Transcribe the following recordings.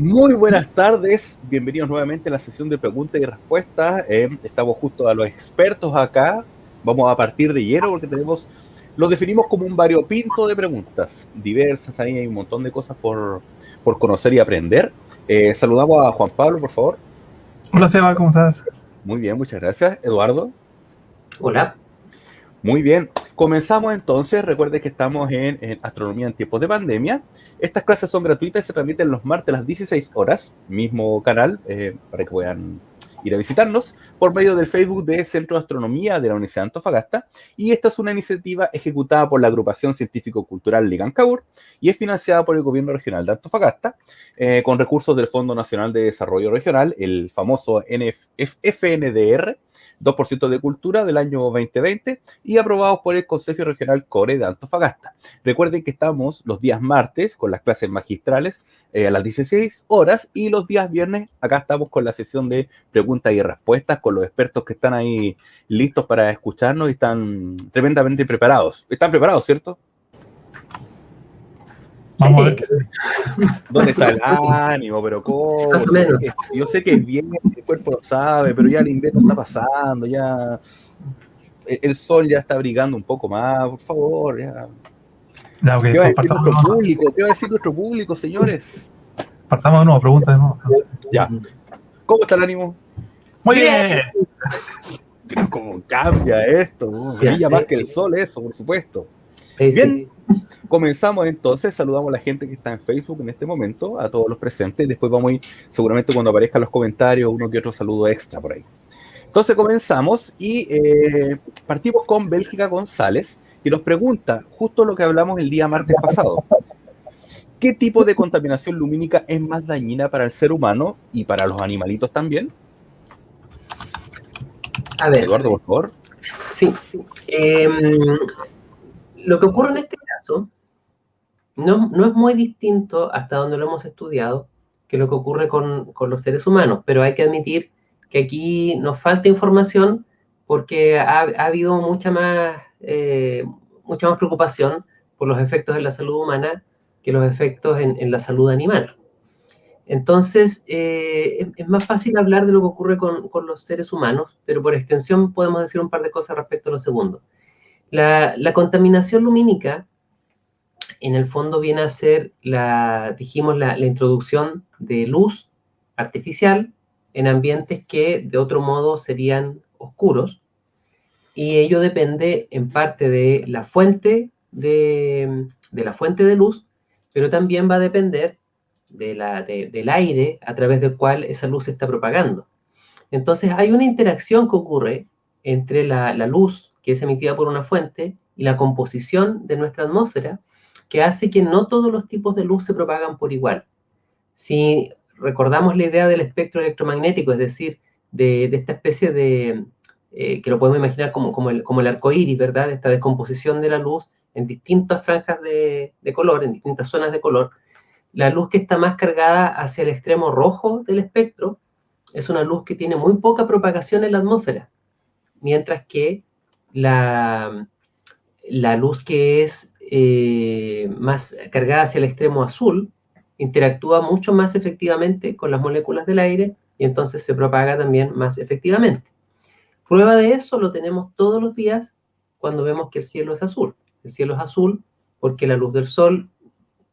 Muy buenas tardes, bienvenidos nuevamente a la sesión de preguntas y respuestas. Estamos justo a los expertos acá. Vamos a partir de lleno porque lo definimos como un variopinto de preguntas diversas. Ahí hay un montón de cosas por conocer y aprender. Saludamos a Juan Pablo, por favor. Hola Seba, ¿cómo estás? Muy bien, muchas gracias. Eduardo. Hola. Muy bien, comenzamos entonces. Recuerden que estamos en Astronomía en tiempos de pandemia. Estas clases son gratuitas y se transmiten los martes a las 16 horas, mismo canal, para que puedan ir a visitarnos, por medio del Facebook de Centro de Astronomía de la Universidad de Antofagasta. Y esta es una iniciativa ejecutada por la Agrupación Científico-Cultural Ligancabur y es financiada por el Gobierno Regional de Antofagasta, con recursos del Fondo Nacional de Desarrollo Regional, el famoso FNDR, 2% de Cultura del año 2020 y aprobados por el Consejo Regional Core de Antofagasta. Recuerden que estamos los días martes con las clases magistrales a las 16 horas y los días viernes acá estamos con la sesión de preguntas y respuestas con los expertos que están ahí listos para escucharnos y están tremendamente preparados. ¿Están preparados, cierto? Vamos a ver qué sale. ¿Dónde está el ánimo? ¿Pero cómo? Más o menos. Yo sé que es bien, el cuerpo lo sabe, pero ya el invierno está pasando, ya el sol ya está brillando un poco más, por favor, ya. Ya, ok, ¿Qué va a pues decir nuestro público? ¿Qué va a decir nuestro público, señores? partamos de nuevo, pregunta de nuevo. Entonces. Ya. ¿Cómo está el ánimo? Muy bien. Pero cómo cambia esto, ¿no? Brilla más que el sol, eso, por supuesto. Bien, comenzamos entonces, saludamos a la gente que está en Facebook en este momento, a todos los presentes, después vamos a ir, seguramente cuando aparezcan los comentarios, uno que otro saludo extra por ahí. Entonces comenzamos y partimos con Bélgica González, que nos pregunta justo lo que hablamos el día martes pasado. ¿Qué tipo de contaminación lumínica es más dañina para el ser humano y para los animalitos también? A ver. Eduardo, por favor. Sí. Lo que ocurre en este caso no es muy distinto hasta donde lo hemos estudiado que lo que ocurre con los seres humanos, pero hay que admitir que aquí nos falta información porque ha habido mucha más preocupación por los efectos en la salud humana que los efectos en la salud animal. Entonces, es más fácil hablar de lo que ocurre con los seres humanos, pero por extensión podemos decir un par de cosas respecto a lo segundo. La contaminación lumínica, en el fondo, viene a ser, la introducción de luz artificial en ambientes que de otro modo serían oscuros, y ello depende en parte de la fuente de luz, pero también va a depender del aire a través del cual esa luz se está propagando. Entonces hay una interacción que ocurre entre la luz que es emitida por una fuente y la composición de nuestra atmósfera, que hace que no todos los tipos de luz se propagan por igual. Si recordamos la idea del espectro electromagnético, es decir, de esta especie de, que lo podemos imaginar como el arco iris, ¿verdad? Esta descomposición de la luz en distintas franjas de color, en distintas zonas de color. La luz que está más cargada hacia el extremo rojo del espectro es una luz que tiene muy poca propagación en la atmósfera, mientras que la luz que es más cargada hacia el extremo azul interactúa mucho más efectivamente con las moléculas del aire y entonces se propaga también más efectivamente. Prueba de eso lo tenemos todos los días cuando vemos que el cielo es azul. El cielo es azul porque la luz del sol,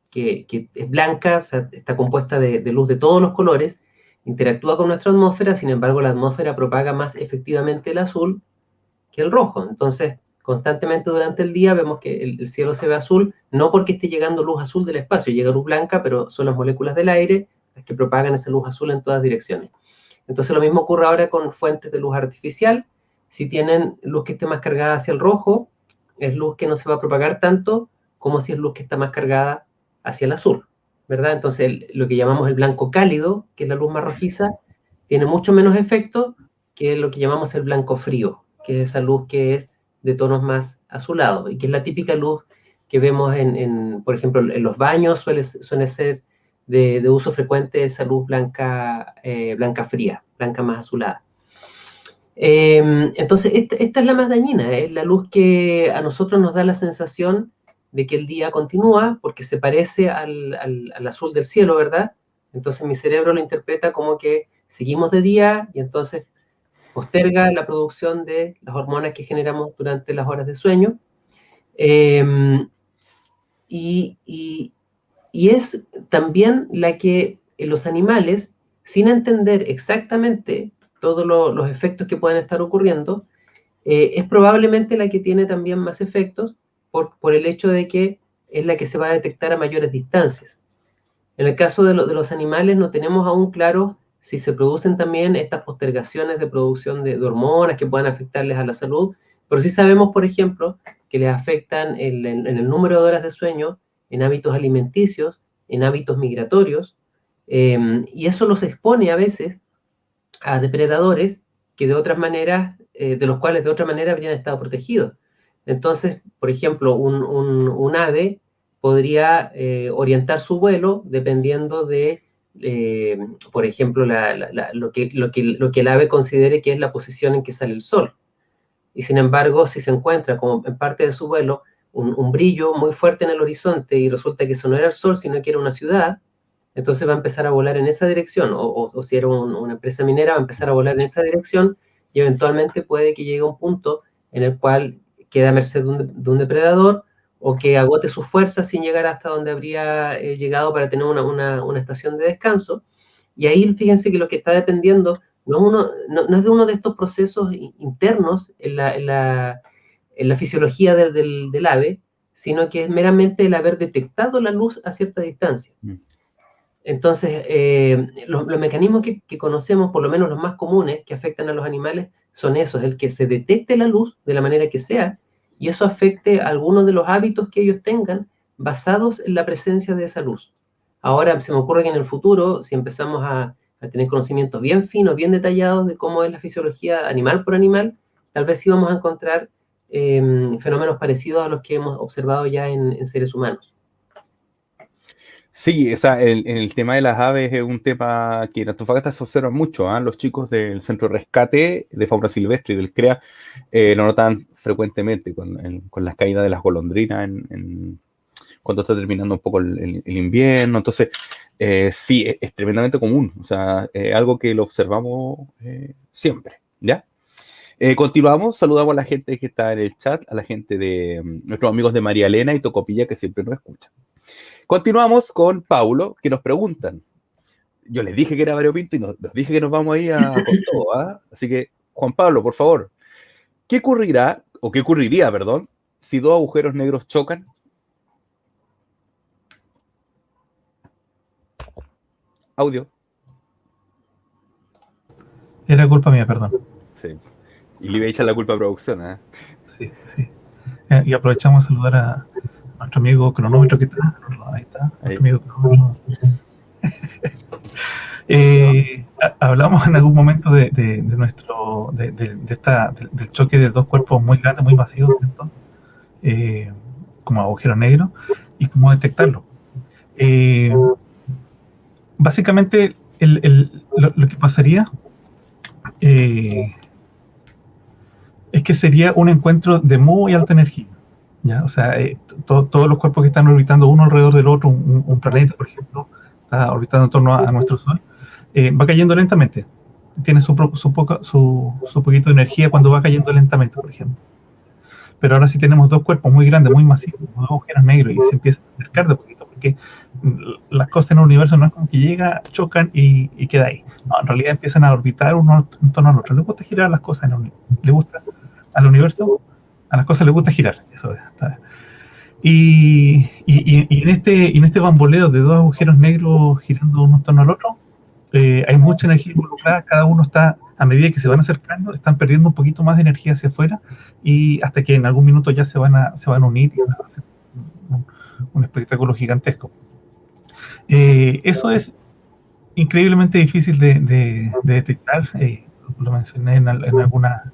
que es blanca, o sea, está compuesta de luz de todos los colores, interactúa con nuestra atmósfera, sin embargo la atmósfera propaga más efectivamente el azul que el rojo. Entonces, constantemente durante el día vemos que el cielo se ve azul, no porque esté llegando luz azul del espacio, llega luz blanca, pero son las moléculas del aire las que propagan esa luz azul en todas direcciones. Entonces lo mismo ocurre ahora con fuentes de luz artificial. Si tienen luz que esté más cargada hacia el rojo, es luz que no se va a propagar tanto como si es luz que está más cargada hacia el azul, ¿verdad? Entonces lo que llamamos el blanco cálido, que es la luz más rojiza, tiene mucho menos efecto que lo que llamamos el blanco frío, que es esa luz que es de tonos más azulados y que es la típica luz que vemos por ejemplo, en los baños suele ser de uso frecuente esa luz blanca, blanca fría, blanca más azulada. Entonces, esta es la más dañina, es la luz que a nosotros nos da la sensación de que el día continúa porque se parece al azul del cielo, ¿verdad? Entonces mi cerebro lo interpreta como que seguimos de día y entonces posterga la producción de las hormonas que generamos durante las horas de sueño. Y, y, y es también la que los animales, sin entender exactamente todos los efectos que pueden estar ocurriendo, es probablemente la que tiene también más efectos por el hecho de que es la que se va a detectar a mayores distancias. En el caso de los animales no tenemos aún claro si se producen también estas postergaciones de producción de hormonas que puedan afectarles a la salud, pero sí sabemos, por ejemplo, que les afectan en el número de horas de sueño, en hábitos alimenticios, en hábitos migratorios, y eso los expone a veces a depredadores que de otras maneras, de los cuales de otra manera habrían estado protegidos. Entonces, por ejemplo, un ave podría orientar su vuelo dependiendo de, por ejemplo, lo que el ave considere que es la posición en que sale el sol. Y sin embargo, si se encuentra como en parte de su vuelo un brillo muy fuerte en el horizonte y resulta que eso no era el sol, sino que era una ciudad, entonces va a empezar a volar en esa dirección, o si era una empresa minera, va a empezar a volar en esa dirección y eventualmente puede que llegue a un punto en el cual quede a merced de un depredador o que agote sus fuerzas sin llegar hasta donde habría llegado para tener una estación de descanso. Y ahí fíjense que lo que está dependiendo no es de uno de estos procesos internos en la fisiología del ave, sino que es meramente el haber detectado la luz a cierta distancia. Entonces, los mecanismos que conocemos, por lo menos los más comunes que afectan a los animales, son esos, el que se detecte la luz de la manera que sea, y eso afecte a algunos de los hábitos que ellos tengan basados en la presencia de esa luz. Ahora se me ocurre que en el futuro, si empezamos a tener conocimientos bien finos, bien detallados de cómo es la fisiología animal por animal, tal vez sí vamos a encontrar fenómenos parecidos a los que hemos observado ya en seres humanos. Sí, o sea, el tema de las aves es un tema que en Antofagasta se observa mucho, ¿ah? Los chicos del Centro de Rescate de Fauna Silvestre y del CREA lo notan frecuentemente con las caídas de las golondrinas cuando está terminando un poco el invierno. Entonces, sí, es tremendamente común, o sea, algo que lo observamos siempre, ¿ya? Continuamos, saludamos a la gente que está en el chat, a la gente de nuestros amigos de María Elena y Tocopilla que siempre nos escuchan. Continuamos con Paulo, que nos preguntan. Yo les dije que era variopinto y nos dije que nos vamos ahí con todo, ¿ah? Así que, Juan Pablo, por favor, ¿qué ocurrirá, o qué ocurriría, perdón, si dos agujeros negros chocan? Audio. Era culpa mía, perdón. Sí. Y le iba a echar la culpa a producción, ¿eh? Sí, sí. Y aprovechamos a saludar a nuestro amigo cronómetro que está. Ahí está, nuestro amigo cronómetro. Hablamos en algún momento del choque de dos cuerpos muy grandes, muy masivos, ¿cierto? Como agujeros negros, y cómo detectarlo. Básicamente, lo que pasaría es que sería un encuentro de muy alta energía, ¿ya? O sea, todos los cuerpos que están orbitando uno alrededor del otro, un planeta, por ejemplo, está orbitando en torno a nuestro Sol, va cayendo lentamente. Tiene su poquito de energía cuando va cayendo lentamente, por ejemplo. Pero ahora sí tenemos dos cuerpos muy grandes, muy masivos, dos agujeros negros, y se empieza a acercar de a poquito, porque las cosas en el universo no es como que llega, chocan y queda ahí. No, en realidad empiezan a orbitar uno en torno al otro. Les gusta girar las cosas, le gusta al universo, a las cosas les gusta girar, eso es. Y en este bamboleo de dos agujeros negros girando uno en torno al otro, hay mucha energía involucrada, cada uno está, a medida que se van acercando, están perdiendo un poquito más de energía hacia afuera, y hasta que en algún minuto ya se van a unir y van a hacer un espectáculo gigantesco. Eso es increíblemente difícil de detectar, lo mencioné en algunas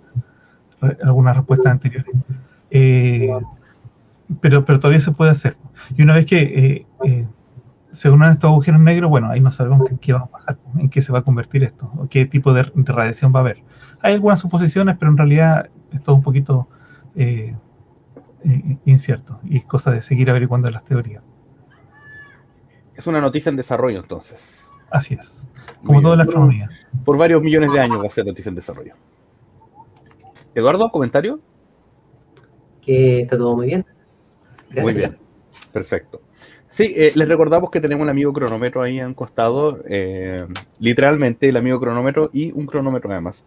respuestas anteriores, pero todavía se puede hacer. Y una vez que se unan estos agujeros negros, bueno, ahí no sabemos qué va a pasar, en qué se va a convertir esto, o qué tipo de radiación va a haber. Hay algunas suposiciones, pero en realidad es todo un poquito incierto, y es cosa de seguir averiguando las teorías. Es una noticia en desarrollo, entonces. Así es. Como toda la astronomía. Por varios millones de años va a ser noticia en desarrollo. Eduardo, ¿comentario? Que está todo muy bien. Gracias. Muy bien, perfecto. Sí, les recordamos que tenemos un amigo cronómetro ahí a un costado, literalmente el amigo cronómetro y un cronómetro además,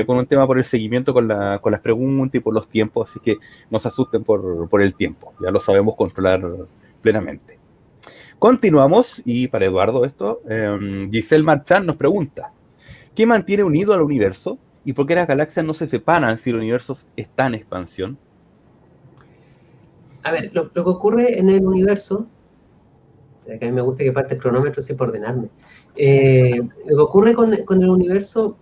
por un tema por el seguimiento con las preguntas y por los tiempos, así que no se asusten por el tiempo, ya lo sabemos controlar plenamente. Continuamos, y para Eduardo esto, Giselle Marchand nos pregunta, ¿qué mantiene unido al universo y por qué las galaxias no se separan si el universo está en expansión? A ver, lo que ocurre en el universo, acá a mí me gusta que parte el cronómetro así para ordenarme. Lo que ocurre con el universo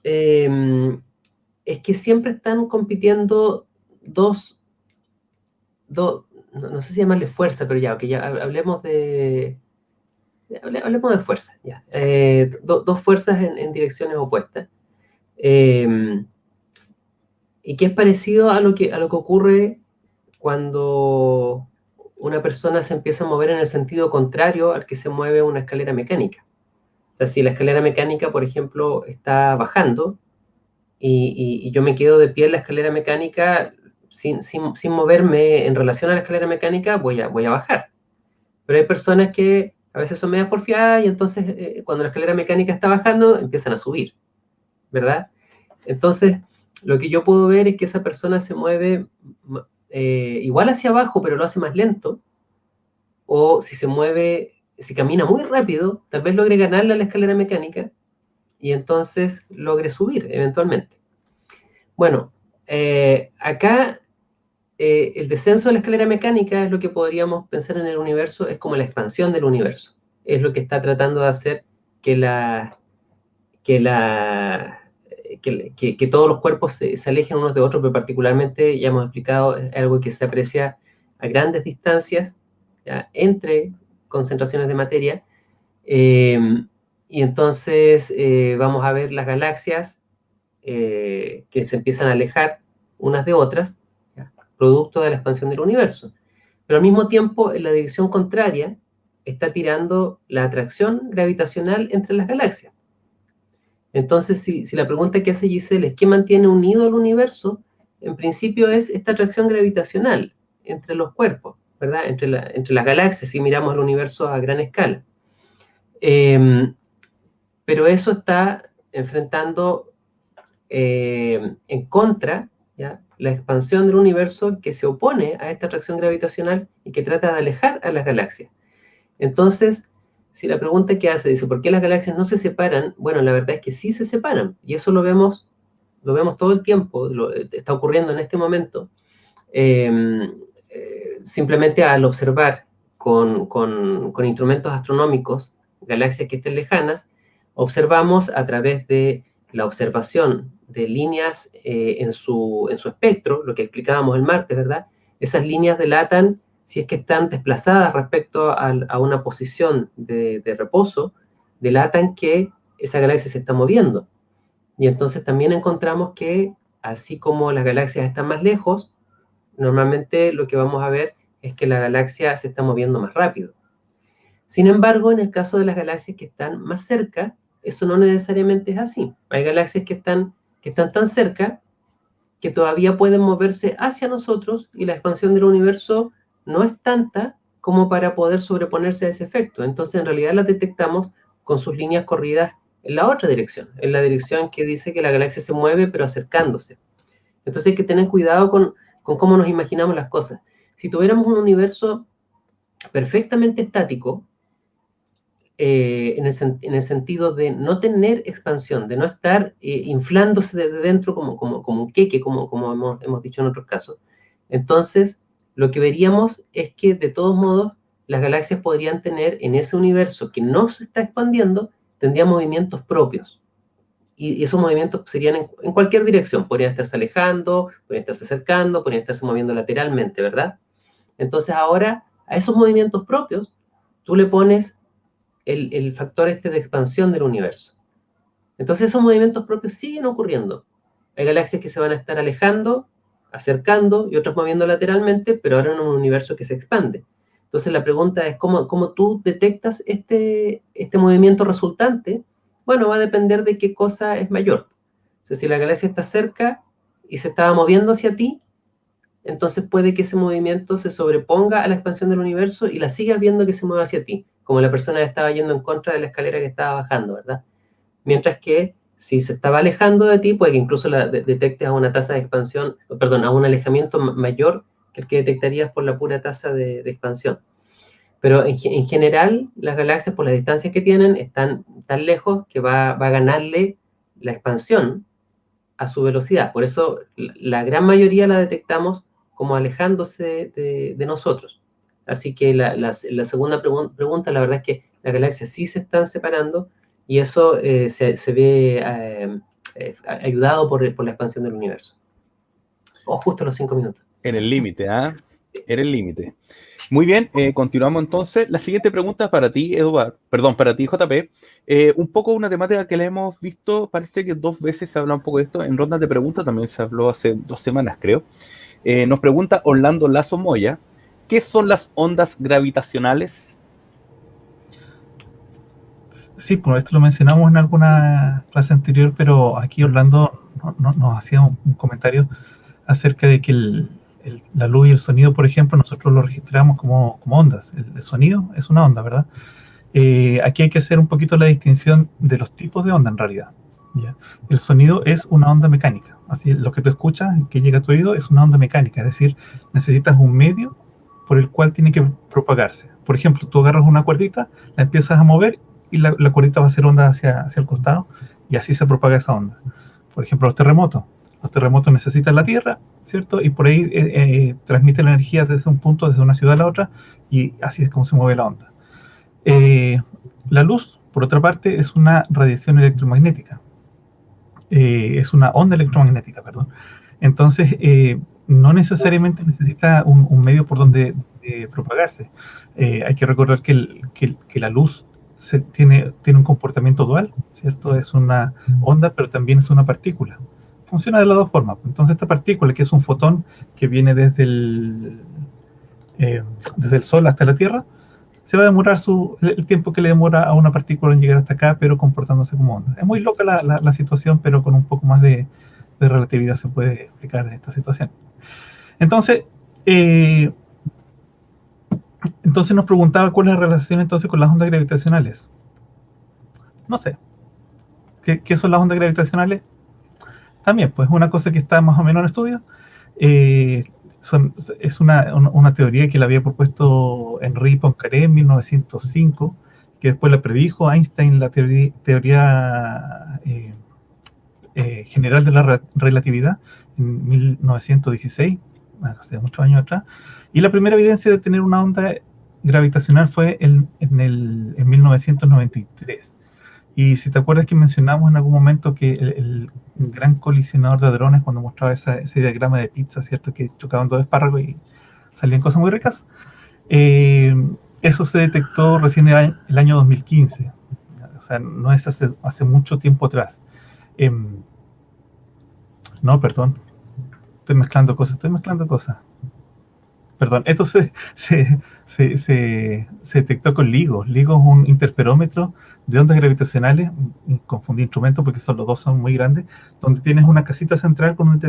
es que siempre están compitiendo no sé si llamarle fuerza, pero ya, ya hablemos hablemos de fuerza, ya. Dos fuerzas en direcciones opuestas. Y que es parecido a lo que ocurre cuando una persona se empieza a mover en el sentido contrario al que se mueve una escalera mecánica. O sea, si la escalera mecánica, por ejemplo, está bajando y yo me quedo de pie en la escalera mecánica sin moverme en relación a la escalera mecánica, voy a bajar. Pero hay personas que a veces son medias porfiadas y entonces cuando la escalera mecánica está bajando, empiezan a subir, ¿verdad? Entonces, lo que yo puedo ver es que esa persona se mueve igual hacia abajo, pero lo hace más lento, o si camina muy rápido, tal vez logre ganarle a la escalera mecánica y entonces logre subir eventualmente. Bueno, acá el descenso de la escalera mecánica es lo que podríamos pensar en el universo, es como la expansión del universo. Es lo que está tratando de hacer que todos los cuerpos se alejen unos de otros, pero particularmente, ya hemos explicado, es algo que se aprecia a grandes distancias, ¿ya?, entre concentraciones de materia, y entonces vamos a ver las galaxias que se empiezan a alejar unas de otras, ¿ya?, producto de la expansión del universo. Pero al mismo tiempo, en la dirección contraria, está tirando la atracción gravitacional entre las galaxias. Entonces, si la pregunta que hace Giselle es ¿qué mantiene unido al universo? En principio es esta atracción gravitacional entre los cuerpos, ¿verdad? Entre las galaxias, si miramos el universo a gran escala. Pero eso está enfrentando en contra, ¿ya?, la expansión del universo que se opone a esta atracción gravitacional y que trata de alejar a las galaxias. Entonces, si la pregunta que hace dice, ¿por qué las galaxias no se separan? Bueno, la verdad es que sí se separan, y eso lo vemos todo el tiempo, está ocurriendo en este momento, simplemente al observar con instrumentos astronómicos galaxias que estén lejanas, observamos a través de la observación de líneas en su espectro, lo que explicábamos el martes, ¿verdad? Esas líneas delatan si es que están desplazadas respecto a una posición de reposo, delatan que esa galaxia se está moviendo. Y entonces también encontramos que, así como las galaxias están más lejos, normalmente lo que vamos a ver es que la galaxia se está moviendo más rápido. Sin embargo, en el caso de las galaxias que están más cerca, eso no necesariamente es así. Hay galaxias que están tan cerca que todavía pueden moverse hacia nosotros y la expansión del universo no es tanta como para poder sobreponerse a ese efecto. Entonces, en realidad las detectamos con sus líneas corridas en la otra dirección, en la dirección que dice que la galaxia se mueve pero acercándose. Entonces hay que tener cuidado con cómo nos imaginamos las cosas. Si tuviéramos un universo perfectamente estático, en el sentido de no tener expansión, de no estar inflándose desde dentro como un queque, como hemos dicho en otros casos, entonces lo que veríamos es que de todos modos las galaxias podrían tener en ese universo que no se está expandiendo, tendrían movimientos propios. Y esos movimientos serían en cualquier dirección, podrían estarse alejando, podrían estarse acercando, podrían estarse moviendo lateralmente, ¿verdad? Entonces ahora a esos movimientos propios tú le pones el factor de expansión del universo. Entonces esos movimientos propios siguen ocurriendo. Hay galaxias que se van a estar alejando, acercando y otras moviendo lateralmente, pero ahora en un universo que se expande. Entonces la pregunta es, ¿cómo tú detectas este movimiento resultante? Bueno, va a depender de qué cosa es mayor. O sea, si la galaxia está cerca y se estaba moviendo hacia ti, entonces puede que ese movimiento se sobreponga a la expansión del universo y la sigas viendo que se mueve hacia ti, como la persona que estaba yendo en contra de la escalera que estaba bajando, ¿verdad? Mientras que si se estaba alejando de ti, puede que incluso la detectes a una tasa de expansión, perdón, a un alejamiento mayor que el que detectarías por la pura tasa de expansión. Pero en general, las galaxias, por las distancias que tienen, están tan lejos que va a ganarle la expansión a su velocidad. Por eso la gran mayoría la detectamos como alejándose de nosotros. Así que la segunda pregunta, la verdad es que las galaxias sí se están separando y eso se ve ayudado por la expansión del universo. Justo a los 5 minutos. En el límite, ¿ah? En el límite. Muy bien, continuamos entonces. La siguiente pregunta es para ti, Eduardo, perdón, para ti, JP. Un poco una temática que le hemos visto, parece que 2 veces se habla un poco de esto, en rondas de preguntas también se habló hace 2 semanas, creo. Nos pregunta Orlando Lazo Moya, ¿qué son las ondas gravitacionales? Sí, pues esto lo mencionamos en alguna clase anterior, pero aquí Orlando nos hacía un comentario acerca de que la luz y el sonido, por ejemplo, nosotros lo registramos como ondas. El sonido es una onda, ¿verdad? Aquí hay que hacer un poquito la distinción de los tipos de onda en realidad. ¿Ya? El sonido es una onda mecánica. Así, lo que tú escuchas, que llega a tu oído, es una onda mecánica. Es decir, necesitas un medio por el cual tiene que propagarse. Por ejemplo, tú agarras una cuerdita, la empiezas a mover y la cuerdita va a hacer onda hacia el costado y así se propaga esa onda. Por ejemplo, los terremotos. Los terremotos necesitan la tierra, ¿cierto? Y por ahí transmite la energía desde un punto, desde una ciudad a la otra, y así es como se mueve la onda. La luz, por otra parte, es una radiación electromagnética. Es una onda electromagnética, perdón. Entonces, no necesariamente necesita un medio por donde propagarse. Hay que recordar que la luz tiene un comportamiento dual, ¿cierto? Es una onda, pero también es una partícula. Funciona de las dos formas. Entonces, esta partícula, que es un fotón que viene desde el Sol hasta la Tierra, se va a demorar el tiempo que le demora a una partícula en llegar hasta acá, pero comportándose como onda. Es muy loca la situación, pero con un poco más de relatividad se puede explicar esta situación. Entonces, nos preguntaba cuál es la relación entonces con las ondas gravitacionales. No sé. ¿Qué son las ondas gravitacionales? También, pues una cosa que está más o menos en estudio. Eh, es una teoría que la había propuesto Henri Poincaré en 1905, que después la predijo Einstein, la teoría general de la relatividad, en 1916, hace muchos años atrás. Y la primera evidencia de tener una onda gravitacional fue en 1993. Y si te acuerdas que mencionamos en algún momento que el gran colisionador de hadrones, cuando mostraba ese diagrama de pizza, ¿cierto? Que chocaban dos espárragos y salían cosas muy ricas. Eh, Eso se detectó recién el año 2015. O sea, no es hace mucho tiempo atrás. No, perdón. Estoy mezclando cosas. Perdón, esto se detectó con LIGO. LIGO es un interferómetro de ondas gravitacionales, confundí instrumentos porque los dos son muy grandes, donde tienes una casita central con un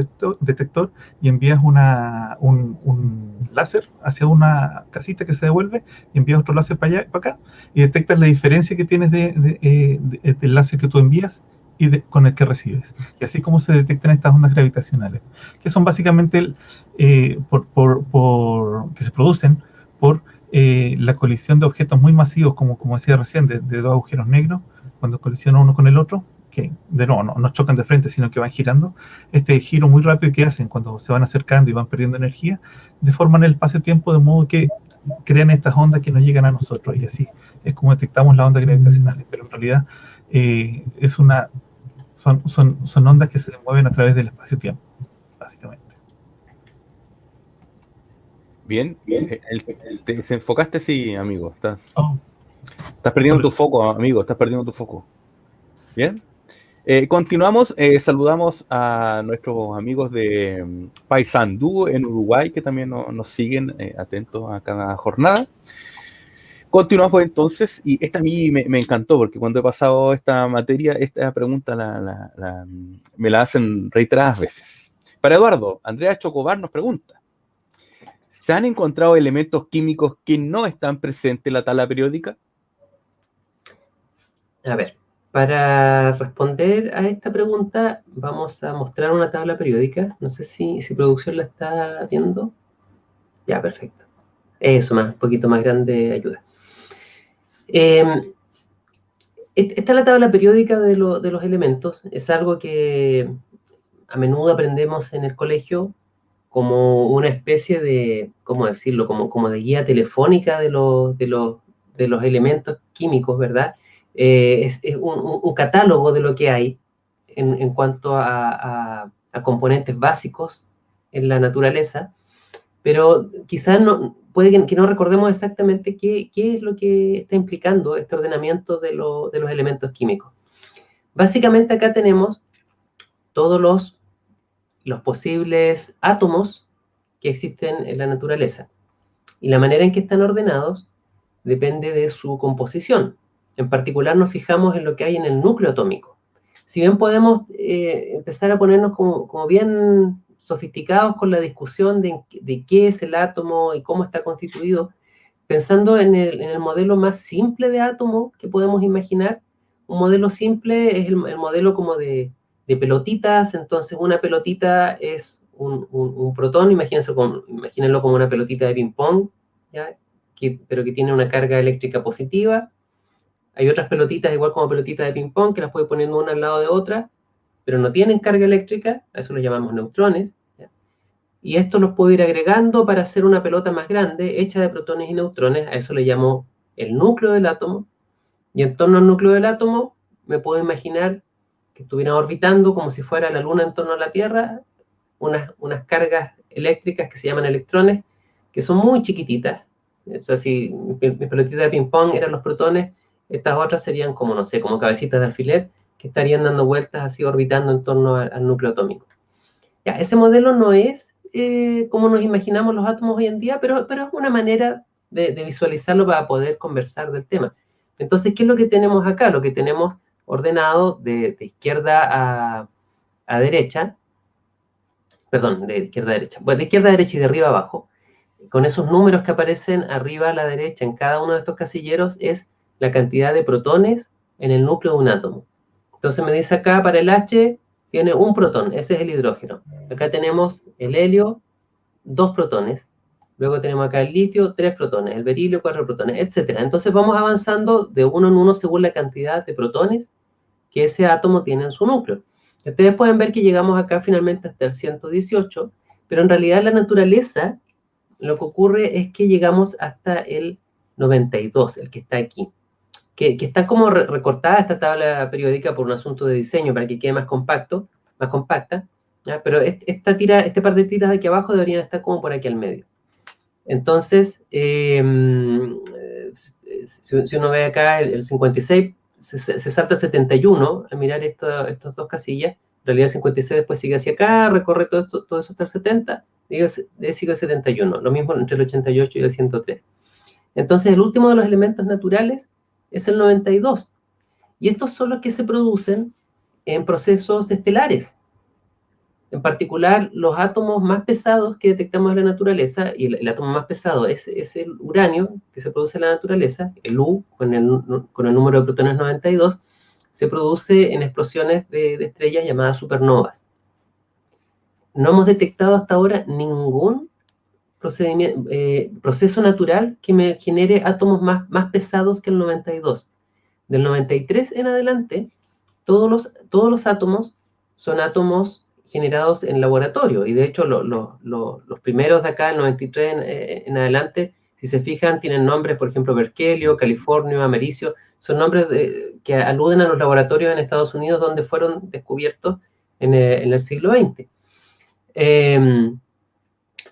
detector y envías un láser hacia una casita que se devuelve y envías otro láser para acá, y detectas la diferencia que tienes del láser que tú envías y con el que recibes. Y así como se detectan estas ondas gravitacionales, que son básicamente que se producen por la colisión de objetos muy masivos, como decía recién, de dos agujeros negros, cuando colisionan uno con el otro, que de nuevo no chocan de frente, sino que van girando. Este giro muy rápido que hacen cuando se van acercando y van perdiendo energía, deforman el espacio-tiempo de modo que crean estas ondas que nos llegan a nosotros, y así es como detectamos las ondas gravitacionales, pero en realidad son ondas que se mueven a través del espacio-tiempo, básicamente. Bien, te desenfocaste, sí, amigo. Oh, Estás perdiendo tu foco, amigo, estás perdiendo tu foco. Bien. Continuamos, saludamos a nuestros amigos de Paysandú en Uruguay, que también nos siguen atentos a cada jornada. Continuamos entonces, y esta a mí me encantó, porque cuando he pasado esta materia, esta pregunta me la hacen reiteradas veces. Para Eduardo, Andrea Chocobar nos pregunta, ¿se han encontrado elementos químicos que no están presentes en la tabla periódica? A ver, para responder a esta pregunta vamos a mostrar una tabla periódica. No sé si producción la está viendo. Ya, perfecto. Eso, un poquito más grande ayuda. Esta es la tabla periódica de los elementos. Es algo que a menudo aprendemos en el colegio como una especie de, ¿cómo decirlo? Como de guía telefónica de los elementos químicos, ¿verdad? Es un catálogo de lo que hay en cuanto a componentes básicos en la naturaleza, pero quizás puede que no recordemos exactamente qué es lo que está implicando este ordenamiento de los elementos químicos. Básicamente acá tenemos todos los posibles átomos que existen en la naturaleza. Y la manera en que están ordenados depende de su composición. En particular nos fijamos en lo que hay en el núcleo atómico. Si bien podemos empezar a ponernos como bien sofisticados con la discusión de qué es el átomo y cómo está constituido, pensando en el modelo más simple de átomo que podemos imaginar, un modelo simple es el modelo como de pelotitas. Entonces una pelotita es un protón, imagínenlo como una pelotita de ping-pong, pero que tiene una carga eléctrica positiva. Hay otras pelotitas igual como pelotitas de ping-pong que las puede poner una al lado de otra, pero no tienen carga eléctrica, a eso lo llamamos neutrones. Y esto los puedo ir agregando para hacer una pelota más grande, hecha de protones y neutrones, a eso le llamo el núcleo del átomo. Y en torno al núcleo del átomo me puedo imaginar que estuvieran orbitando como si fuera la Luna en torno a la Tierra, unas cargas eléctricas que se llaman electrones, que son muy chiquititas. O sea, si mi pelotita de ping-pong eran los protones, estas otras serían como, no sé, como cabecitas de alfiler, que estarían dando vueltas así, orbitando en torno al núcleo atómico. Ya, ese modelo no es como nos imaginamos los átomos hoy en día, pero es una manera de visualizarlo para poder conversar del tema. Entonces, ¿qué es lo que tenemos acá? Lo que tenemos ordenado de izquierda a derecha, perdón, de izquierda a derecha, bueno, de izquierda a derecha y de arriba a abajo, con esos números que aparecen arriba a la derecha en cada uno de estos casilleros, es la cantidad de protones en el núcleo de un átomo. Entonces me dice acá, para el H, tiene un protón, ese es el hidrógeno. Acá tenemos el helio, 2 protones. Luego tenemos acá el litio, 3 protones, el berilio, 4 protones, etc. Entonces vamos avanzando de uno en uno según la cantidad de protones que ese átomo tiene en su núcleo. Ustedes pueden ver que llegamos acá finalmente hasta el 118, pero en realidad en la naturaleza lo que ocurre es que llegamos hasta el 92, el que está aquí. Que está como recortada esta tabla periódica por un asunto de diseño para que quede más compacta, ¿ya? Pero este par de tiras de aquí abajo deberían estar como por aquí al medio. Entonces, si uno ve acá el 56, se salta 71 al mirar estos dos casillas. En realidad el 56 después sigue hacia acá, recorre todo eso hasta el 70, y sigue el 71. Lo mismo entre el 88 y el 103. Entonces, el último de los elementos naturales es el 92. Y estos son los que se producen en procesos estelares. En particular, los átomos más pesados que detectamos en la naturaleza, y el átomo más pesado es el uranio, que se produce en la naturaleza, el U, con el número de protones 92, se produce en explosiones de estrellas llamadas supernovas. No hemos detectado hasta ahora ningún proceso natural que me genere átomos más pesados que el 92. Del 93 en adelante, todos los átomos son átomos generados en laboratorio, y de hecho los primeros de acá, el 93 en adelante, si se fijan, tienen nombres, por ejemplo, berkelio, californio, americio, son nombres que aluden a los laboratorios en Estados Unidos donde fueron descubiertos en el siglo XX.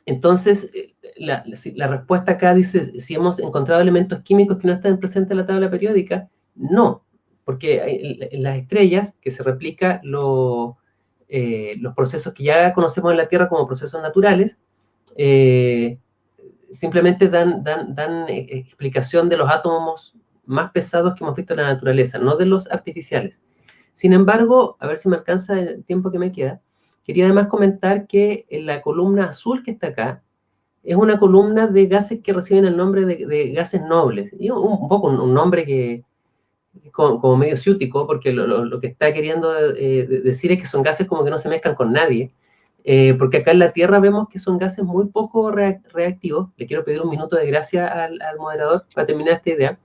Entonces, la respuesta acá dice, si hemos encontrado elementos químicos que no están presentes en la tabla periódica, no, porque en las estrellas, que se replica los procesos que ya conocemos en la Tierra como procesos naturales, simplemente dan explicación de los átomos más pesados que hemos visto en la naturaleza, no de los artificiales. Sin embargo, a ver si me alcanza el tiempo que me queda, quería además comentar que en la columna azul que está acá, es una columna de gases que reciben el nombre de gases nobles, y un poco un nombre que como medio ciútico, porque lo que está queriendo decir es que son gases como que no se mezclan con nadie, porque acá en la Tierra vemos que son gases muy poco reactivos. Le quiero pedir un minuto de gracia al moderador para terminar esta idea.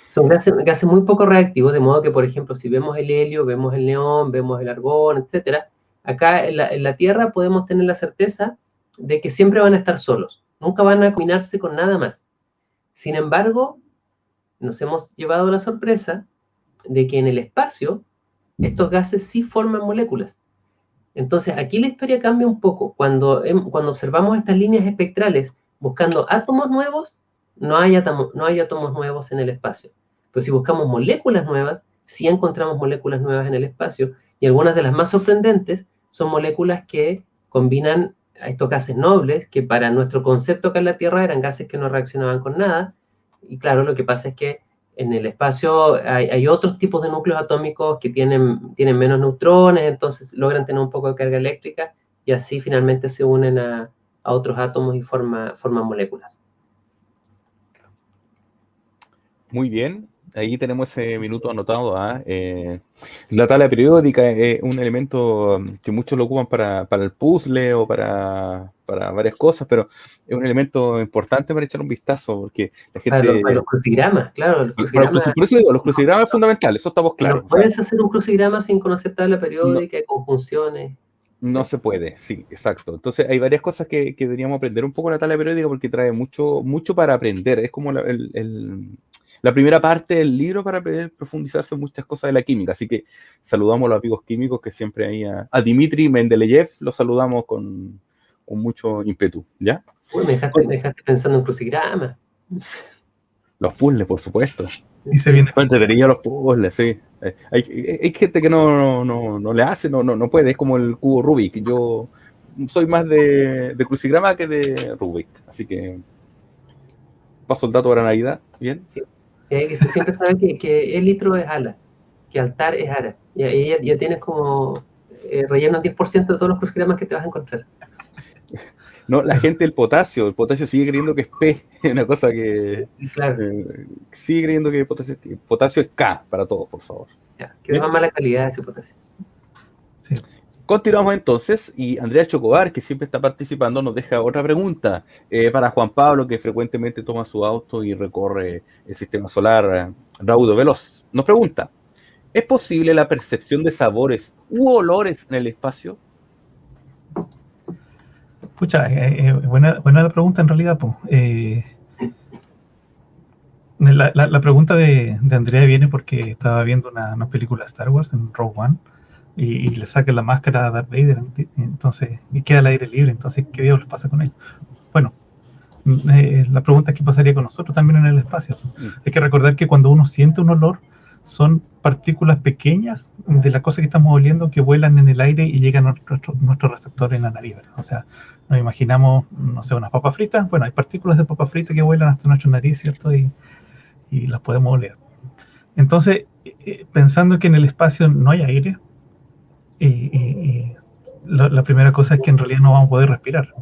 Son gases muy poco reactivos, de modo que, por ejemplo, si vemos el helio, vemos el neón, vemos el argón, etc., acá en la Tierra podemos tener la certeza de que siempre van a estar solos, nunca van a combinarse con nada más. Sin embargo, nos hemos llevado la sorpresa de que en el espacio estos gases sí forman moléculas. Entonces, aquí la historia cambia un poco. Cuando observamos estas líneas espectrales buscando átomos nuevos, no hay átomos nuevos en el espacio. Pero si buscamos moléculas nuevas, sí encontramos moléculas nuevas en el espacio, y algunas de las más sorprendentes son moléculas que combinan a estos gases nobles, que para nuestro concepto acá en la Tierra eran gases que no reaccionaban con nada. Y claro, lo que pasa es que en el espacio hay otros tipos de núcleos atómicos que tienen menos neutrones, entonces logran tener un poco de carga eléctrica y así finalmente se unen a otros átomos y forman moléculas. Muy bien, ahí tenemos ese minuto anotado. La tabla periódica es un elemento que muchos lo ocupan para el puzzle o para varias cosas, pero es un elemento importante para echar un vistazo, porque la gente... Para los crucigramas, claro. Los crucigramas, por eso digo, los crucigramas es fundamental, eso estamos claros. No puedes hacer un crucigrama sin conocer tabla periódica y conjunciones. No se puede, sí, exacto. Entonces hay varias cosas que deberíamos aprender un poco la tabla periódica, porque trae mucho para aprender. Es como la primera parte del libro para poder profundizarse en muchas cosas de la química. Así que saludamos a los amigos químicos que siempre hay a Dmitry Mendeleev, lo saludamos con mucho ímpetu, ¿ya? Uy, me dejaste pensando en crucigramas. Los puzzles, por supuesto. Y se viene. Entretenido los puzzles, sí. Hay gente que no le hace, no puede, es como el cubo Rubik. Yo soy más de crucigrama que de Rubik, así que paso el dato para Navidad, ¿bien? Sí. Siempre saben que el litro es ala, que altar es ara. Y ahí ya tienes como relleno el 10% de todos los crucigramas que te vas a encontrar. No, la gente del potasio, el potasio sigue creyendo que es P, una cosa que... Claro. Sigue creyendo que potasio es K para todos, por favor. Ya, que de más mala calidad ese potasio. Sí. Continuamos entonces, y Andrea Chocobar, que siempre está participando, nos deja otra pregunta para Juan Pablo, que frecuentemente toma su auto y recorre el sistema solar raudo veloz. Nos pregunta, ¿es posible la percepción de sabores u olores en el espacio? Pucha, buena la pregunta en realidad. La pregunta de Andrea viene porque estaba viendo una película de Star Wars en Rogue One y le sacan la máscara a Darth Vader, entonces, y queda al aire libre, entonces, ¿qué diablos pasa con él? Bueno, la pregunta es qué pasaría con nosotros también en el espacio. Hay que recordar que cuando uno siente un olor, son partículas pequeñas de la cosa que estamos oliendo que vuelan en el aire y llegan a nuestro receptor en la nariz. O sea, nos imaginamos, no sé, unas papas fritas. Bueno, hay partículas de papas fritas que vuelan hasta nuestra nariz, ¿cierto? Y las podemos oler. Entonces, pensando que en el espacio no hay aire, la primera cosa es que en realidad no vamos a poder respirar.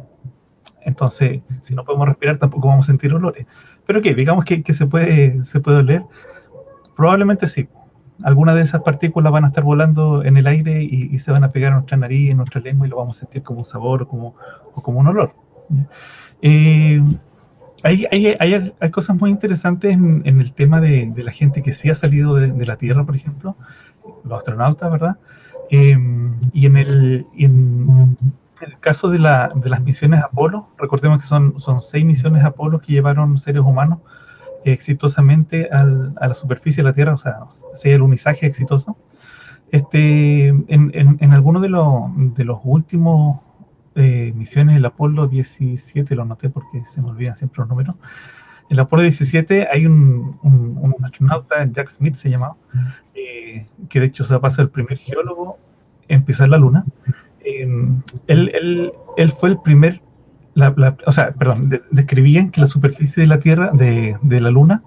Entonces, si no podemos respirar, tampoco vamos a sentir olores. Pero ¿qué? Digamos que se puede oler. Probablemente sí. Algunas de esas partículas van a estar volando en el aire y se van a pegar a nuestra nariz, en nuestra lengua, y lo vamos a sentir como un sabor o como un olor. Hay cosas muy interesantes en el tema de la gente que sí ha salido de la Tierra, por ejemplo, los astronautas, ¿verdad? Y en el caso de las misiones Apolo, recordemos que son 6 misiones Apolo que llevaron seres humanos exitosamente a la superficie de la Tierra, o sea, el alunizaje exitoso. En alguno de los últimos misiones del Apolo 17, lo noté porque se me olvidan siempre los números, el Apolo 17 hay un astronauta, Jack Smith se llamaba, que de hecho se pasa el primer geólogo en pisar la Luna. Él fue el primer, o sea, perdón, describían que la superficie de la Tierra, de la Luna,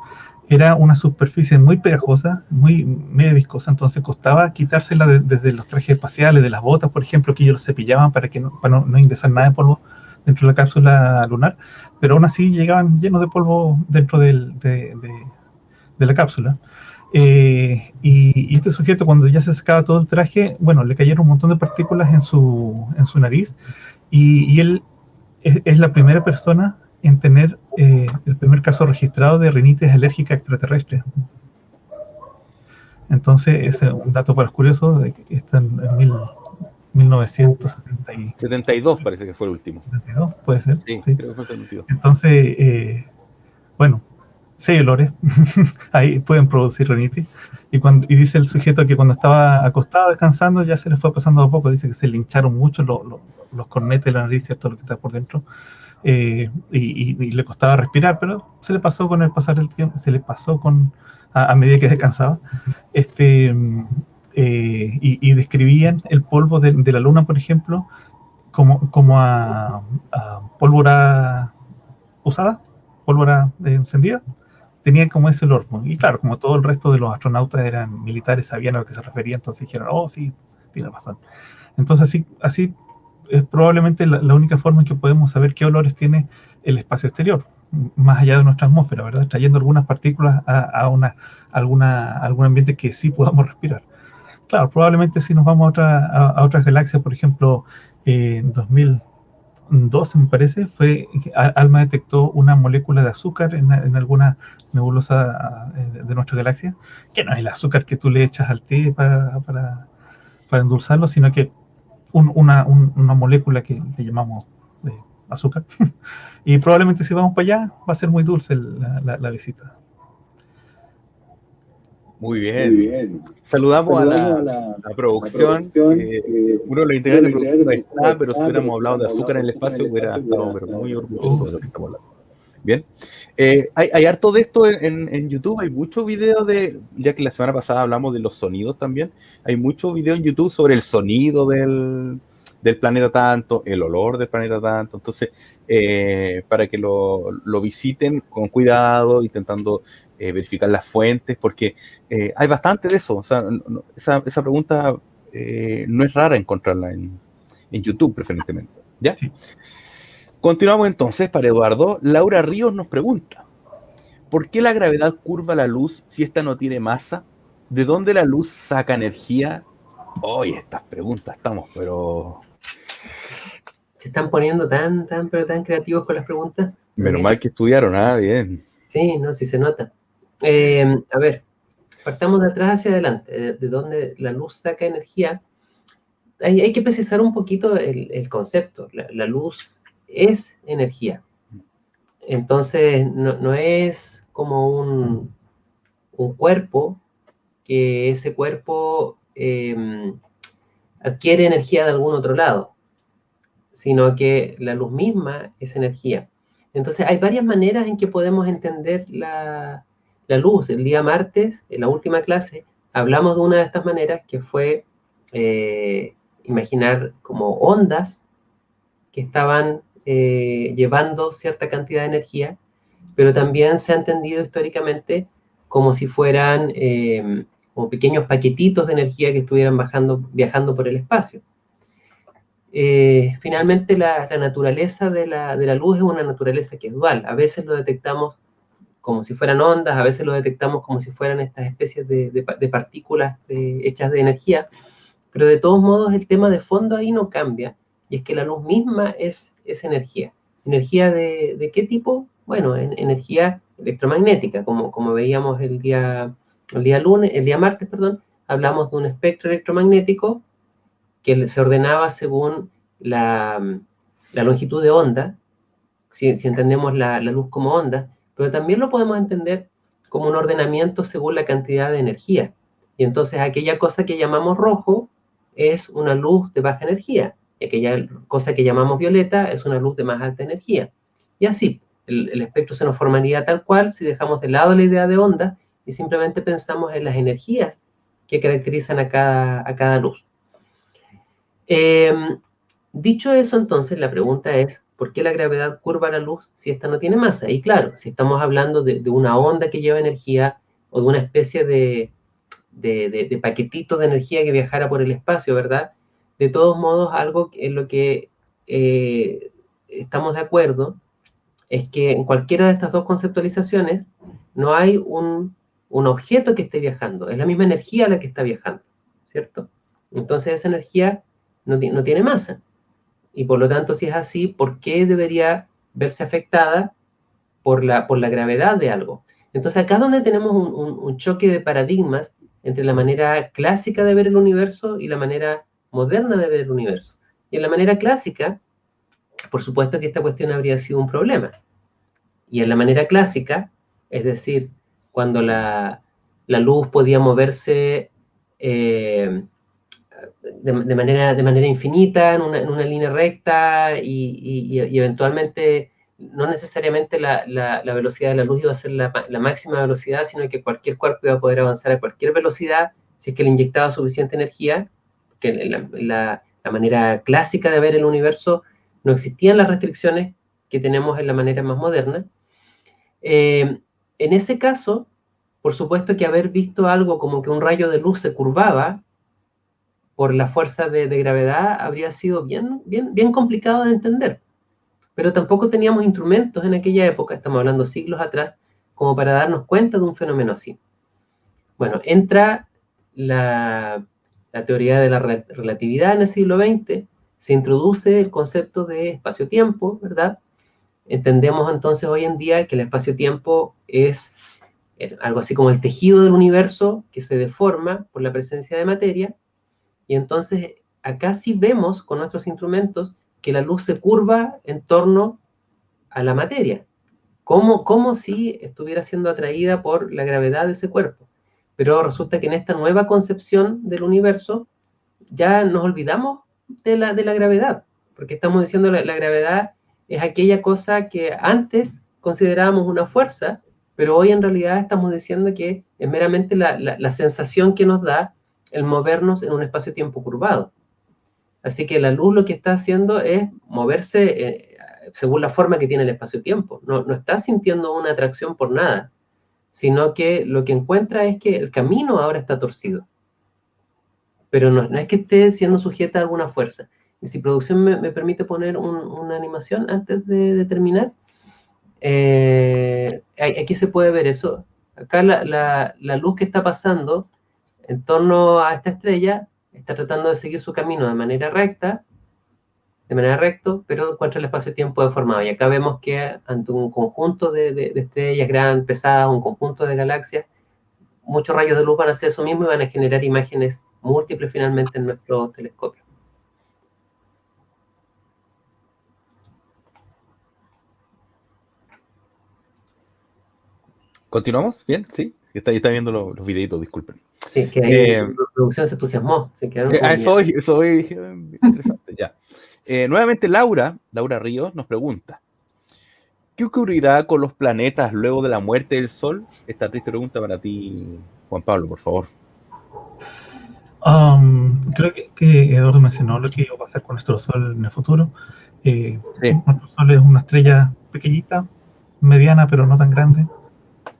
era una superficie muy pegajosa, muy media viscosa, entonces costaba quitársela desde los trajes espaciales, de las botas, por ejemplo, que ellos los cepillaban para no ingresar nada de polvo dentro de la cápsula lunar, pero aún así llegaban llenos de polvo dentro de la cápsula. Y este sujeto, cuando ya se sacaba todo el traje, bueno, le cayeron un montón de partículas en su nariz, y él es la primera persona en tener el primer caso registrado de rinitis alérgica extraterrestre. Entonces, ese es un dato para los curiosos, de que está en 72 parece que fue el último. 1972, puede ser. Sí, Sí. creo que fue el 72. Entonces, bueno, 6 olores, ahí pueden producir rinitis. Y dice el sujeto que cuando estaba acostado descansando ya se le fue pasando a poco. Dice que se le hincharon mucho los cornetes de la nariz, todo lo que está por dentro. Y le costaba respirar, pero se le pasó con el pasar del tiempo, se le pasó a medida que descansaba. Y describían el polvo de la Luna, por ejemplo, como a pólvora usada, pólvora encendida. Tenían como ese olor. Y claro, como todo el resto de los astronautas eran militares, sabían a lo que se refería, entonces dijeron, oh, sí, tiene razón. Entonces así es probablemente la única forma en que podemos saber qué olores tiene el espacio exterior, más allá de nuestra atmósfera, ¿verdad? Trayendo algunas partículas a algún ambiente que sí podamos respirar. Claro, probablemente si nos vamos a otras galaxias, por ejemplo, en 2012 me parece, fue que ALMA detectó una molécula de azúcar en alguna nebulosa de nuestra galaxia, que no es el azúcar que tú le echas al té para endulzarlo, sino que una molécula que le llamamos azúcar. Y probablemente si vamos para allá va a ser muy dulce la visita. Muy bien. Saludamos a la producción. Uno de los integrantes de producción no está, pero si hubiéramos hablado de azúcar en el espacio, hubiera estado muy orgulloso de lo que estamos hablando. Bien. Hay harto de esto en YouTube. Hay muchos videos ya que la semana pasada hablamos de los sonidos también. Hay muchos videos en YouTube sobre el sonido del planeta tanto, el olor del planeta tanto. Entonces, para que lo visiten con cuidado, intentando verificar las fuentes, porque hay bastante de eso. O sea, esa pregunta no es rara encontrarla en YouTube, preferentemente. ¿Ya? Sí. Continuamos entonces para Eduardo. Laura Ríos nos pregunta: ¿por qué la gravedad curva la luz si esta no tiene masa? ¿De dónde la luz saca energía? Hoy estas preguntas estamos, pero... Se están poniendo tan creativos con las preguntas. Menos mal que estudiaron, bien. Sí, no, sí se nota. A ver, partamos de atrás hacia adelante, de dónde la luz saca energía. Hay que precisar un poquito el concepto. La luz es energía. Entonces, no es como un cuerpo, que ese cuerpo adquiere energía de algún otro lado, sino que la luz misma es energía. Entonces, hay varias maneras en que podemos entender la luz. El día martes, en la última clase, hablamos de una de estas maneras, que fue imaginar como ondas que estaban llevando cierta cantidad de energía, pero también se ha entendido históricamente como si fueran como pequeños paquetitos de energía que estuvieran viajando por el espacio. Finalmente, la naturaleza de la luz es una naturaleza que es dual. A veces lo detectamos como si fueran ondas, a veces lo detectamos como si fueran estas especies de partículas hechas de energía, pero de todos modos el tema de fondo ahí no cambia, y es que la luz misma es energía. ¿Energía de qué tipo? Bueno, energía electromagnética, como veíamos el día martes, hablamos de un espectro electromagnético que se ordenaba según la longitud de onda, si entendemos la luz como onda, pero también lo podemos entender como un ordenamiento según la cantidad de energía. Y entonces aquella cosa que llamamos rojo es una luz de baja energía, y aquella cosa que llamamos violeta es una luz de más alta energía. Y así. el espectro se nos formaría tal cual si dejamos de lado la idea de onda y simplemente pensamos en las energías que caracterizan a cada luz. Dicho eso, entonces, la pregunta es, ¿por qué la gravedad curva la luz si esta no tiene masa? Y claro, si estamos hablando de una onda que lleva energía o de una especie de paquetito de energía que viajara por el espacio, ¿verdad? De todos modos, algo en lo que estamos de acuerdo es que en cualquiera de estas dos conceptualizaciones no hay un objeto que esté viajando, es la misma energía la que está viajando, ¿cierto? Entonces esa energía no tiene masa. Y por lo tanto, si es así, ¿por qué debería verse afectada por la gravedad de algo? Entonces acá es donde tenemos un choque de paradigmas entre la manera clásica de ver el universo y la manera moderna de ver el universo. Y en la manera clásica, por supuesto que esta cuestión habría sido un problema. Y en la manera clásica, es decir, cuando la luz podía moverse de manera infinita, en una línea recta, y eventualmente no necesariamente la velocidad de la luz iba a ser la máxima velocidad, sino que cualquier cuerpo iba a poder avanzar a cualquier velocidad si es que le inyectaba suficiente energía, que en la manera clásica de ver el universo no existían las restricciones que tenemos en la manera más moderna. En ese caso, por supuesto que haber visto algo como que un rayo de luz se curvaba por la fuerza de gravedad habría sido bien complicado de entender. Pero tampoco teníamos instrumentos en aquella época, estamos hablando siglos atrás, como para darnos cuenta de un fenómeno así. Bueno, entra la teoría de la relatividad en el siglo XX, se introduce el concepto de espacio-tiempo, ¿verdad? Entendemos entonces hoy en día que el espacio-tiempo es algo así como el tejido del universo que se deforma por la presencia de materia, y entonces acá sí vemos con nuestros instrumentos que la luz se curva en torno a la materia, como si estuviera siendo atraída por la gravedad de ese cuerpo. Pero resulta que en esta nueva concepción del universo ya nos olvidamos de la gravedad, porque estamos diciendo que la gravedad es aquella cosa que antes considerábamos una fuerza, pero hoy en realidad estamos diciendo que es meramente la sensación que nos da el movernos en un espacio-tiempo curvado. Así que la luz lo que está haciendo es moverse según la forma que tiene el espacio-tiempo. No está sintiendo una atracción por nada, sino que lo que encuentra es que el camino ahora está torcido. Pero no es que esté siendo sujeta a alguna fuerza. Y si producción me permite poner una animación antes de terminar, aquí se puede ver eso. Acá la luz que está pasando en torno a esta estrella está tratando de seguir su camino de manera recto, pero encuentra el espacio-tiempo deformado. Y acá vemos que ante un conjunto de estrellas grandes, pesadas, un conjunto de galaxias, muchos rayos de luz van a hacer eso mismo y van a generar imágenes múltiples finalmente en nuestro telescopio. ¿Continuamos? ¿Bien? ¿Sí? Está viendo los videitos, disculpen. Sí, que ahí la producción se entusiasmó. Eso hoy interesante, ya. Nuevamente Laura Ríos nos pregunta, ¿qué ocurrirá con los planetas luego de la muerte del Sol? Esta triste pregunta para ti, Juan Pablo, por favor. Creo que Eduardo mencionó lo que iba a pasar con nuestro Sol en el futuro. Sí. Nuestro Sol es una estrella pequeñita, mediana, pero no tan grande.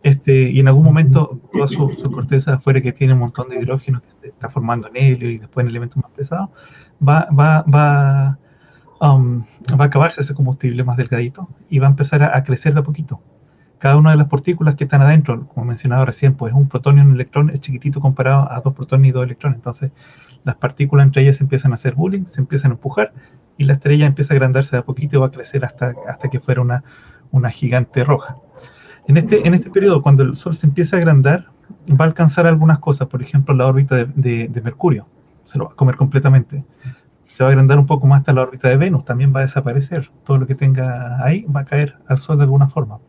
Y en algún momento toda su corteza afuera, que tiene un montón de hidrógeno que se está formando en helio y después en elementos más pesados, va a acabarse ese combustible más delgadito y va a empezar a crecer de a poquito. Cada una de las partículas que están adentro, como mencionaba recién, pues un protonio y un electrón es chiquitito comparado a 2 protones y 2 electrones. Entonces las partículas entre ellas empiezan a hacer bullying, se empiezan a empujar y la estrella empieza a agrandarse de a poquito y va a crecer hasta que fuera una gigante roja. En este periodo, cuando el Sol se empieza a agrandar, va a alcanzar algunas cosas. Por ejemplo, la órbita de Mercurio se lo va a comer completamente. Se va a agrandar un poco más hasta la órbita de Venus, también va a desaparecer. Todo lo que tenga ahí va a caer al Sol de alguna forma.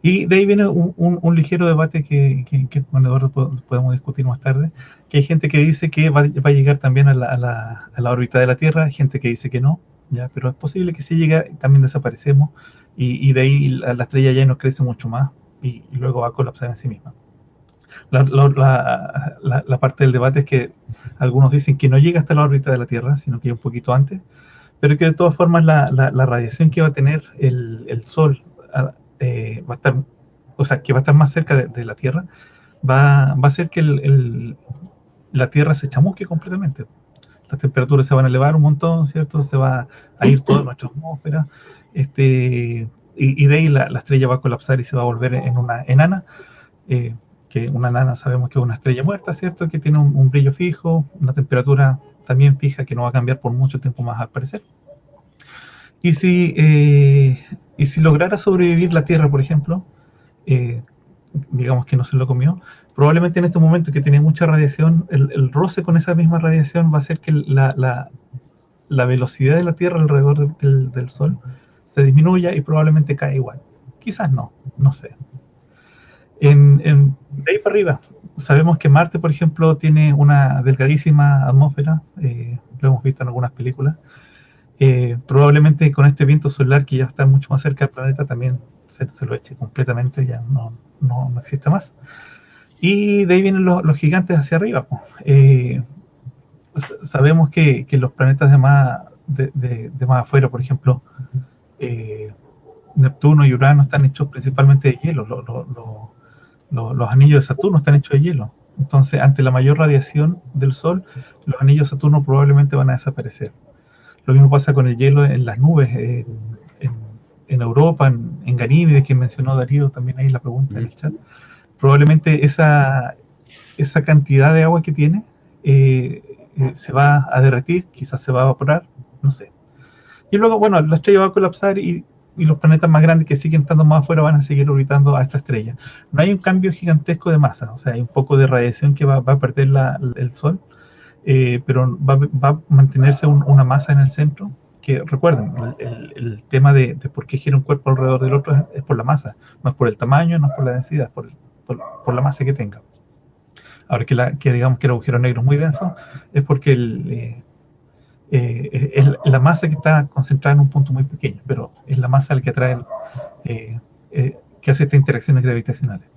Y de ahí viene un ligero debate que con Eduardo podemos discutir más tarde, que hay gente que dice que va a llegar también a la órbita de la Tierra, hay gente que dice que no, ¿ya? Pero es posible que si llega también desaparecemos y de ahí la estrella ya no crece mucho más y luego va a colapsar en sí misma. La parte del debate es que algunos dicen que no llega hasta la órbita de la Tierra, sino que un poquito antes, pero que de todas formas la radiación que va a tener el Sol va a estar, o sea, que va a estar más cerca de la Tierra, va a hacer que la Tierra se chamusque completamente. Las temperaturas se van a elevar un montón, ¿cierto? Se va a ir toda nuestra atmósfera, y de ahí la estrella va a colapsar y se va a volver en una enana, que una enana sabemos que es una estrella muerta, ¿cierto? Que tiene un brillo fijo, una temperatura también fija que no va a cambiar por mucho tiempo más al parecer. Y si lograra sobrevivir la Tierra, por ejemplo, eh, digamos que no se lo comió, probablemente en este momento que tiene mucha radiación, el roce con esa misma radiación va a hacer que la velocidad de la Tierra alrededor del Sol se disminuya y probablemente cae igual. Quizás no sé. De ahí para arriba, sabemos que Marte, por ejemplo, tiene una delgadísima atmósfera, lo hemos visto en algunas películas. Probablemente con este viento solar que ya está mucho más cerca del planeta también se lo eche completamente, ya no existe más. Y de ahí vienen los gigantes hacia arriba. Sabemos que los planetas de más afuera, por ejemplo, Neptuno y Urano están hechos principalmente de hielo. Los anillos de Saturno están hechos de hielo. Entonces, ante la mayor radiación del Sol, los anillos de Saturno probablemente van a desaparecer. Lo mismo pasa con el hielo en las nubes, en Europa, en Ganímedes, que mencionó Darío también ahí la pregunta en el chat. Probablemente esa cantidad de agua que tiene se va a derretir, quizás se va a evaporar, no sé. Y luego, bueno, la estrella va a colapsar y los planetas más grandes que siguen estando más afuera van a seguir orbitando a esta estrella. No hay un cambio gigantesco de masa, o sea, hay un poco de radiación que va a perder el Sol, pero va a mantenerse una masa en el centro, que recuerden, el tema de por qué gira un cuerpo alrededor del otro es por la masa, no es por el tamaño, no es por la densidad, por la masa que tenga. Ahora que digamos que el agujero negro es muy denso, es porque es la masa que está concentrada en un punto muy pequeño, pero es la masa la que atrae, que hace estas interacciones gravitacionales.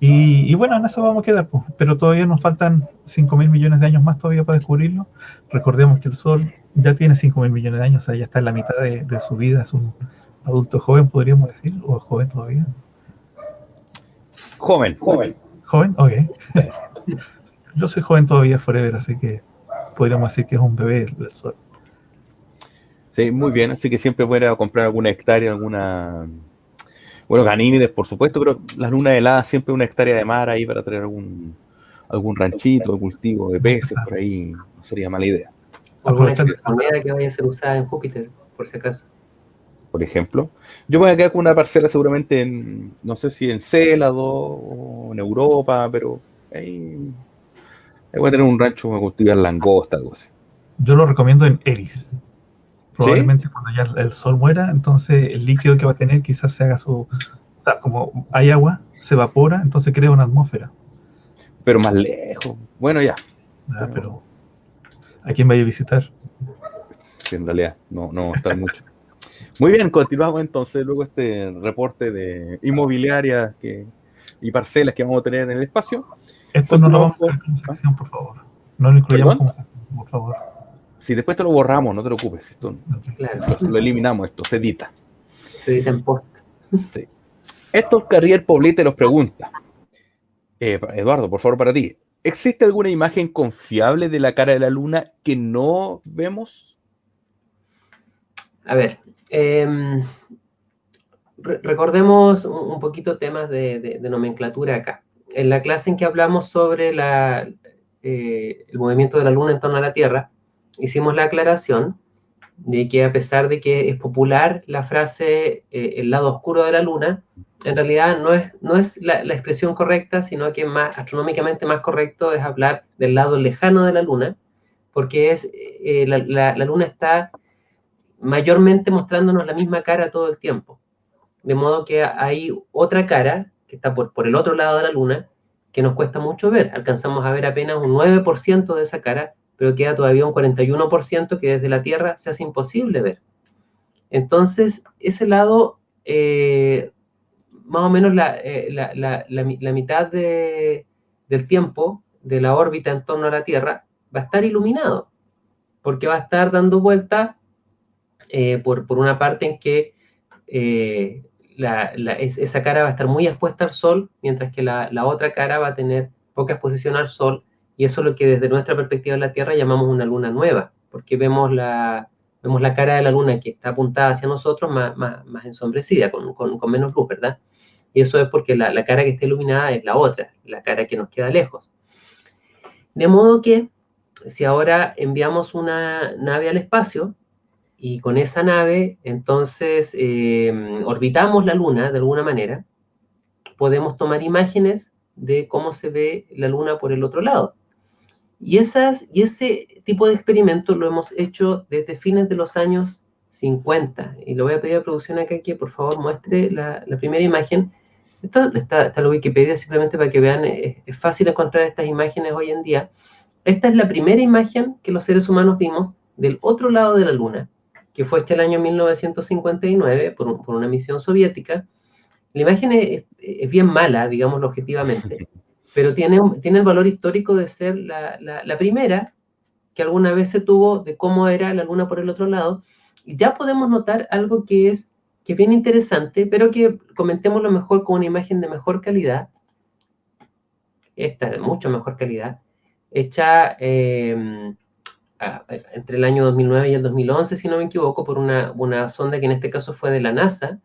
Y bueno, en eso vamos a quedar, pues. Pero todavía nos faltan 5.000 millones de años más todavía para descubrirlo. Recordemos que el Sol ya tiene 5.000 millones de años, o sea, ya está en la mitad de su vida, es un adulto joven, podríamos decir, o es joven todavía. Joven. ¿Joven? Ok. Yo soy joven todavía, forever, así que podríamos decir que es un bebé del Sol. Sí, muy bien, así que siempre voy a comprar alguna hectárea, bueno, Ganímedes, por supuesto, pero las lunas heladas siempre una hectárea de mar ahí para tener algún ranchito de cultivo de peces, por ahí no sería mala idea. O alguna moneda que vaya a ser usada en Júpiter, por si acaso. Por ejemplo, yo voy a quedar con una parcela seguramente no sé si en Célado o en Europa, pero ahí voy a tener un rancho para cultivar langosta, algo así. Yo lo recomiendo en Eris. Probablemente ¿sí? Cuando ya el Sol muera, entonces el líquido que va a tener quizás se haga o sea, como hay agua, se evapora, entonces crea una atmósfera. Pero más lejos. Bueno, ya. Pero ¿a quién vaya a visitar? Sí, en realidad, no va a estar mucho. Muy bien, continuamos entonces luego este reporte de inmobiliarias y parcelas que vamos a tener en el espacio. Esto no lo vamos a ver como sección, por favor. No lo incluyamos como sección, por favor. Si después te lo borramos, no te preocupes. Esto, claro. Lo eliminamos, esto se edita. Se edita en post. Sí. Héctor Carrier Poblete nos pregunta. Eduardo, por favor, para ti. ¿Existe alguna imagen confiable de la cara de la Luna que no vemos? A ver, recordemos un poquito temas de nomenclatura acá. En la clase en que hablamos sobre el movimiento de la Luna en torno a la Tierra, hicimos la aclaración de que a pesar de que es popular la frase el lado oscuro de la Luna, en realidad no es la expresión correcta, sino que astronómicamente más correcto es hablar del lado lejano de la Luna, porque la Luna está mayormente mostrándonos la misma cara todo el tiempo. De modo que hay otra cara, que está por el otro lado de la Luna, que nos cuesta mucho ver. Alcanzamos a ver apenas un 9% de esa cara, pero queda todavía un 41% que desde la Tierra se hace imposible ver. Entonces, ese lado más o menos la mitad del tiempo de la órbita en torno a la Tierra va a estar iluminado, porque va a estar dando vuelta por una parte en que esa cara va a estar muy expuesta al Sol, mientras que la otra cara va a tener poca exposición al Sol, y eso es lo que desde nuestra perspectiva de la Tierra llamamos una luna nueva, porque vemos la cara de la luna que está apuntada hacia nosotros más ensombrecida, con menos luz, ¿verdad? Y eso es porque la cara que está iluminada es la otra, la cara que nos queda lejos. De modo que, si ahora enviamos una nave al espacio, y con esa nave, entonces, orbitamos la Luna de alguna manera, podemos tomar imágenes de cómo se ve la Luna por el otro lado. Y ese tipo de experimentos lo hemos hecho desde fines de los años 50. Y le voy a pedir a producción acá que por favor muestre la primera imagen. Esto está en la Wikipedia simplemente para que vean, es fácil encontrar estas imágenes hoy en día. Esta es la primera imagen que los seres humanos vimos del otro lado de la Luna, que fue hecha el año 1959 por una misión soviética. La imagen es bien mala, digámoslo objetivamente, pero tiene el valor histórico de ser la primera que alguna vez se tuvo de cómo era la Luna por el otro lado. Y ya podemos notar algo que es bien interesante, pero que comentémoslo mejor con una imagen de mejor calidad. Esta es de mucho mejor calidad, hecha entre el año 2009 y el 2011, si no me equivoco, por una sonda que en este caso fue de la NASA.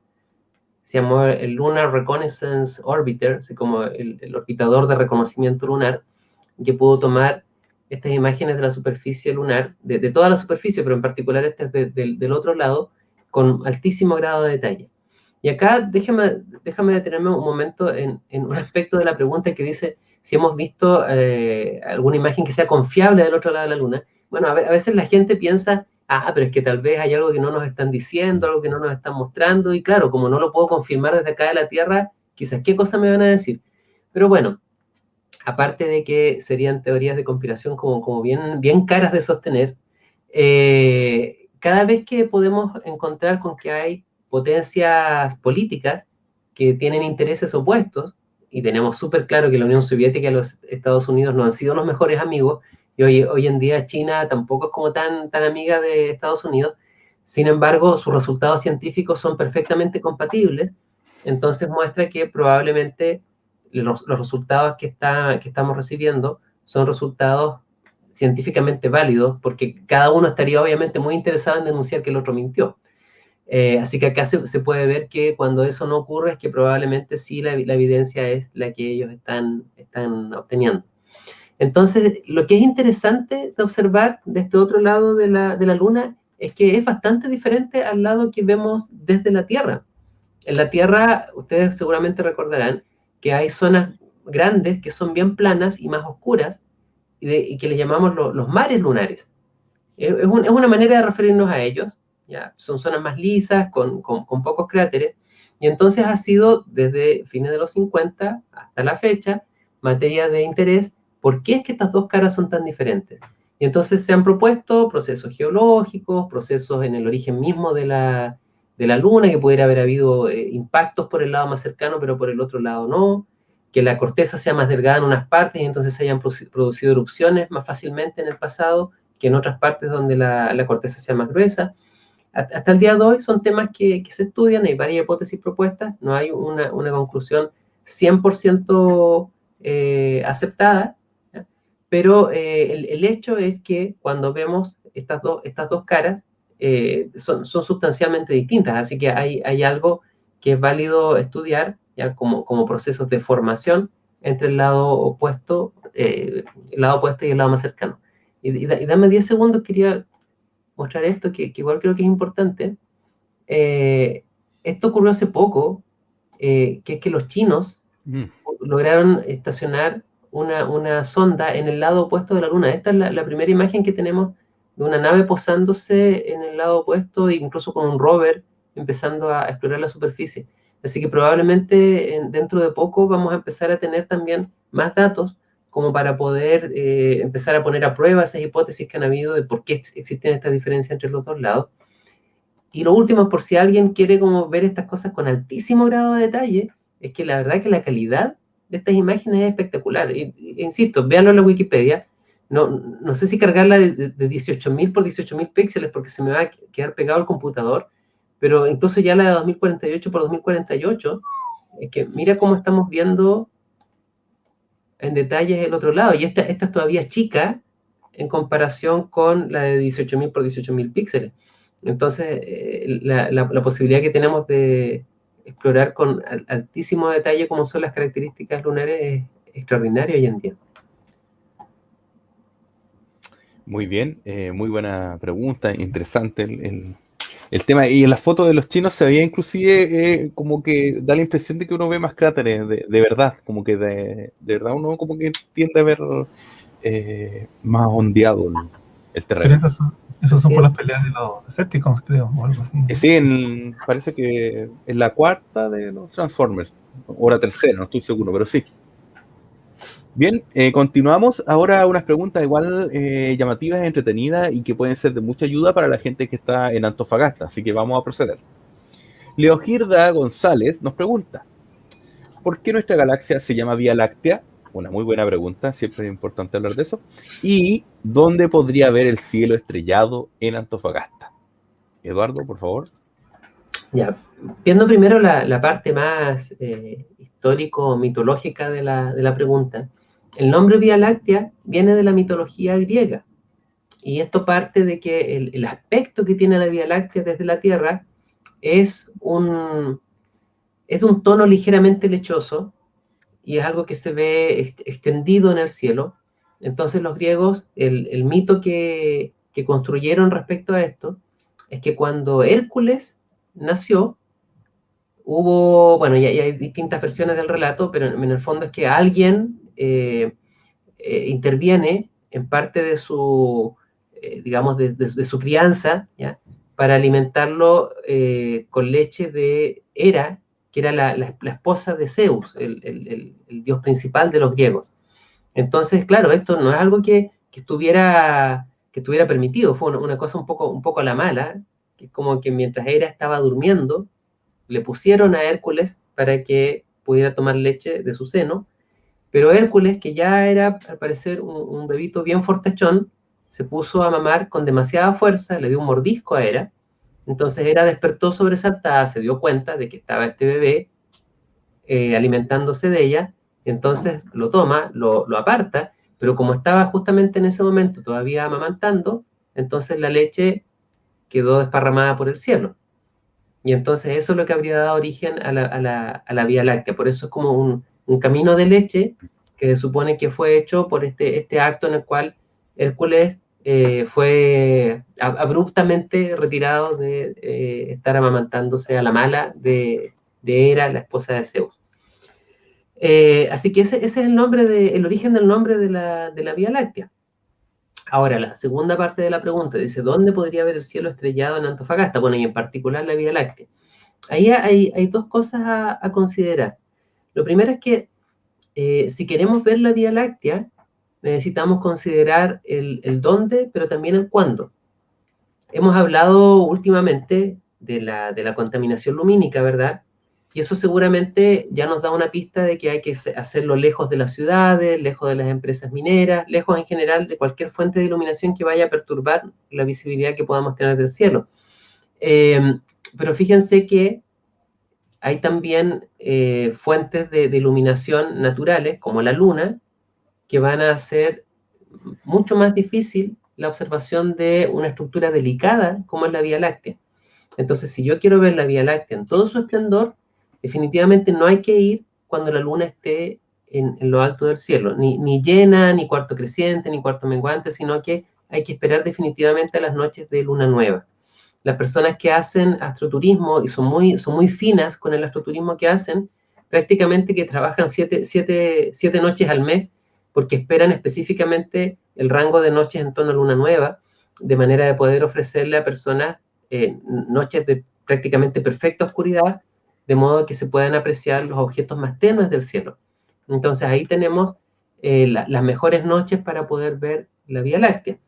Se llamó el Lunar Reconnaissance Orbiter, así como el orbitador de reconocimiento lunar, que pudo tomar estas imágenes de la superficie lunar, de toda la superficie, pero en particular del otro lado, con altísimo grado de detalle. Y acá déjame detenerme un momento en un aspecto de la pregunta que dice si hemos visto alguna imagen que sea confiable del otro lado de la Luna. Bueno, a veces la gente piensa, pero es que tal vez hay algo que no nos están diciendo, algo que no nos están mostrando, y claro, como no lo puedo confirmar desde acá de la Tierra, quizás qué cosa me van a decir. Pero bueno, aparte de que serían teorías de conspiración como bien caras de sostener, cada vez que podemos encontrar con que hay potencias políticas que tienen intereses opuestos, y tenemos súper claro que la Unión Soviética y los Estados Unidos no han sido los mejores amigos, y hoy en día China tampoco es como tan amiga de Estados Unidos. Sin embargo, sus resultados científicos son perfectamente compatibles, entonces muestra que probablemente los resultados que estamos recibiendo son resultados científicamente válidos, porque cada uno estaría obviamente muy interesado en denunciar que el otro mintió. Así que acá se puede ver que cuando eso no ocurre es que probablemente sí la evidencia es la que ellos están obteniendo. Entonces, lo que es interesante de observar de este otro lado de la Luna es que es bastante diferente al lado que vemos desde la Tierra. En la Tierra, ustedes seguramente recordarán que hay zonas grandes que son bien planas y más oscuras, y que les llamamos los mares lunares. Es una manera de referirnos a ellos. ¿Ya? Son zonas más lisas, con pocos cráteres, y entonces ha sido desde fines de los 50 hasta la fecha materia de interés. ¿Por qué es que estas dos caras son tan diferentes? Y entonces se han propuesto procesos geológicos, procesos en el origen mismo de la Luna, que pudiera haber habido impactos por el lado más cercano, pero por el otro lado no, que la corteza sea más delgada en unas partes y entonces se hayan producido erupciones más fácilmente en el pasado que en otras partes donde la corteza sea más gruesa. Hasta el día de hoy son temas que se estudian, hay varias hipótesis propuestas, no hay una conclusión 100% aceptada, ¿ya? Pero el hecho es que cuando vemos estas dos caras, son sustancialmente distintas, así que hay algo que es válido estudiar, ya como procesos de formación entre el lado opuesto y el lado más cercano. Y dame 10 segundos, quería mostrar esto, que igual creo que es importante. Esto ocurrió hace poco, que es que los chinos lograron estacionar una sonda en el lado opuesto de la Luna. Esta es la primera imagen que tenemos de una nave posándose en el lado opuesto, incluso con un rover empezando a explorar la superficie. Así que probablemente dentro de poco vamos a empezar a tener también más datos como para poder empezar a poner a prueba esas hipótesis que han habido de por qué existen estas diferencias entre los dos lados. Y lo último, por si alguien quiere como ver estas cosas con altísimo grado de detalle, es que la verdad que la calidad de estas imágenes es espectacular. Insisto, véanlo en la Wikipedia. No sé si cargarla de 18.000 por 18.000 píxeles porque se me va a quedar pegado al computador, pero incluso ya la de 2048 por 2048, es que mira cómo estamos viendo en detalles el otro lado. Y esta es todavía chica en comparación con la de 18.000 por 18.000 píxeles. Entonces, la posibilidad que tenemos de explorar con altísimo detalle cómo son las características lunares es extraordinaria hoy en día. Muy bien, muy buena pregunta, interesante el tema. Y en las fotos de los chinos se veía inclusive como que da la impresión de que uno ve más cráteres, de verdad, como que de verdad uno como que tiende a ver más ondeado el Pero terreno. esos son Así por es. las peleas de los Decepticons, creo, o algo así. Sí, parece que es la cuarta de los Transformers, o la tercera, no estoy seguro, pero sí. Bien, continuamos. Ahora unas preguntas igual llamativas, entretenidas y que pueden ser de mucha ayuda para la gente que está en Antofagasta, así que vamos a proceder. Leogirda González nos pregunta, ¿por qué nuestra galaxia se llama Vía Láctea? Una muy buena pregunta, siempre es importante hablar de eso. ¿Y dónde podría haber el cielo estrellado en Antofagasta? Eduardo, por favor. Ya, viendo primero la parte más histórico-mitológica de la pregunta, el nombre Vía Láctea viene de la mitología griega. Y esto parte de que el aspecto que tiene la Vía Láctea desde la Tierra es de un tono ligeramente lechoso y es algo que se ve extendido en el cielo. Entonces los griegos, el mito que construyeron respecto a esto es que cuando Hércules nació, hubo, bueno, ya hay distintas versiones del relato, pero en el fondo es que alguien interviene en parte de su, digamos, de su crianza, ¿ya? Para alimentarlo con leche de Hera, que era la esposa de Zeus, el dios principal de los griegos. Entonces, claro, esto no es algo que estuviera permitido, fue una cosa un poco a la mala, que es como que mientras Hera estaba durmiendo, le pusieron a Hércules para que pudiera tomar leche de su seno, pero Hércules, que ya era al parecer un bebito bien fortachón, se puso a mamar con demasiada fuerza, le dio un mordisco a Hera, entonces Hera despertó sobresaltada, se dio cuenta de que estaba este bebé alimentándose de ella, entonces lo toma, lo aparta, pero como estaba justamente en ese momento todavía amamantando, entonces la leche quedó desparramada por el cielo. Y entonces eso es lo que habría dado origen a la Vía Láctea. Por eso es como un camino de leche que se supone que fue hecho por este acto en el cual Hércules fue abruptamente retirado de estar amamantándose a la mala de Hera, la esposa de Zeus. Así que ese es el origen del nombre de la Vía Láctea. Ahora, la segunda parte de la pregunta dice, ¿dónde podría haber el cielo estrellado en Antofagasta? Bueno, y en particular la Vía Láctea. Ahí hay dos cosas a considerar. Lo primero es que si queremos ver la Vía Láctea, necesitamos considerar el dónde, pero también el cuándo. Hemos hablado últimamente de la contaminación lumínica, ¿verdad? Y eso seguramente ya nos da una pista de que hay que hacerlo lejos de las ciudades, lejos de las empresas mineras, lejos en general de cualquier fuente de iluminación que vaya a perturbar la visibilidad que podamos tener del cielo. Pero fíjense que hay también fuentes de iluminación naturales, como la luna, que van a hacer mucho más difícil la observación de una estructura delicada como es la Vía Láctea. Entonces, si yo quiero ver la Vía Láctea en todo su esplendor, definitivamente no hay que ir cuando la luna esté en lo alto del cielo, ni llena, ni cuarto creciente, ni cuarto menguante, sino que hay que esperar definitivamente a las noches de luna nueva. Las personas que hacen astroturismo y son muy finas con el astroturismo que hacen, prácticamente que trabajan siete noches al mes porque esperan específicamente el rango de noches en torno a luna nueva, de manera de poder ofrecerle a personas noches de prácticamente perfecta oscuridad, de modo que se puedan apreciar los objetos más tenues del cielo. Entonces ahí tenemos las mejores noches para poder ver la Vía Láctea.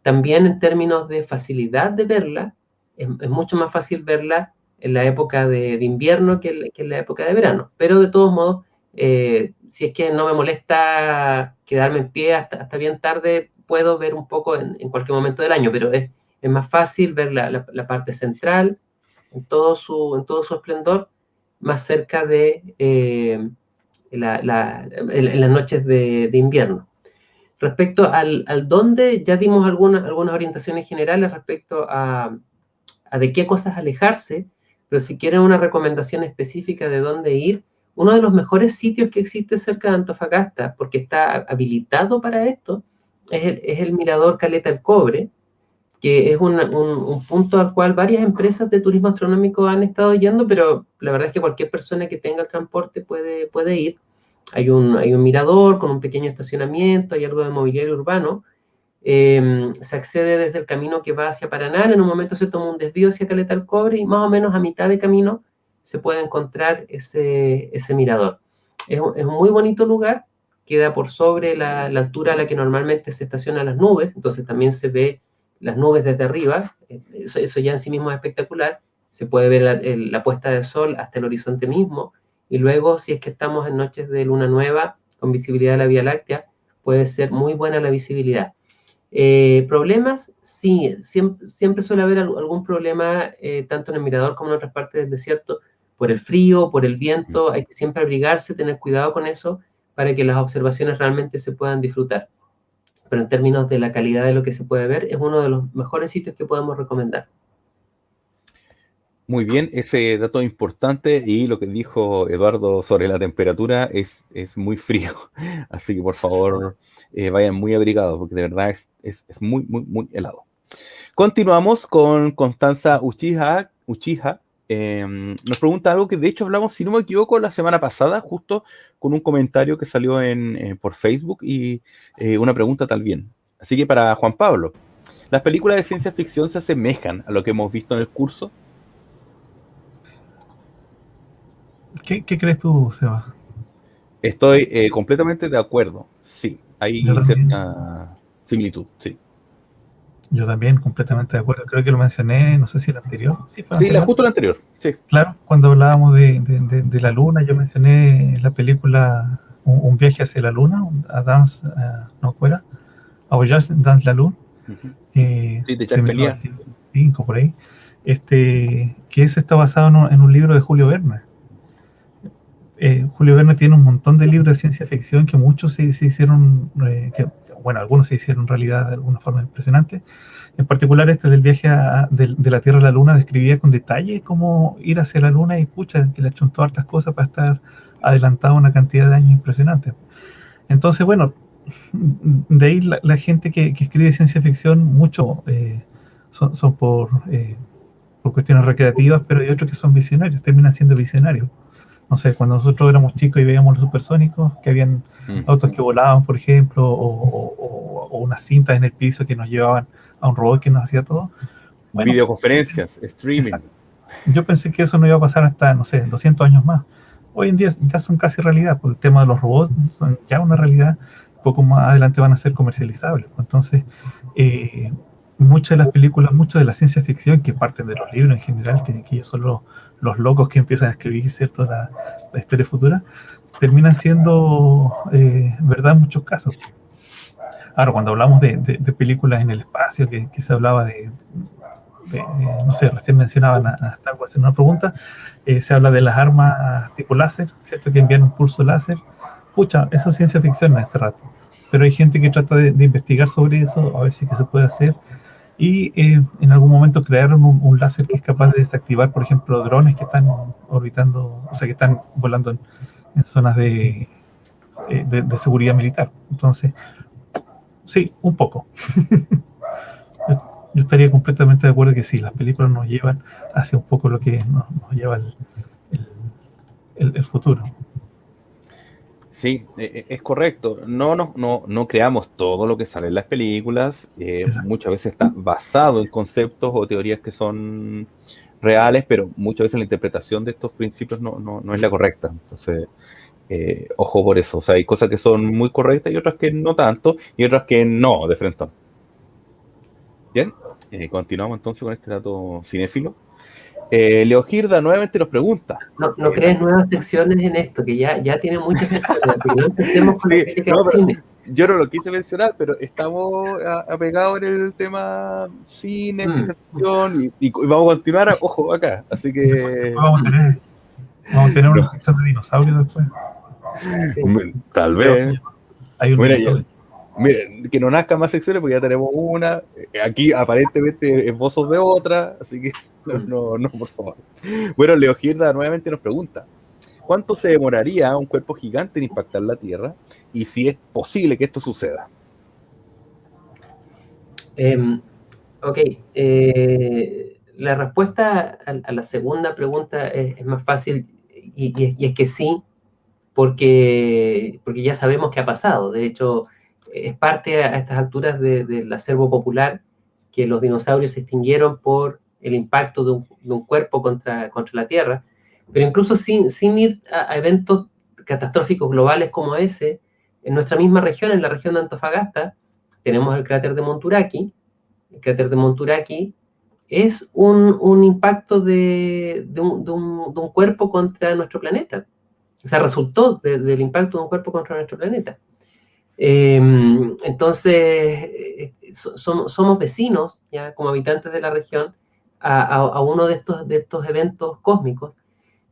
También en términos de facilidad de verla, es mucho más fácil verla en la época de invierno que en la época de verano. Pero de todos modos, si es que no me molesta quedarme en pie hasta bien tarde, puedo ver un poco en cualquier momento del año, pero es más fácil ver la parte central en todo su esplendor, más cerca de en las noches de invierno. Respecto al dónde, ya dimos algunas orientaciones generales respecto a de qué cosas alejarse, pero si quieren una recomendación específica de dónde ir, uno de los mejores sitios que existe cerca de Antofagasta, porque está habilitado para esto, es el Mirador Caleta el Cobre, que es un punto al cual varias empresas de turismo astronómico han estado yendo, pero la verdad es que cualquier persona que tenga el transporte puede ir. Hay un mirador con un pequeño estacionamiento, hay algo de mobiliario urbano. Se accede desde el camino que va hacia Paraná, en un momento se toma un desvío hacia Caleta del Cobre y más o menos a mitad de camino se puede encontrar ese mirador. Es un muy bonito lugar, queda por sobre la altura a la que normalmente se estacionan las nubes, entonces también se ve las nubes desde arriba, eso ya en sí mismo es espectacular, se puede ver la puesta de sol hasta el horizonte mismo, y luego si es que estamos en noches de luna nueva con visibilidad de la Vía Láctea, puede ser muy buena la visibilidad. Problemas, sí, siempre suele haber algún problema, tanto en el mirador como en otras partes del desierto, por el frío, por el viento, hay que siempre abrigarse, tener cuidado con eso para que las observaciones realmente se puedan disfrutar. Pero en términos de la calidad de lo que se puede ver, es uno de los mejores sitios que podemos recomendar. Muy bien, ese dato importante y lo que dijo Eduardo sobre la temperatura es muy frío, así que por favor vayan muy abrigados porque de verdad es muy, muy, muy helado. Continuamos con Constanza Uchija. Nos pregunta algo que de hecho hablamos, si no me equivoco, la semana pasada, justo con un comentario que salió por Facebook y una pregunta también. Así que para Juan Pablo, ¿las películas de ciencia ficción se asemejan a lo que hemos visto en el curso? ¿Qué crees tú, Seba? Estoy completamente de acuerdo. Sí, Yo hay también. cierta similitud, sí. Yo también, completamente de acuerdo. Creo que lo mencioné, no sé si el anterior. Sí, fue el Sí, anterior. justo la anterior, sí. Claro, cuando hablábamos de la luna, yo mencioné la película Un viaje hacia la luna, a Dance, no, ¿cuál era? A Voyage dans la Lune, Ujú. de Sí, de Jacques Méliès. 1905, por ahí. Que ese está basado en un libro de Julio Verne. Julio Verne tiene un montón de libros de ciencia ficción que muchos se hicieron, bueno, algunos se hicieron realidad de alguna forma impresionante. En particular este del viaje de la Tierra a la Luna describía con detalle cómo ir hacia la Luna y pucha, que le achuntó hartas cosas para estar adelantado una cantidad de años impresionante. Entonces, bueno, de ahí la gente que escribe ciencia ficción, mucho son por cuestiones recreativas, pero hay otros que son visionarios, terminan siendo visionarios. No sé, cuando nosotros éramos chicos y veíamos los supersónicos, que habían autos que volaban, por ejemplo, o unas cintas en el piso que nos llevaban a un robot que nos hacía todo. Bueno, Videoconferencias, streaming. exacto. Yo pensé que eso no iba a pasar hasta, no sé, 200 años más. Hoy en día ya son casi realidad, por el tema de los robots, son ya una realidad, poco más adelante van a ser comercializables. Entonces, muchas de las películas, mucho de la ciencia ficción que parten de los libros en general, que ellos son los locos que empiezan a escribir, ¿cierto?, la historia futura, terminan siendo verdad en muchos casos. Ahora, cuando hablamos de películas en el espacio, que se hablaba no sé, recién mencionaban a Star Wars en una pregunta, se habla de las armas tipo láser, ¿cierto?, que envían un pulso láser. Pucha, eso es ciencia ficción en este rato. Pero hay gente que trata de investigar sobre eso, a ver si es que se puede hacer. Y en algún momento crearon un láser que es capaz de desactivar, por ejemplo, drones que están orbitando, o sea, que están volando en zonas de seguridad militar. Entonces, sí, un poco. Yo estaría completamente de acuerdo que sí, las películas nos llevan hacia un poco lo que nos lleva el futuro. Sí, es correcto. No creamos todo lo que sale en las películas. Muchas veces está basado en conceptos o teorías que son reales, pero muchas veces la interpretación de estos principios no es la correcta. Entonces, ojo por eso. O sea, hay cosas que son muy correctas y otras que no tanto, y otras que no, de frente. Bien, continuamos entonces con este dato cinéfilo. Leogirda nuevamente nos pregunta. No crees nuevas secciones en esto, que ya tiene muchas secciones, así que no empecemos con la Sí, crítica no, del pero cine. yo no lo quise mencionar, pero estamos apegados en el tema cine, ciencia ficción, y vamos a continuar, ojo, acá. Así que... Vamos a tener una no, sección de dinosaurios después. Sí. tal Pero vez. hay un Mira, dinosaurio. mira, que no nazcan más secciones porque ya tenemos una. Aquí aparentemente esbozos de otra, así que no, por favor. Bueno, Leogirda nuevamente nos pregunta, ¿cuánto se demoraría un cuerpo gigante en impactar la Tierra? Y si es posible que esto suceda. Ok, la respuesta a la segunda pregunta es más fácil y es que sí, porque ya sabemos qué ha pasado. De hecho, es parte a estas alturas del acervo popular que los dinosaurios se extinguieron por el impacto de un cuerpo contra la Tierra. Pero incluso sin ir a eventos catastróficos globales como ese, en nuestra misma región, en la región de Antofagasta, tenemos el cráter de Monturaqui. El cráter de Monturaqui es un impacto de un cuerpo contra nuestro planeta. O sea, resultó del impacto de un cuerpo contra nuestro planeta. Entonces, somos vecinos, ya como habitantes de la región, a uno de estos eventos cósmicos,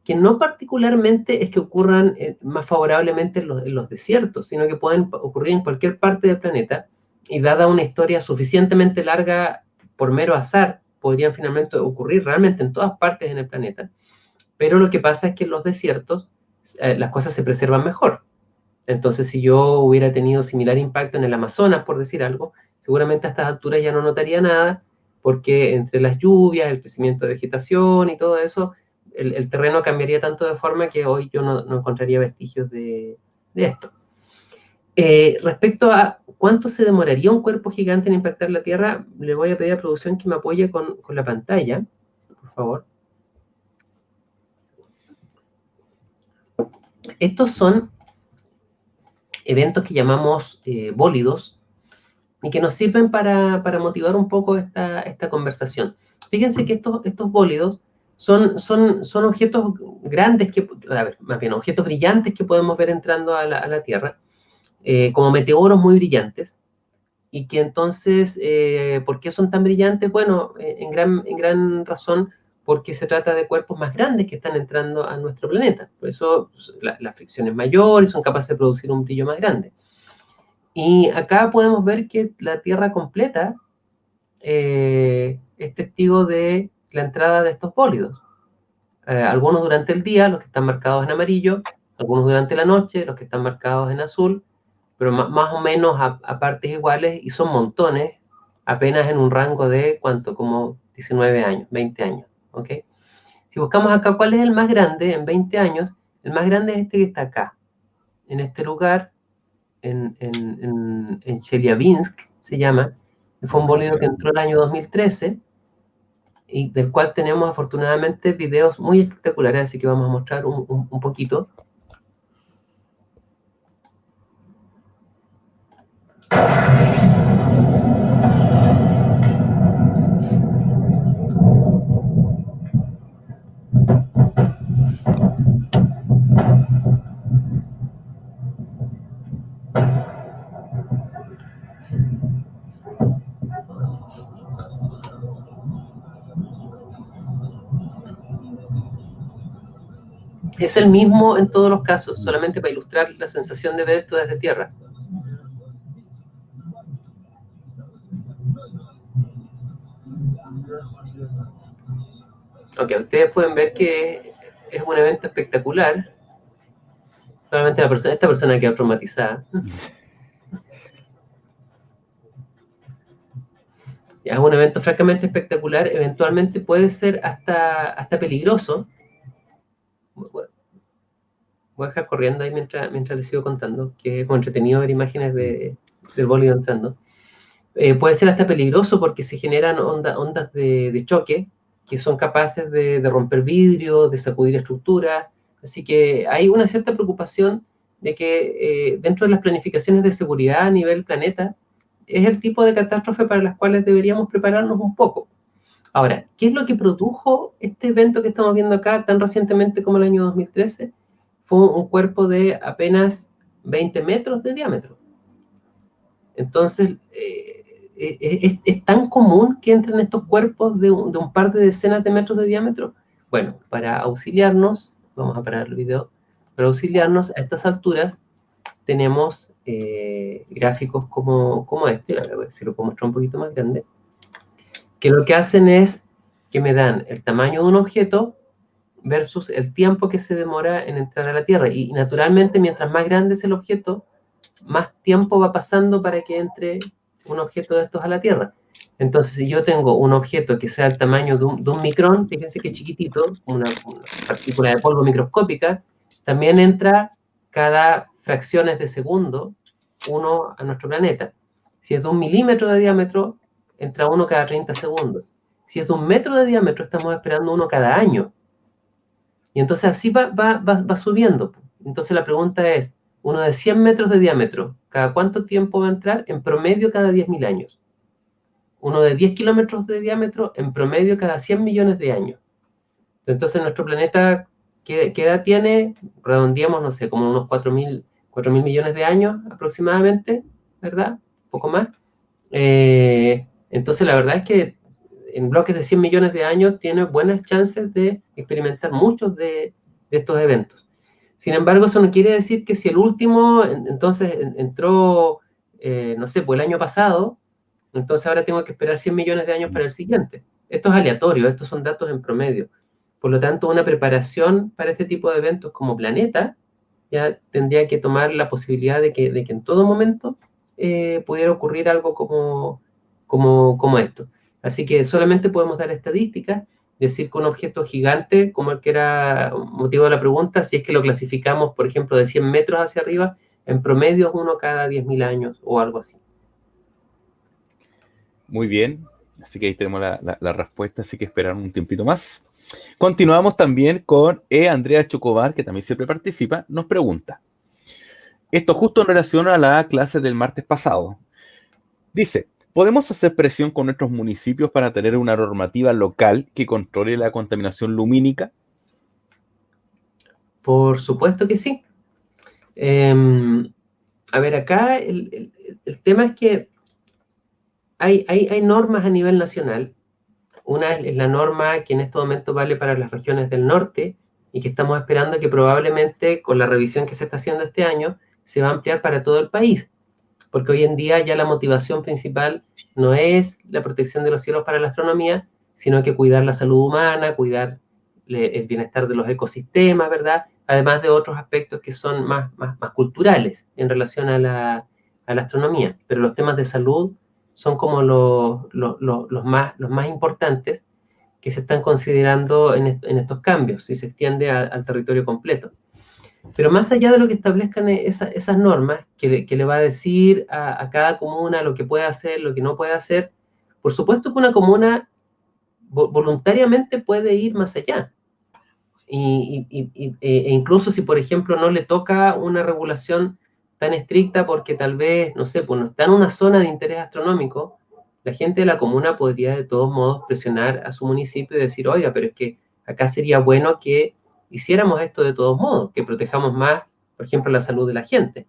que no particularmente es que ocurran más favorablemente en los desiertos, sino que pueden ocurrir en cualquier parte del planeta, y dada una historia suficientemente larga, por mero azar, podrían finalmente ocurrir realmente en todas partes en el planeta. Pero lo que pasa es que en los desiertos las cosas se preservan mejor. Entonces, si yo hubiera tenido similar impacto en el Amazonas, por decir algo, seguramente a estas alturas ya no notaría nada, porque entre las lluvias, el crecimiento de vegetación y todo eso, el terreno cambiaría tanto de forma que hoy yo no encontraría vestigios de esto. Respecto a cuánto se demoraría un cuerpo gigante en impactar la Tierra, le voy a pedir a producción que me apoye con la pantalla, por favor. Estos son eventos que llamamos bólidos y que nos sirven para motivar un poco esta conversación. Fíjense que estos bólidos son objetos grandes, más bien objetos brillantes que podemos ver entrando a la Tierra, como meteoros muy brillantes, y que entonces, ¿por qué son tan brillantes? Bueno, en gran razón porque se trata de cuerpos más grandes que están entrando a nuestro planeta. Por eso la fricción es mayor y son capaces de producir un brillo más grande. Y acá podemos ver que la Tierra completa es testigo de la entrada de estos bólidos. Algunos durante el día, los que están marcados en amarillo, algunos durante la noche, los que están marcados en azul, pero más o menos a partes iguales, y son montones, apenas en un rango de, ¿cuánto? Como 19 años, 20 años, ¿ok? Si buscamos acá cuál es el más grande en 20 años, el más grande es este que está acá, en este lugar, en Chelyabinsk, se llama, y fue un bólido que entró el año 2013, y del cual tenemos afortunadamente videos muy espectaculares, así que vamos a mostrar un poquito. Es el mismo en todos los casos, solamente para ilustrar la sensación de ver esto desde tierra. Ok, ustedes pueden ver que es un evento espectacular. Probablemente esta persona queda traumatizada. Es un evento francamente espectacular, eventualmente puede ser hasta peligroso. Voy a dejar corriendo ahí mientras les sigo contando, que es como entretenido ver imágenes del bólido entrando. Puede ser hasta peligroso porque se generan ondas de choque que son capaces de romper vidrio, de sacudir estructuras. Así que hay una cierta preocupación de que dentro de las planificaciones de seguridad a nivel planeta es el tipo de catástrofe para las cuales deberíamos prepararnos un poco. Ahora, ¿qué es lo que produjo este evento que estamos viendo acá tan recientemente como el año 2013? Fue un cuerpo de apenas 20 metros de diámetro. Entonces, es tan común que entren estos cuerpos de un par de decenas de metros de diámetro. Bueno, para auxiliarnos, vamos a parar el video, para auxiliarnos a estas alturas tenemos gráficos como este, a ver si lo puedo mostrar un poquito más grande, que lo que hacen es que me dan el tamaño de un objeto versus el tiempo que se demora en entrar a la Tierra. Y naturalmente, mientras más grande es el objeto, más tiempo va pasando para que entre un objeto de estos a la Tierra. Entonces, si yo tengo un objeto que sea el tamaño de un micrón, fíjense que chiquitito, una partícula de polvo microscópica, también entra cada fracciones de segundo uno a nuestro planeta. Si es de 1 milímetro de diámetro, entra uno cada 30 segundos. Si es de 1 metro de diámetro, estamos esperando uno cada año. Y entonces así va subiendo. Entonces la pregunta es, uno de 100 metros de diámetro, ¿cada cuánto tiempo va a entrar? En promedio cada 10.000 años. Uno de 10 kilómetros de diámetro, en promedio cada 100 millones de años. Entonces nuestro planeta, ¿qué edad tiene? Redondeamos, no sé, como unos 4.000 millones de años aproximadamente, ¿verdad? Un poco más. Entonces la verdad es que en bloques de 100 millones de años tiene buenas chances de experimentar muchos de estos eventos. Sin embargo, eso no quiere decir que si el último, entonces entró, no sé, pues el año pasado, entonces ahora tengo que esperar 100 millones de años para el siguiente. Esto es aleatorio, estos son datos en promedio. Por lo tanto, una preparación para este tipo de eventos como planeta ya tendría que tomar la posibilidad de que en todo momento pudiera ocurrir algo como esto. Así que solamente podemos dar estadísticas, decir que un objeto gigante, como el que era motivo de la pregunta, si es que lo clasificamos, por ejemplo, de 100 metros hacia arriba, en promedio es uno cada 10.000 años o algo así. Muy bien, así que ahí tenemos la respuesta, así que esperar un tiempito más. Continuamos también con Andrea Chocobar, que también siempre participa, nos pregunta. Esto justo en relación a la clase del martes pasado. Dice, ¿podemos hacer presión con nuestros municipios para tener una normativa local que controle la contaminación lumínica? Por supuesto que sí. A ver, acá el tema es que hay normas a nivel nacional. Una es la norma que en este momento vale para las regiones del norte y que estamos esperando que probablemente con la revisión que se está haciendo este año se va a ampliar para todo el país. Porque hoy en día ya la motivación principal no es la protección de los cielos para la astronomía, sino que cuidar la salud humana, cuidar el bienestar de los ecosistemas, ¿verdad? Además de otros aspectos que son más culturales en relación a la astronomía. Pero los temas de salud son como los más importantes que se están considerando en estos cambios, si se extiende al territorio completo. Pero más allá de lo que establezcan esas normas, que le va a decir a cada comuna lo que puede hacer, lo que no puede hacer, por supuesto que una comuna voluntariamente puede ir más allá. E incluso si, por ejemplo, no le toca una regulación tan estricta porque tal vez, no sé, pues no está en una zona de interés astronómico, la gente de la comuna podría de todos modos presionar a su municipio y decir, oiga, pero es que acá sería bueno que hiciéramos esto de todos modos, que protejamos más, por ejemplo, la salud de la gente.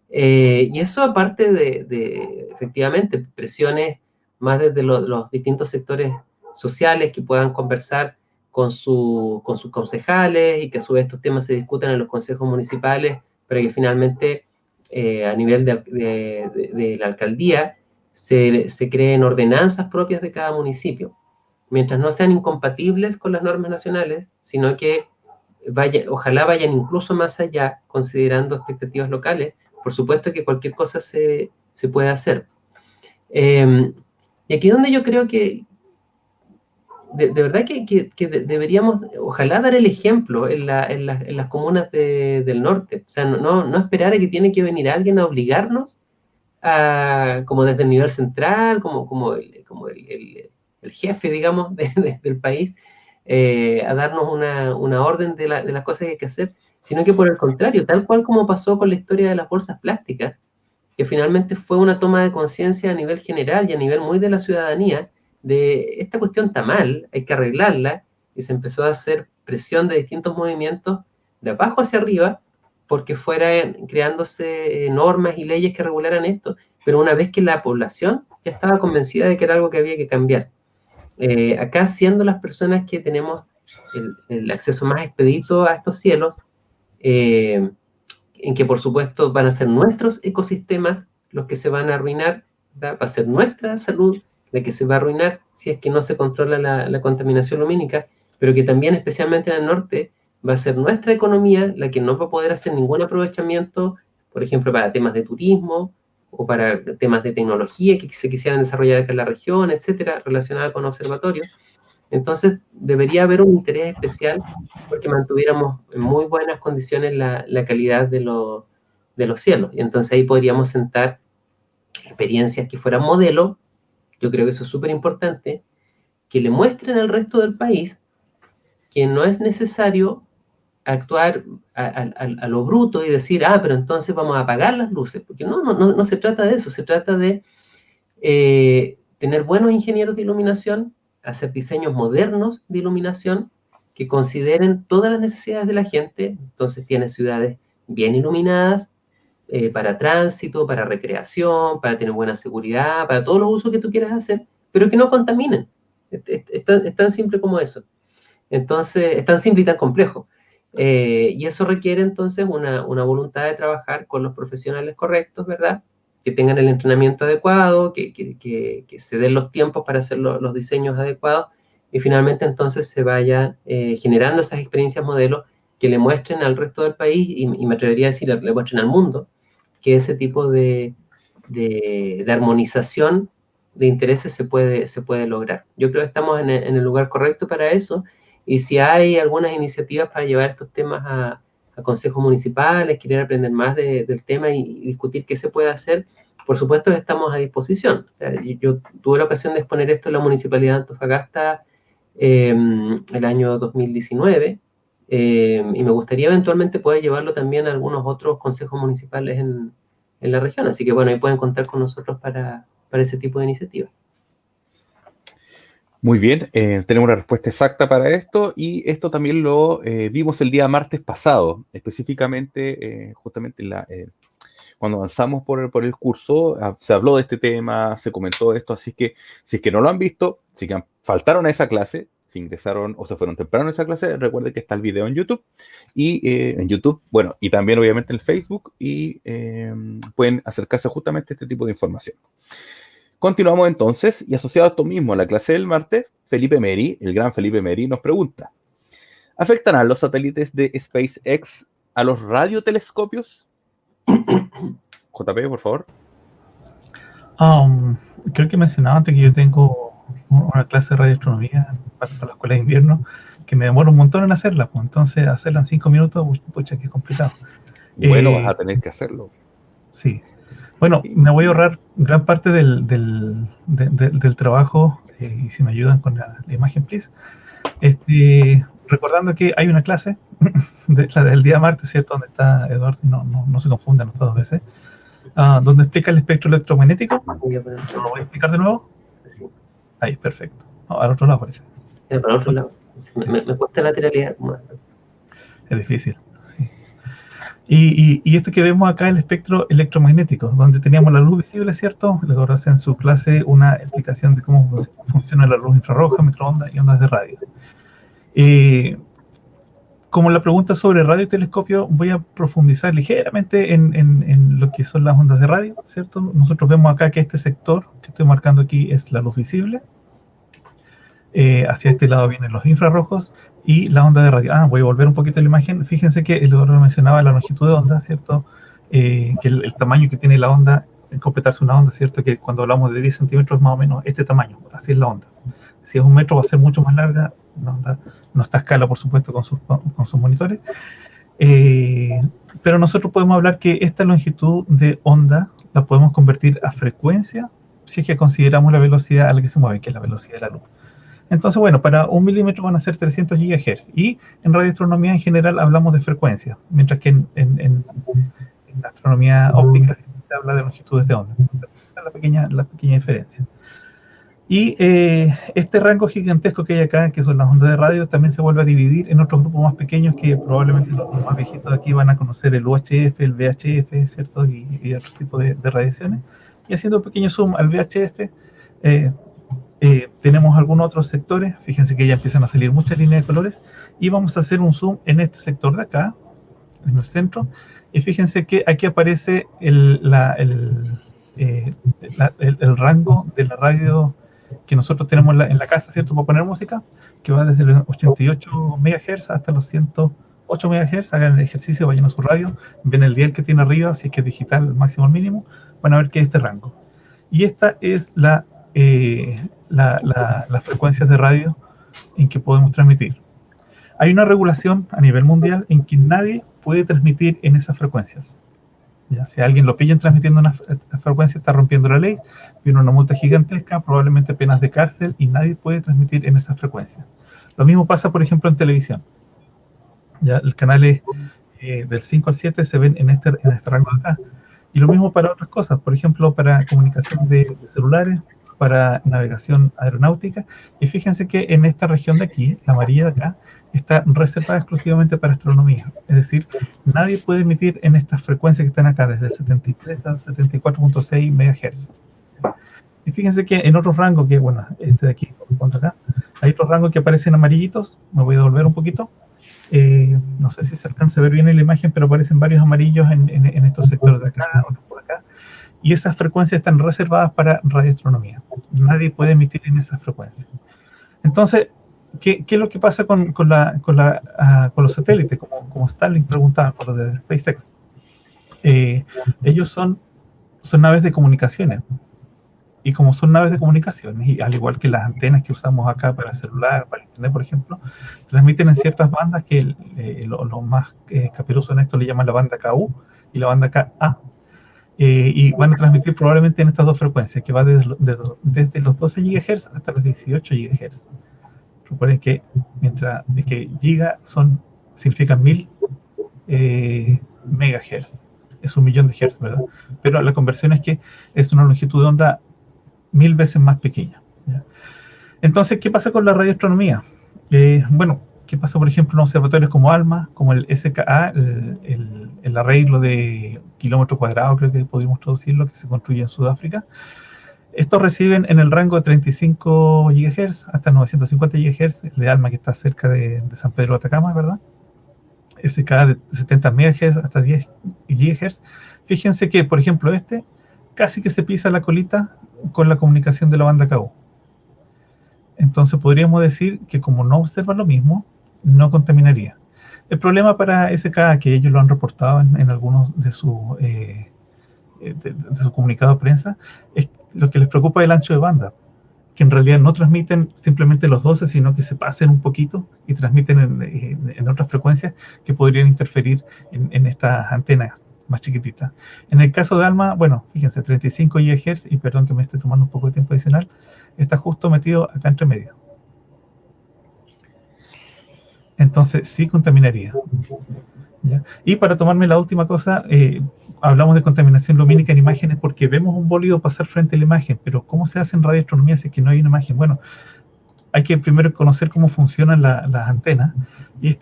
Y eso aparte de efectivamente, presiones más desde los distintos sectores sociales que puedan conversar con sus concejales y que a su vez estos temas se discutan en los consejos municipales para que finalmente a nivel de la alcaldía se creen ordenanzas propias de cada municipio. Mientras no sean incompatibles con las normas nacionales, sino que ojalá vayan incluso más allá, considerando expectativas locales. Por supuesto que cualquier cosa se puede hacer. Y aquí es donde yo creo que de verdad que deberíamos, ojalá, dar el ejemplo en las comunas del norte. O sea, no esperar a que tiene que venir alguien a obligarnos, como desde el nivel central, como el jefe, digamos, del país, a darnos una orden de las cosas que hay que hacer, sino que por el contrario, tal cual como pasó con la historia de las bolsas plásticas, que finalmente fue una toma de conciencia a nivel general y a nivel muy de la ciudadanía, de esta cuestión está mal, hay que arreglarla, y se empezó a hacer presión de distintos movimientos de abajo hacia arriba, porque fueran creándose normas y leyes que regularan esto, pero una vez que la población ya estaba convencida de que era algo que había que cambiar. Acá, siendo las personas que tenemos el acceso más expedito a estos cielos, en que por supuesto van a ser nuestros ecosistemas los que se van a arruinar, ¿verdad? Va a ser nuestra salud la que se va a arruinar si es que no se controla la contaminación lumínica, pero que también, especialmente en el norte, va a ser nuestra economía la que no va a poder hacer ningún aprovechamiento, por ejemplo, para temas de turismo o para temas de tecnología que se quisieran desarrollar acá en la región, etcétera, relacionada con observatorios. Entonces, debería haber un interés especial porque mantuviéramos en muy buenas condiciones la calidad de los cielos. Y entonces ahí podríamos sentar experiencias que fueran modelo, yo creo que eso es súper importante, que le muestren al resto del país que no es necesario actuar a lo bruto y decir, pero entonces vamos a apagar las luces, porque no se trata de eso, se trata de tener buenos ingenieros de iluminación, hacer diseños modernos de iluminación que consideren todas las necesidades de la gente. Entonces tienes ciudades bien iluminadas para tránsito, para recreación, para tener buena seguridad, para todos los usos que tú quieras hacer, pero que no contaminen. Es tan simple como eso. Entonces, es tan simple y tan complejo. Y eso requiere entonces una voluntad de trabajar con los profesionales correctos, ¿verdad? Que tengan el entrenamiento adecuado, que se den los tiempos para hacer los diseños adecuados, y finalmente entonces se vayan generando esas experiencias modelos que le muestren al resto del país, y me atrevería a decir, le muestren al mundo, que ese tipo de armonización de intereses se puede lograr. Yo creo que estamos en el lugar correcto para eso, y si hay algunas iniciativas para llevar estos temas a consejos municipales, querer aprender más del tema y discutir qué se puede hacer, por supuesto que estamos a disposición. O sea, yo tuve la ocasión de exponer esto en la Municipalidad de Antofagasta el año 2019, y me gustaría eventualmente poder llevarlo también a algunos otros consejos municipales en la región. Así que bueno, ahí pueden contar con nosotros para ese tipo de iniciativas. Muy bien, tenemos una respuesta exacta para esto, y esto también lo vimos el día martes pasado, específicamente justamente cuando avanzamos por el curso, se habló de este tema, se comentó esto, así que si es que no lo han visto, si que faltaron a esa clase, si ingresaron o se fueron temprano a esa clase, recuerden que está el video en YouTube, bueno, y también obviamente en Facebook, y pueden acercarse justamente a este tipo de información. Continuamos entonces, y asociado a esto mismo, a la clase del martes, Felipe Meri, el gran Felipe Meri, nos pregunta: ¿afectarán los satélites de SpaceX a los radiotelescopios? JP, por favor. Creo que mencionaba antes que yo tengo una clase de radioastronomía para la escuela de invierno, que me demora un montón en hacerla, pues entonces hacerla en 5 minutos, pucha, que es complicado. Bueno, vas a tener que hacerlo. Sí. Bueno, me voy a ahorrar gran parte del trabajo, y si me ayudan con la imagen, please. Recordando que hay una clase, la del día martes, ¿cierto? Donde está Eduardo, no se confundan estas dos veces, donde explica el espectro electromagnético. ¿Lo voy a explicar de nuevo? Sí. Ahí, perfecto. Al otro lado parece. Para el otro lado. Me cuesta lateralidad. Es difícil. Sí. Y esto que vemos acá es el espectro electromagnético, donde teníamos la luz visible, ¿cierto? Les voy a hacer en su clase una explicación de cómo funciona la luz infrarroja, microondas y ondas de radio. Como la pregunta sobre radiotelescopio, voy a profundizar ligeramente en lo que son las ondas de radio, ¿cierto? Nosotros vemos acá que este sector que estoy marcando aquí es la luz visible. Hacia este lado vienen los infrarrojos y la onda de radio. Voy a volver un poquito a la imagen. Fíjense que el doctor mencionaba la longitud de onda, ¿cierto? Que el tamaño que tiene la onda, en completarse una onda, ¿cierto? Que cuando hablamos de 10 centímetros más o menos este tamaño, así es la onda. Si es 1 metro va a ser mucho más larga, la onda no está a escala, por supuesto, con sus monitores. Pero nosotros podemos hablar que esta longitud de onda la podemos convertir a frecuencia si es que consideramos la velocidad a la que se mueve, que es la velocidad de la luz. Entonces, bueno, para 1 milímetro van a ser 300 GHz. Y en radioastronomía en general hablamos de frecuencia, mientras que en astronomía óptica se habla de longitudes de onda. Esa es la pequeña diferencia. Y este rango gigantesco que hay acá, que son las ondas de radio, también se vuelve a dividir en otros grupos más pequeños que probablemente los más viejitos de aquí van a conocer el UHF, el VHF, ¿cierto? Y otros tipos de radiaciones. Y haciendo un pequeño zoom al VHF, tenemos algunos otros sectores. Fíjense que ya empiezan a salir muchas líneas de colores. Y vamos a hacer un zoom en este sector de acá, en el centro. Y fíjense que aquí aparece el rango de la radio que nosotros tenemos en la casa, ¿cierto? Para poner música, que va desde los 88 MHz hasta los 108 MHz. Hagan el ejercicio, vayan a su radio, ven el dial que tiene arriba, si es que es digital, máximo al mínimo, van a ver que es este rango. Y esta es las frecuencias de radio en que podemos transmitir. Hay una regulación a nivel mundial en que nadie puede transmitir en esas frecuencias. ¿Ya? Si alguien lo pillan transmitiendo una frecuencia, está rompiendo la ley, viene una multa gigantesca, probablemente penas de cárcel, y nadie puede transmitir en esas frecuencias. Lo mismo pasa, por ejemplo, en televisión. ¿Ya? Los canales del 5 al 7 se ven en este rango de acá. Y lo mismo para otras cosas, por ejemplo, para comunicación de celulares, para navegación aeronáutica. Y fíjense que en esta región de aquí, la amarilla de acá, está reservada exclusivamente para astronomía. Es decir, nadie puede emitir en estas frecuencias que están acá, desde el 73 al 74.6 MHz. Y fíjense que en otros rangos, que bueno, este de aquí, acá, hay otros rangos que aparecen amarillitos. Me voy a devolver un poquito. No sé si se alcanza a ver bien en la imagen, pero aparecen varios amarillos en estos sectores de acá, otros por acá. Y esas frecuencias están reservadas para radioastronomía. Nadie puede emitir en esas frecuencias. Entonces, ¿qué es lo que pasa con los satélites? Como Starlink preguntaba, con los de SpaceX. Ellos son naves de comunicaciones. Y como son naves de comunicaciones, y al igual que las antenas que usamos acá para el celular, para internet, por ejemplo, transmiten en ciertas bandas que lo más caperuso en esto le llaman la banda KU y la banda KA. Y van a transmitir probablemente en estas dos frecuencias, que va desde los 12 GHz hasta los 18 GHz. Recuerden que mientras que giga significan 1000 megahertz, es 1.000.000 de hertz, ¿verdad? Pero la conversión es que es una longitud de onda 1000 veces más pequeña, ¿ya? Entonces, ¿qué pasa con la radioastronomía? Bueno, ¿qué pasa, por ejemplo, en observatorios como ALMA, como el SKA, el arreglo de kilómetro cuadrado, creo que podríamos traducirlo, que se construye en Sudáfrica? Estos reciben en el rango de 35 GHz hasta 950 GHz, el de ALMA que está cerca de San Pedro de Atacama, ¿verdad? SKA de 70 MHz hasta 10 GHz. Fíjense que, por ejemplo, casi que se pisa la colita con la comunicación de la banda KU. Entonces podríamos decir que como no observa lo mismo, no contaminaría. El problema para SKA, que ellos lo han reportado en algunos de su comunicado de prensa, es lo que les preocupa el ancho de banda, que en realidad no transmiten simplemente los 12, sino que se pasen un poquito y transmiten en otras frecuencias que podrían interferir en estas antenas más chiquititas. En el caso de ALMA, bueno, fíjense, 35 GHz, y perdón que me esté tomando un poco de tiempo adicional, está justo metido acá entre medio. Entonces sí contaminaría, ¿ya? Y para tomarme la última cosa, hablamos de contaminación lumínica en imágenes porque vemos un bólido pasar frente a la imagen, pero ¿cómo se hace en radioastronomía si es que no hay una imagen? Bueno, hay que primero conocer cómo funcionan las antenas, y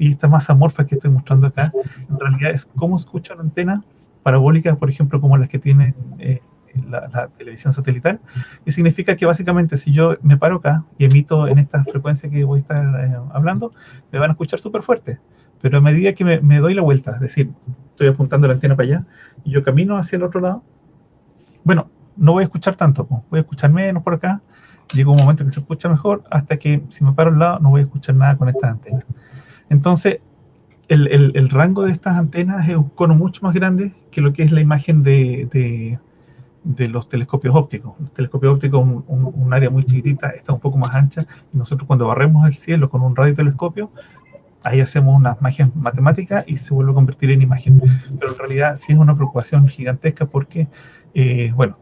esta masa amorfa que estoy mostrando acá, en realidad es cómo escucha una antena parabólica, por ejemplo, como las que tiene la televisión satelital, y significa que básicamente si yo me paro acá y emito en esta frecuencia que voy a estar hablando, me van a escuchar súper fuerte, pero a medida que me doy la vuelta, es decir, estoy apuntando la antena para allá, y yo camino hacia el otro lado, bueno, no voy a escuchar tanto, voy a escuchar menos por acá. Llega un momento que se escucha mejor, hasta que si me paro al lado no voy a escuchar nada con estas antenas. Entonces, el rango de estas antenas es un cono mucho más grande que lo que es la imagen de los telescopios ópticos. Los telescopios ópticos, un área muy chiquitita, está un poco más ancha, y nosotros cuando barremos el cielo con un radiotelescopio, ahí hacemos unas imágenes matemáticas y se vuelve a convertir en imagen. Pero en realidad sí es una preocupación gigantesca porque, bueno,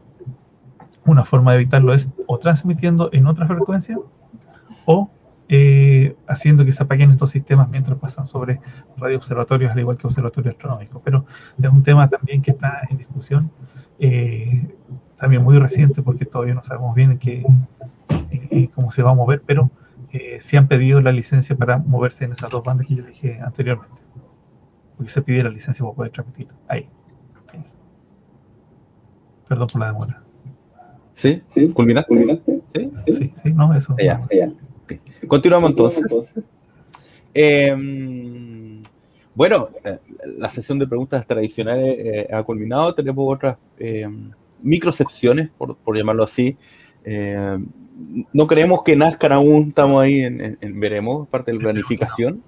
una forma de evitarlo es o transmitiendo en otra frecuencia o haciendo que se apaguen estos sistemas mientras pasan sobre radioobservatorios, al igual que observatorios astronómicos. Pero es un tema también que está en discusión también muy reciente porque todavía no sabemos bien cómo se va a mover, pero sí han pedido la licencia para moverse en esas dos bandas que yo dije anteriormente. Porque se pide la licencia para poder transmitir. Ahí. Eso. Perdón por la demora. ¿Sí? ¿Culminaste? ¿Sí? Sí, no, eso. Ya. No. Okay. Continuamos entonces. Bueno, la sesión de preguntas tradicionales ha culminado. Tenemos otras microcepciones, por llamarlo así. No creemos que nazcan aún, estamos ahí en veremos, parte de la planificación.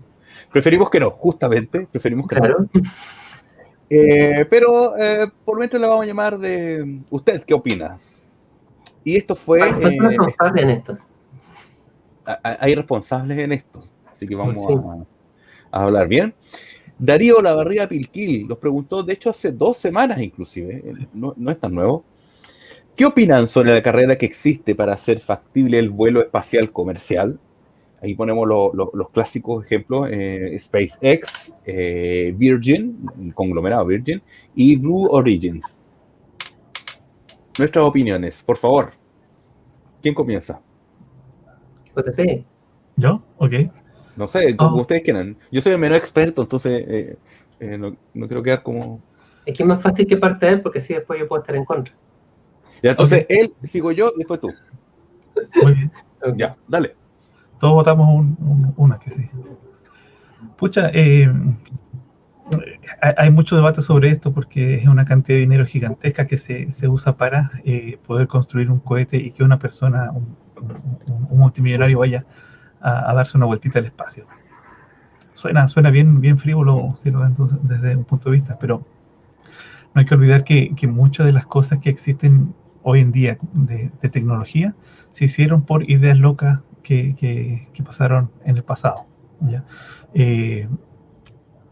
Preferimos que no, justamente, preferimos que Claro. no. Pero por mientras le vamos a llamar de usted, ¿qué opina? Y esto fue... ¿Cuántos responsables en esto? Hay responsables en esto, así que vamos Sí. a hablar bien. Darío Lavarría Pilquil nos preguntó, de hecho hace 2 semanas inclusive, no es tan nuevo, ¿qué opinan sobre la carrera que existe para hacer factible el vuelo espacial comercial? Ahí ponemos los clásicos ejemplos, SpaceX, Virgin, el conglomerado Virgin, y Blue Origins. Nuestras opiniones, por favor. ¿Quién comienza? JP. ¿Yo? Ok. No sé, como ustedes quieran. Yo soy el menos experto, entonces no quiero quedar como... Es que es más fácil que parte él, porque así después yo puedo estar en contra. Ya, entonces él, sigo yo, y después tú. Muy bien. Okay. Ya, dale. Todos votamos una que sí. Pucha, hay mucho debate sobre esto porque es una cantidad de dinero gigantesca que se usa para poder construir un cohete y que una persona, un multimillonario vaya a darse una vueltita al espacio. Suena bien frívolo si lo ven desde un punto de vista, pero no hay que olvidar que muchas de las cosas que existen hoy en día de tecnología se hicieron por ideas locas que pasaron en el pasado. ¿Ya?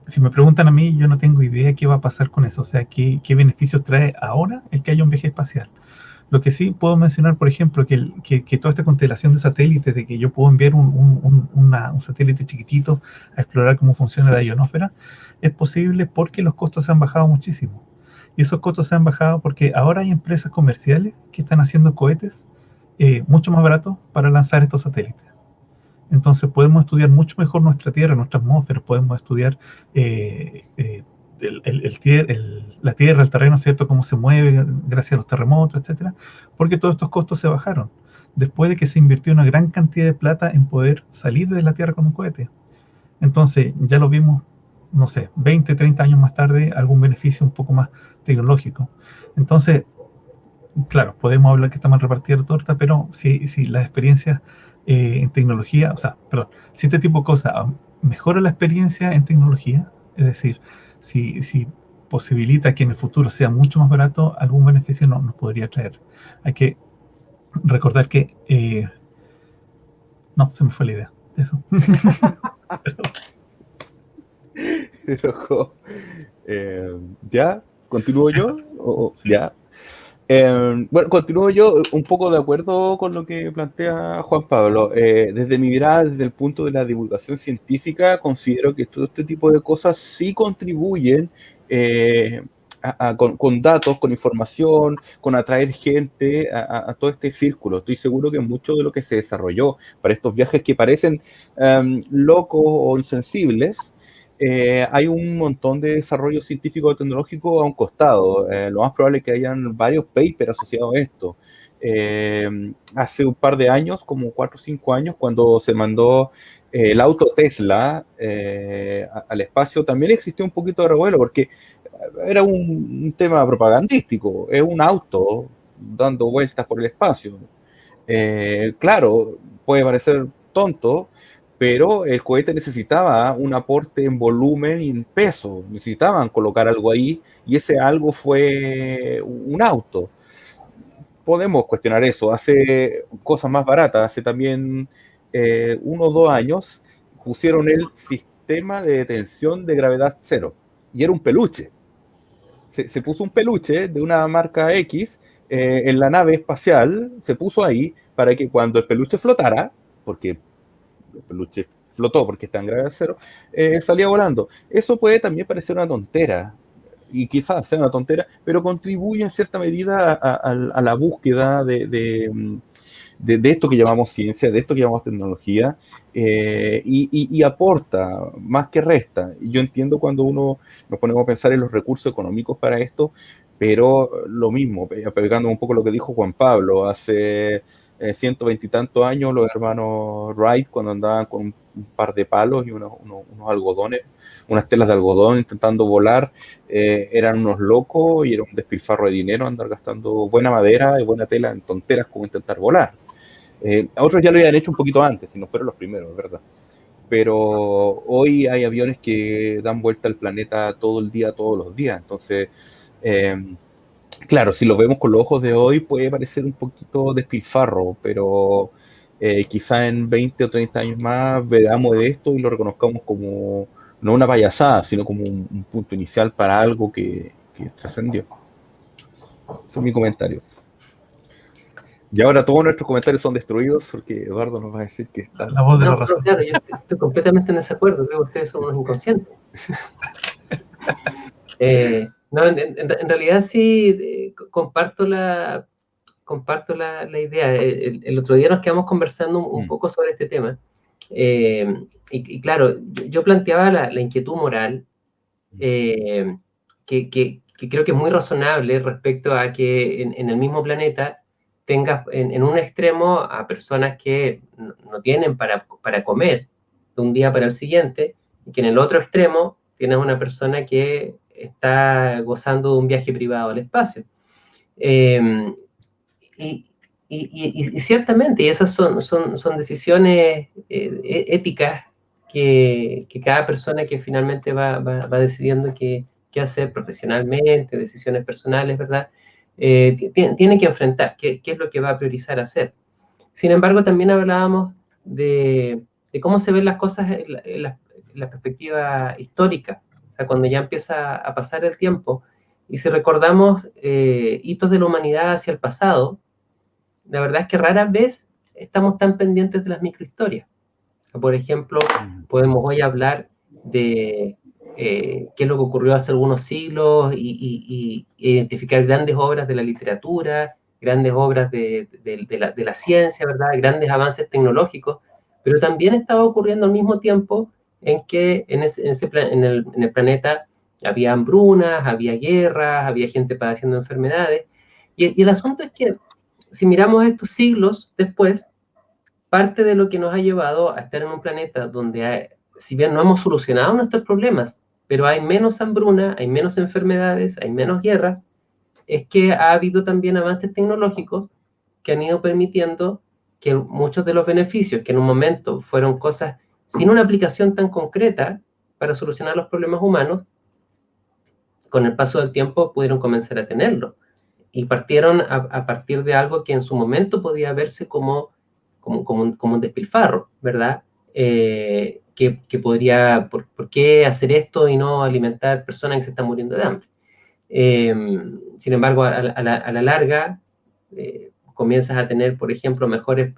Si me preguntan a mí, yo no tengo idea qué va a pasar con eso, o sea, qué beneficios trae ahora el que haya un viaje espacial. Lo que sí puedo mencionar, por ejemplo, que toda esta constelación de satélites, de que yo puedo enviar un satélite chiquitito a explorar cómo funciona la ionosfera, es posible porque los costos se han bajado muchísimo. Y esos costos se han bajado porque ahora hay empresas comerciales que están haciendo cohetes mucho más baratos para lanzar estos satélites. Entonces podemos estudiar mucho mejor nuestra Tierra, nuestra atmósfera, podemos estudiar la Tierra, el terreno, ¿cierto? Cómo se mueve gracias a los terremotos, etcétera, porque todos estos costos se bajaron después de que se invirtió una gran cantidad de plata en poder salir de la Tierra con un cohete. Entonces ya lo vimos, no sé, 20, 30 años más tarde, algún beneficio un poco más tecnológico. Entonces, claro, podemos hablar que está mal repartida la torta, pero si las experiencias en tecnología, o sea, perdón, si este tipo de cosas mejora la experiencia en tecnología, es decir, si posibilita que en el futuro sea mucho más barato, algún beneficio nos podría traer. Hay que recordar que... no, se me fue la idea. Eso. ¿Ya? ¿Continúo yo? Sí. ¿Ya? Bueno, continúo yo un poco de acuerdo con lo que plantea Juan Pablo. Desde mi mirada, desde el punto de la divulgación científica, considero que todo este tipo de cosas sí contribuyen con datos, con información, con atraer gente a todo este círculo. Estoy seguro que mucho de lo que se desarrolló para estos viajes que parecen locos o insensibles, hay un montón de desarrollo científico y tecnológico a un costado. Lo más probable es que hayan varios papers asociados a esto. Hace un par de años, como 4 o 5 años, cuando se mandó el auto Tesla al espacio, también existió un poquito de revuelo, porque era un tema propagandístico. Es un auto dando vueltas por el espacio. Claro, puede parecer tonto, pero el cohete necesitaba un aporte en volumen y en peso. Necesitaban colocar algo ahí y ese algo fue un auto. Podemos cuestionar eso. Hace cosas más baratas. Hace también 1 o 2 años pusieron el sistema de detención de gravedad cero y era un peluche. Se puso un peluche de una marca X en la nave espacial, se puso ahí para que cuando el peluche flotara, porque el peluche flotó porque está en gravedad cero, salía volando. Eso puede también parecer una tontera, y quizás sea una tontera, pero contribuye en cierta medida a la búsqueda de esto que llamamos ciencia, de esto que llamamos tecnología, y aporta más que resta. Y yo entiendo cuando uno nos ponemos a pensar en los recursos económicos para esto, pero lo mismo, pegando un poco lo que dijo Juan Pablo, hace 120 y tantos años los hermanos Wright, cuando andaban con un par de palos y unos algodones, unas telas de algodón intentando volar, eran unos locos y era un despilfarro de dinero andar gastando buena madera y buena tela en tonteras como intentar volar. A otros ya lo habían hecho un poquito antes, si no fueron los primeros, es verdad. Pero hoy hay aviones que dan vuelta al planeta todo el día, todos los días. Entonces, claro, si lo vemos con los ojos de hoy puede parecer un poquito despilfarro, pero quizá en 20 o 30 años más veamos esto y lo reconozcamos como no una payasada, sino como un punto inicial para algo que trascendió. Ese es mi comentario. Y ahora todos nuestros comentarios son destruidos porque Eduardo nos va a decir que está... La voz de la No, razón. claro, yo estoy completamente en desacuerdo. Creo que ustedes son unos inconscientes. No, en realidad sí comparto la idea. El otro día nos quedamos conversando un poco sobre este tema. Y claro, yo planteaba la inquietud moral, que creo que es muy razonable respecto a que en el mismo planeta tengas en un extremo a personas que no tienen para comer de un día para el siguiente, y que en el otro extremo tienes una persona que está gozando de un viaje privado al espacio. Y ciertamente, y esas son decisiones éticas que cada persona que finalmente va decidiendo qué hacer profesionalmente, decisiones personales, ¿verdad? Tiene que enfrentar qué es lo que va a priorizar hacer. Sin embargo, también hablábamos de cómo se ven las cosas en la perspectiva histórica, o sea, cuando ya empieza a pasar el tiempo, y si recordamos hitos de la humanidad hacia el pasado, la verdad es que rara vez estamos tan pendientes de las microhistorias. Por ejemplo, podemos hoy hablar de qué es lo que ocurrió hace algunos siglos y identificar grandes obras de la literatura, grandes obras de la ciencia, ¿verdad? Grandes avances tecnológicos, pero también estaba ocurriendo al mismo tiempo en que en el planeta había hambrunas, había guerras, había gente padeciendo enfermedades, y el asunto es que si miramos estos siglos después, parte de lo que nos ha llevado a estar en un planeta donde, si bien no hemos solucionado nuestros problemas, pero hay menos hambruna, hay menos enfermedades, hay menos guerras, es que ha habido también avances tecnológicos que han ido permitiendo que muchos de los beneficios, que en un momento fueron cosas sin una aplicación tan concreta para solucionar los problemas humanos, con el paso del tiempo pudieron comenzar a tenerlo. Y partieron a partir de algo que en su momento podía verse como un despilfarro, ¿verdad? Que podría, ¿por qué hacer esto y no alimentar personas que se están muriendo de hambre? Sin embargo, a la larga, comienzas a tener, por ejemplo, mejores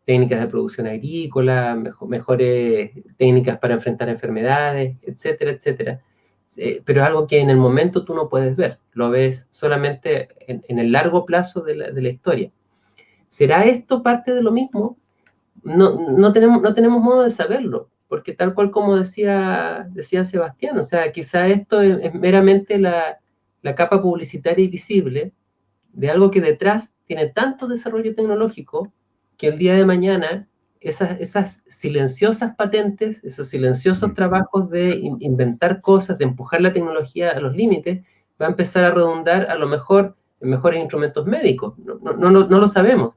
técnicas de producción agrícola, mejores técnicas para enfrentar enfermedades, etcétera, etcétera. Pero es algo que en el momento tú no puedes ver, lo ves solamente en el largo plazo de la historia. ¿Será esto parte de lo mismo? No tenemos modo de saberlo, porque tal cual como decía Sebastián, o sea, quizá esto es meramente la capa publicitaria y visible de algo que detrás tiene tanto desarrollo tecnológico que el día de mañana esas silenciosas patentes, esos silenciosos trabajos de inventar cosas, de empujar la tecnología a los límites, va a empezar a redundar a lo mejor en mejores instrumentos médicos, no lo sabemos,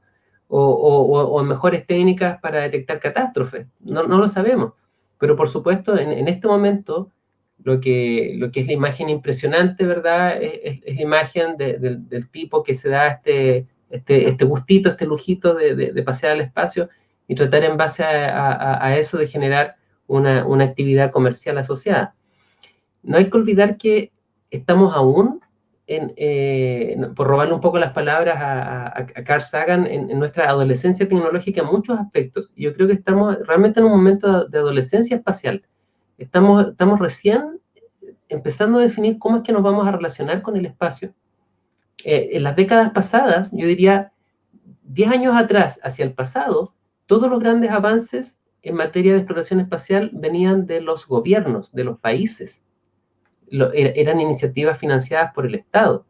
o en mejores técnicas para detectar catástrofes, no lo sabemos, pero por supuesto en este momento lo que es la imagen impresionante, ¿verdad? Es la imagen del tipo que se da este gustito, este lujito de pasear al espacio y tratar en base a eso de generar una actividad comercial asociada. No hay que olvidar que estamos aún, por robarle un poco las palabras a Carl Sagan, en nuestra adolescencia tecnológica en muchos aspectos. Yo creo que estamos realmente en un momento de adolescencia espacial. Estamos recién empezando a definir cómo es que nos vamos a relacionar con el espacio. En las décadas pasadas, yo diría 10 años atrás hacia el pasado, todos los grandes avances en materia de exploración espacial venían de los gobiernos, de los países. Eran iniciativas financiadas por el Estado,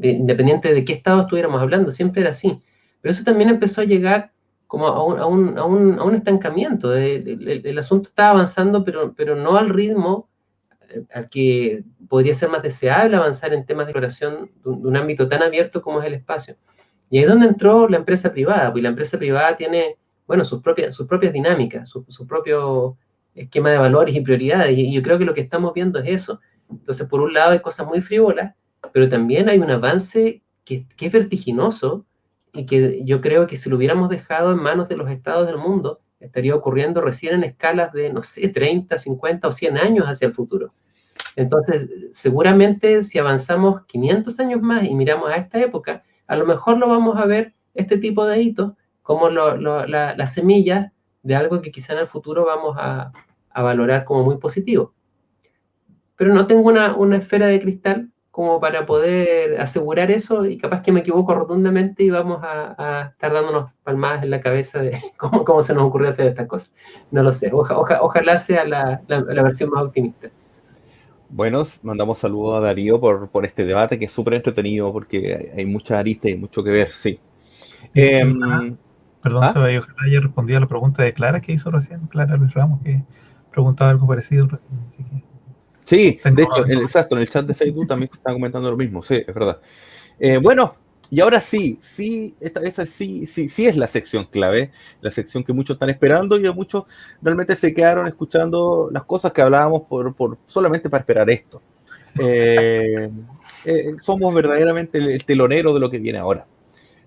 independiente de qué Estado estuviéramos hablando, siempre era así. Pero eso también empezó a llegar como a un estancamiento. El asunto estaba avanzando, pero no al ritmo al que podría ser más deseable avanzar en temas de exploración de un ámbito tan abierto como es el espacio. Y ahí es donde entró la empresa privada, porque la empresa privada tiene, bueno, sus propias dinámicas, su propio esquema de valores y prioridades, y yo creo que lo que estamos viendo es eso. Entonces, por un lado hay cosas muy frívolas, pero también hay un avance que es vertiginoso, y que yo creo que si lo hubiéramos dejado en manos de los estados del mundo, estaría ocurriendo recién en escalas de, no sé, 30, 50 o 100 años hacia el futuro. Entonces, seguramente si avanzamos 500 años más y miramos a esta época, a lo mejor lo vamos a ver, este tipo de hitos, como las semillas de algo que quizá en el futuro vamos a valorar como muy positivo. Pero no tengo una esfera de cristal como para poder asegurar eso, y capaz que me equivoco rotundamente y vamos a estar dándonos palmadas en la cabeza de cómo se nos ocurrió hacer estas cosas. No lo sé, ojalá sea la versión más optimista. Bueno, mandamos saludos a Darío por este debate que es súper entretenido porque hay muchas aristas y mucho que ver, sí. Perdón, Seba, yo ojalá haya respondido a la pregunta de Clara que hizo recién, Clara Luis Ramos, que preguntaba algo parecido recién. Así que sí, de hecho, exacto, en el chat de Facebook también se está comentando lo mismo, sí, es verdad. Bueno, y ahora sí, esta sí es la sección clave, la sección que muchos están esperando, y muchos realmente se quedaron escuchando las cosas que hablábamos solamente para esperar esto. Somos verdaderamente el telonero de lo que viene ahora.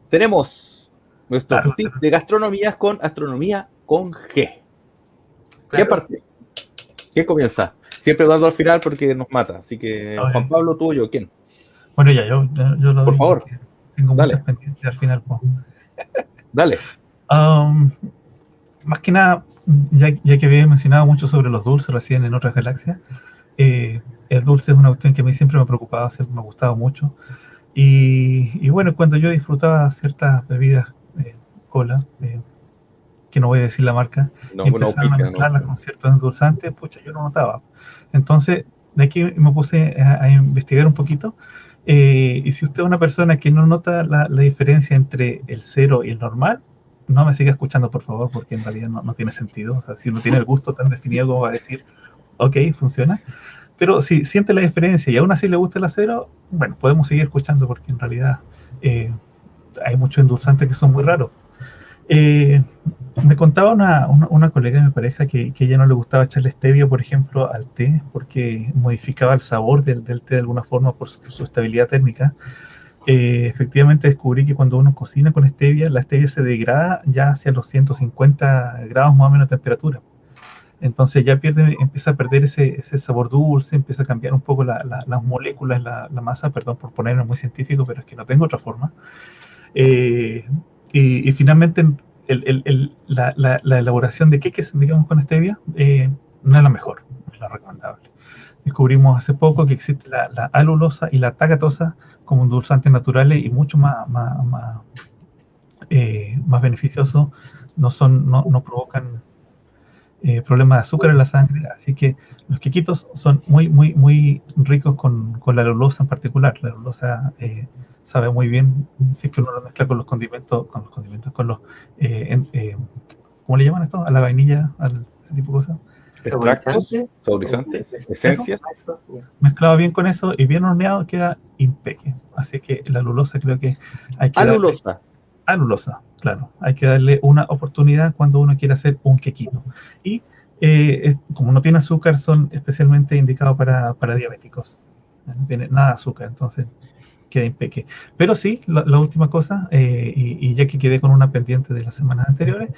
Tenemos nuestros tips de gastronomía con astronomía con G. ¿Qué parte? ¿Quién comienza? Siempre Eduardo al final porque nos mata. Así que, Juan Pablo, tú o yo, ¿quién? Bueno, ya, yo lo Por favor. Tengo muchas pendientes al final. Dale. Más que nada, ya que había mencionado mucho sobre los dulces recién en otras galaxias, el dulce es una cuestión que a mí siempre me preocupaba, siempre me ha gustado mucho. Y bueno, cuando yo disfrutaba ciertas bebidas, cola, que no voy a decir la marca, y empezaron a mezclarlas con ciertos endulzantes, pucha, yo lo notaba. Entonces, de aquí me puse a investigar un poquito, y si usted es una persona que no nota la diferencia entre el cero y el normal, no me siga escuchando, por favor, porque en realidad no tiene sentido. O sea, si uno tiene el gusto tan definido como va a decir, ok, funciona. Pero si siente la diferencia y aún así le gusta el acero, bueno, podemos seguir escuchando, porque en realidad hay muchos endulzantes que son muy raros. Me contaba una colega de mi pareja que ella no le gustaba echarle stevia, por ejemplo, al té, porque modificaba el sabor del té de alguna forma por su estabilidad térmica. Efectivamente descubrí que cuando uno cocina con stevia, la stevia se degrada ya hacia los 150 grados más o menos de temperatura. Entonces ya empieza a perder ese sabor dulce, empieza a cambiar un poco las moléculas, la masa, perdón por ponerme muy científico, pero es que no tengo otra forma. Y finalmente la elaboración de queques, digamos, con stevia, no es la mejor, no es la recomendable. Descubrimos hace poco que existe la alulosa y la tacatosa como endulzantes naturales y mucho más beneficiosos, no provocan problemas de azúcar en la sangre, así que los quequitos son muy ricos con la alulosa en particular. La alulosa sabe muy bien, si es que uno lo mezcla con los condimentos, con los ¿cómo le llaman esto? A la vainilla, ese tipo de cosas. Saborizantes, esencias. Mezclado bien con eso y bien horneado queda impecable. Así que la alulosa creo que hay que alulosa, claro. Hay que darle una oportunidad cuando uno quiere hacer un quequito. Y como no tiene azúcar, son especialmente indicados para diabéticos. No tiene nada de azúcar, entonces queda impecable. Pero sí, la última cosa, y ya que quedé con una pendiente de las semanas anteriores,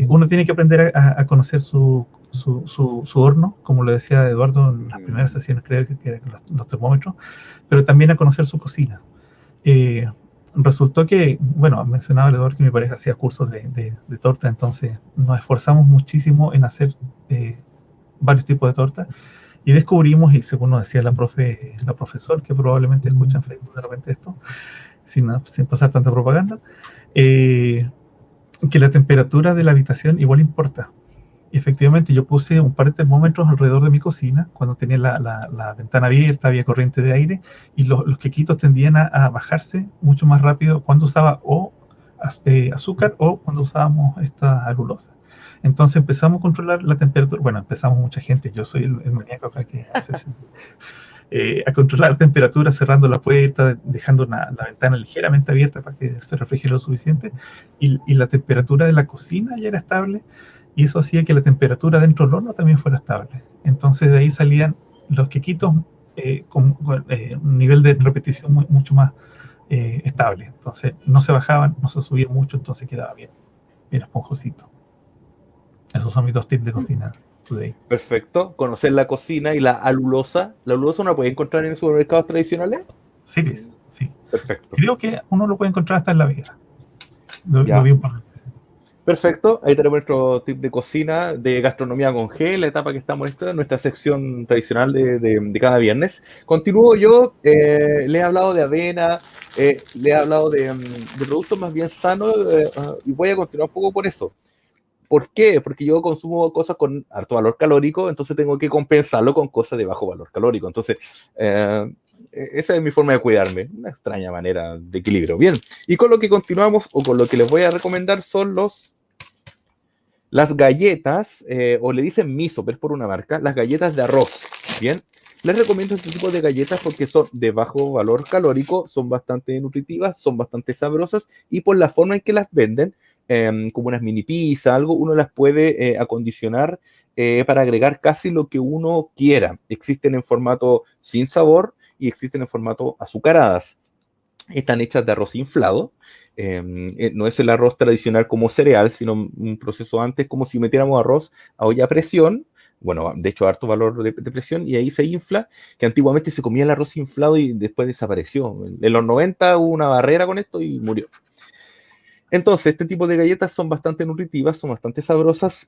uno tiene que aprender a conocer su horno, como lo decía Eduardo en las primeras sesiones, creo que eran los termómetros, pero también a conocer su cocina. Resultó que, bueno, mencionaba Eduardo que mi pareja hacía cursos de torta, entonces nos esforzamos muchísimo en hacer varios tipos de torta, Y descubrimos, y según nos decía la profesor, que probablemente escucha en Facebook de repente esto, sin pasar tanta propaganda, que la temperatura de la habitación igual importa. Y efectivamente yo puse un par de termómetros alrededor de mi cocina cuando tenía la ventana abierta, había corriente de aire, y los quequitos tendían a bajarse mucho más rápido cuando usaba azúcar o cuando usábamos esta alulosa. Entonces empezamos a controlar la temperatura. Bueno, empezamos mucha gente, yo soy el maníaco acá que hace a controlar la temperatura cerrando la puerta, dejando la ventana ligeramente abierta para que se refrigere lo suficiente, y la temperatura de la cocina ya era estable, y eso hacía que la temperatura dentro del horno también fuera estable. Entonces de ahí salían los quequitos con un nivel de repetición mucho más estable. Entonces no se bajaban, no se subían mucho, entonces quedaba bien esponjosito. Esos son mis 2 tips de cocina today. Perfecto. Conocer la cocina y la alulosa. ¿La alulosa uno la puede encontrar en supermercados tradicionales? Sí. Perfecto. Creo que uno lo puede encontrar hasta en La Vega. Lo vi un par de veces. Perfecto, ahí tenemos nuestro tip de cocina, de gastronomía con G, la etapa que estamos en nuestra sección tradicional de cada viernes. Continúo yo, le he hablado de avena, le he hablado de productos más bien sanos, y voy a continuar un poco por eso. ¿Por qué? Porque yo consumo cosas con alto valor calórico, entonces tengo que compensarlo con cosas de bajo valor calórico. Entonces, esa es mi forma de cuidarme, una extraña manera de equilibrio. Bien, y con lo que continuamos, o con lo que les voy a recomendar, son las galletas, o le dicen miso, pero es por una marca, las galletas de arroz. Bien, les recomiendo este tipo de galletas porque son de bajo valor calórico, son bastante nutritivas, son bastante sabrosas, y por la forma en que las venden, como unas mini pizza, algo, uno las puede acondicionar para agregar casi lo que uno quiera. Existen en formato sin sabor y existen en formato azucaradas. Están hechas de arroz inflado. No es el arroz tradicional como cereal, sino un proceso antes, como si metiéramos arroz a olla a presión. Bueno, de hecho, harto valor de presión, y ahí se infla, que antiguamente se comía el arroz inflado y después desapareció. En los 90 hubo una barrera con esto y murió. Entonces, este tipo de galletas son bastante nutritivas, son bastante sabrosas,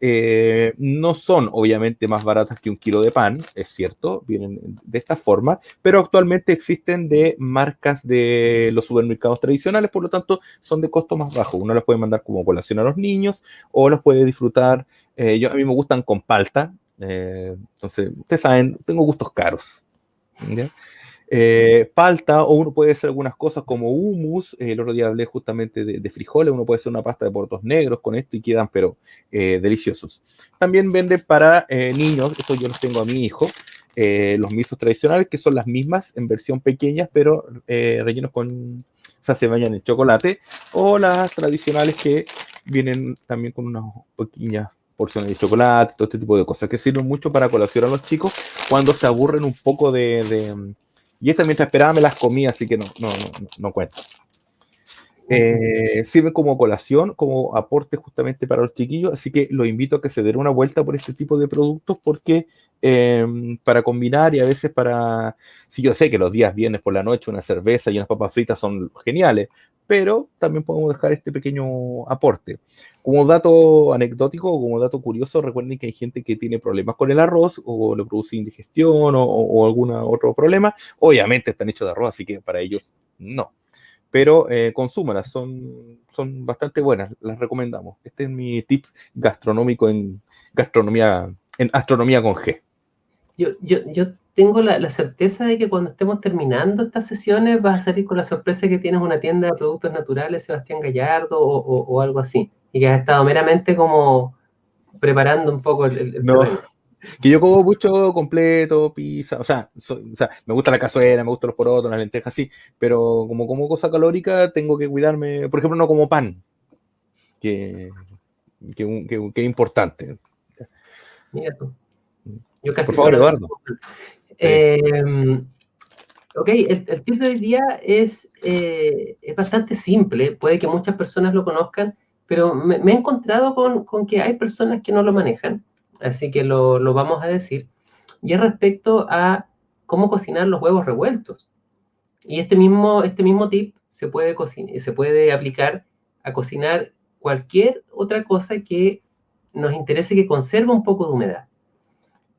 no son obviamente más baratas que un kilo de pan, es cierto, vienen de esta forma, pero actualmente existen de marcas de los supermercados tradicionales, por lo tanto son de costo más bajo. Uno las puede mandar como colación a los niños o las puede disfrutar. A mí me gustan con palta, entonces ustedes saben, tengo gustos caros. ¿Ya? Palta, o uno puede hacer algunas cosas como hummus. El otro día hablé justamente de frijoles, uno puede hacer una pasta de porotos negros con esto y quedan pero deliciosos. También venden para niños, esto yo los tengo a mi hijo, los misos tradicionales, que son las mismas en versión pequeña, pero rellenos con, o sea, se bañan en chocolate, o las tradicionales que vienen también con unas pequeñas porciones de chocolate, todo este tipo de cosas que sirven mucho para colación a los chicos cuando se aburren un poco y esa mientras esperaba me las comía, así que no cuenta. Sirven como colación, como aporte justamente para los chiquillos, así que los invito a que se den una vuelta por este tipo de productos porque para combinar y a veces si yo sé que los días viernes por la noche una cerveza y unas papas fritas son geniales, pero también podemos dejar este pequeño aporte. Como dato anecdótico o como dato curioso, recuerden que hay gente que tiene problemas con el arroz o le produce indigestión o algún otro problema. Obviamente están hechos de arroz, así que para ellos no. Pero consúmalas, son bastante buenas, las recomendamos. Este es mi tip gastronómico en astronomía con G. Yo tengo la certeza de que cuando estemos terminando estas sesiones vas a salir con la sorpresa de que tienes una tienda de productos naturales, Sebastián Gallardo o algo así, y que has estado meramente como preparando un poco el terreno. Que yo como mucho completo, pizza, o sea, me gusta la cazuela, me gustan los porotos, las lentejas, sí, pero como cosa calórica tengo que cuidarme, por ejemplo, no como pan, que es importante. Mira tú. Yo casi Por favor, Eduardo. Ok, el tip de hoy día es bastante simple, puede que muchas personas lo conozcan, pero me he encontrado con que hay personas que no lo manejan, así que lo vamos a decir, y es respecto a cómo cocinar los huevos revueltos. Y este mismo tip se puede aplicar a cocinar cualquier otra cosa que nos interese que conserve un poco de humedad.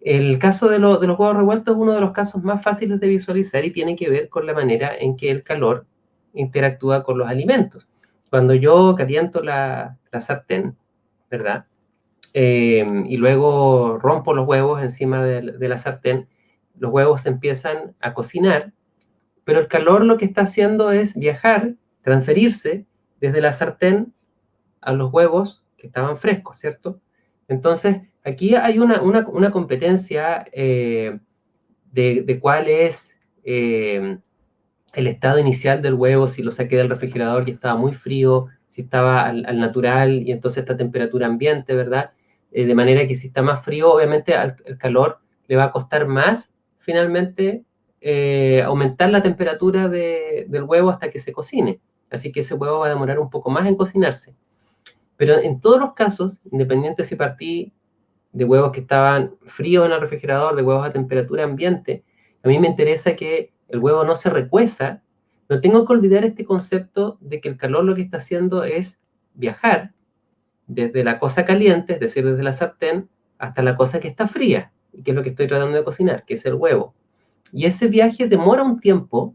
El caso de los huevos revueltos es uno de los casos más fáciles de visualizar y tiene que ver con la manera en que el calor interactúa con los alimentos. Cuando yo caliento la sartén, ¿verdad? Y luego rompo los huevos encima de la sartén, los huevos se empiezan a cocinar, pero el calor lo que está haciendo es viajar, transferirse desde la sartén a los huevos que estaban frescos, ¿cierto? Entonces, aquí hay una competencia de cuál es el estado inicial del huevo, si lo saqué del refrigerador y estaba muy frío, si estaba al natural y entonces está a temperatura ambiente, ¿verdad? De manera que si está más frío, obviamente el calor le va a costar más finalmente aumentar la temperatura del huevo hasta que se cocine. Así que ese huevo va a demorar un poco más en cocinarse. Pero en todos los casos, independiente si partí de huevos que estaban fríos en el refrigerador, de huevos a temperatura ambiente, a mí me interesa que el huevo no se recueza. No tengo que olvidar este concepto de que el calor lo que está haciendo es viajar desde la cosa caliente, es decir, desde la sartén, hasta la cosa que está fría, y que es lo que estoy tratando de cocinar, que es el huevo. Y ese viaje demora un tiempo,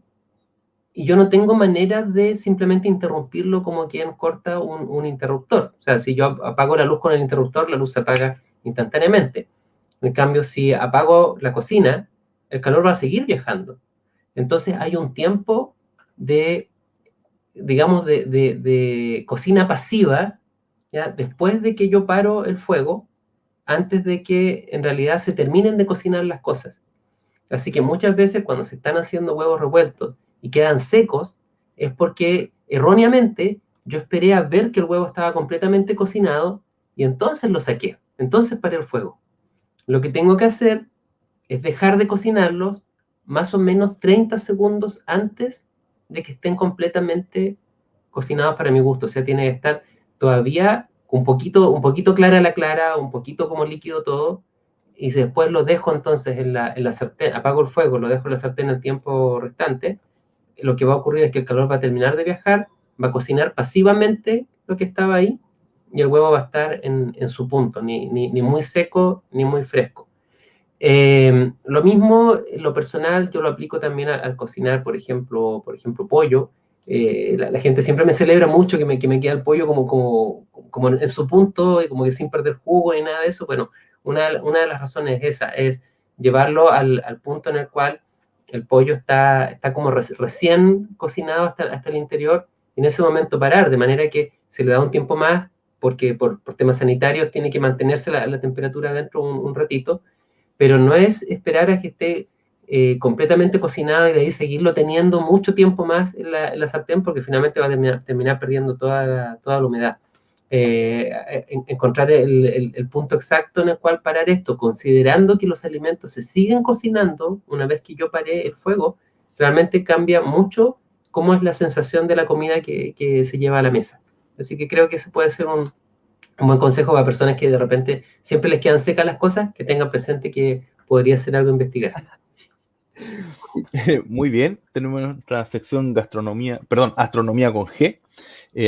y yo no tengo manera de simplemente interrumpirlo como quien corta un interruptor. O sea, si yo apago la luz con el interruptor, la luz se apaga instantáneamente. En cambio, si apago la cocina, el calor va a seguir viajando. Entonces hay un tiempo de, digamos, de cocina pasiva, ¿ya? Después de que yo paro el fuego, antes de que en realidad se terminen de cocinar las cosas. Así que muchas veces cuando se están haciendo huevos revueltos y quedan secos, es porque erróneamente yo esperé a ver que el huevo estaba completamente cocinado y entonces lo saqué, entonces paré el fuego. Lo que tengo que hacer es dejar de cocinarlos más o menos 30 segundos antes de que estén completamente cocinados para mi gusto. O sea, tiene que estar todavía un poquito clara la clara, un poquito como líquido todo, y después lo dejo entonces en la sartén, apago el fuego, lo dejo en la sartén el tiempo restante. Lo que va a ocurrir es que el calor va a terminar de viajar, va a cocinar pasivamente lo que estaba ahí, y el huevo va a estar en su punto, ni muy seco ni muy fresco. Lo mismo, lo personal, yo lo aplico también al cocinar, por ejemplo, pollo. La gente siempre me celebra mucho que me queda el pollo como en su punto y como que sin perder jugo ni nada de eso. Bueno, una de las razones es esa, es llevarlo al punto en el cual el pollo está como recién cocinado hasta el interior, y en ese momento parar, de manera que se le da un tiempo más, porque por temas sanitarios tiene que mantenerse la temperatura dentro un ratito, pero no es esperar a que esté completamente cocinado y de ahí seguirlo teniendo mucho tiempo más en la sartén, porque finalmente va a terminar perdiendo toda la humedad. Encontrar el punto exacto en el cual parar esto, considerando que los alimentos se siguen cocinando una vez que yo paré el fuego, realmente cambia mucho cómo es la sensación de la comida que se lleva a la mesa. Así que creo que ese puede ser un buen consejo para personas que de repente siempre les quedan secas las cosas, que tengan presente que podría ser algo a investigar. Muy bien, tenemos nuestra sección gastronomía, perdón, astronomía con G.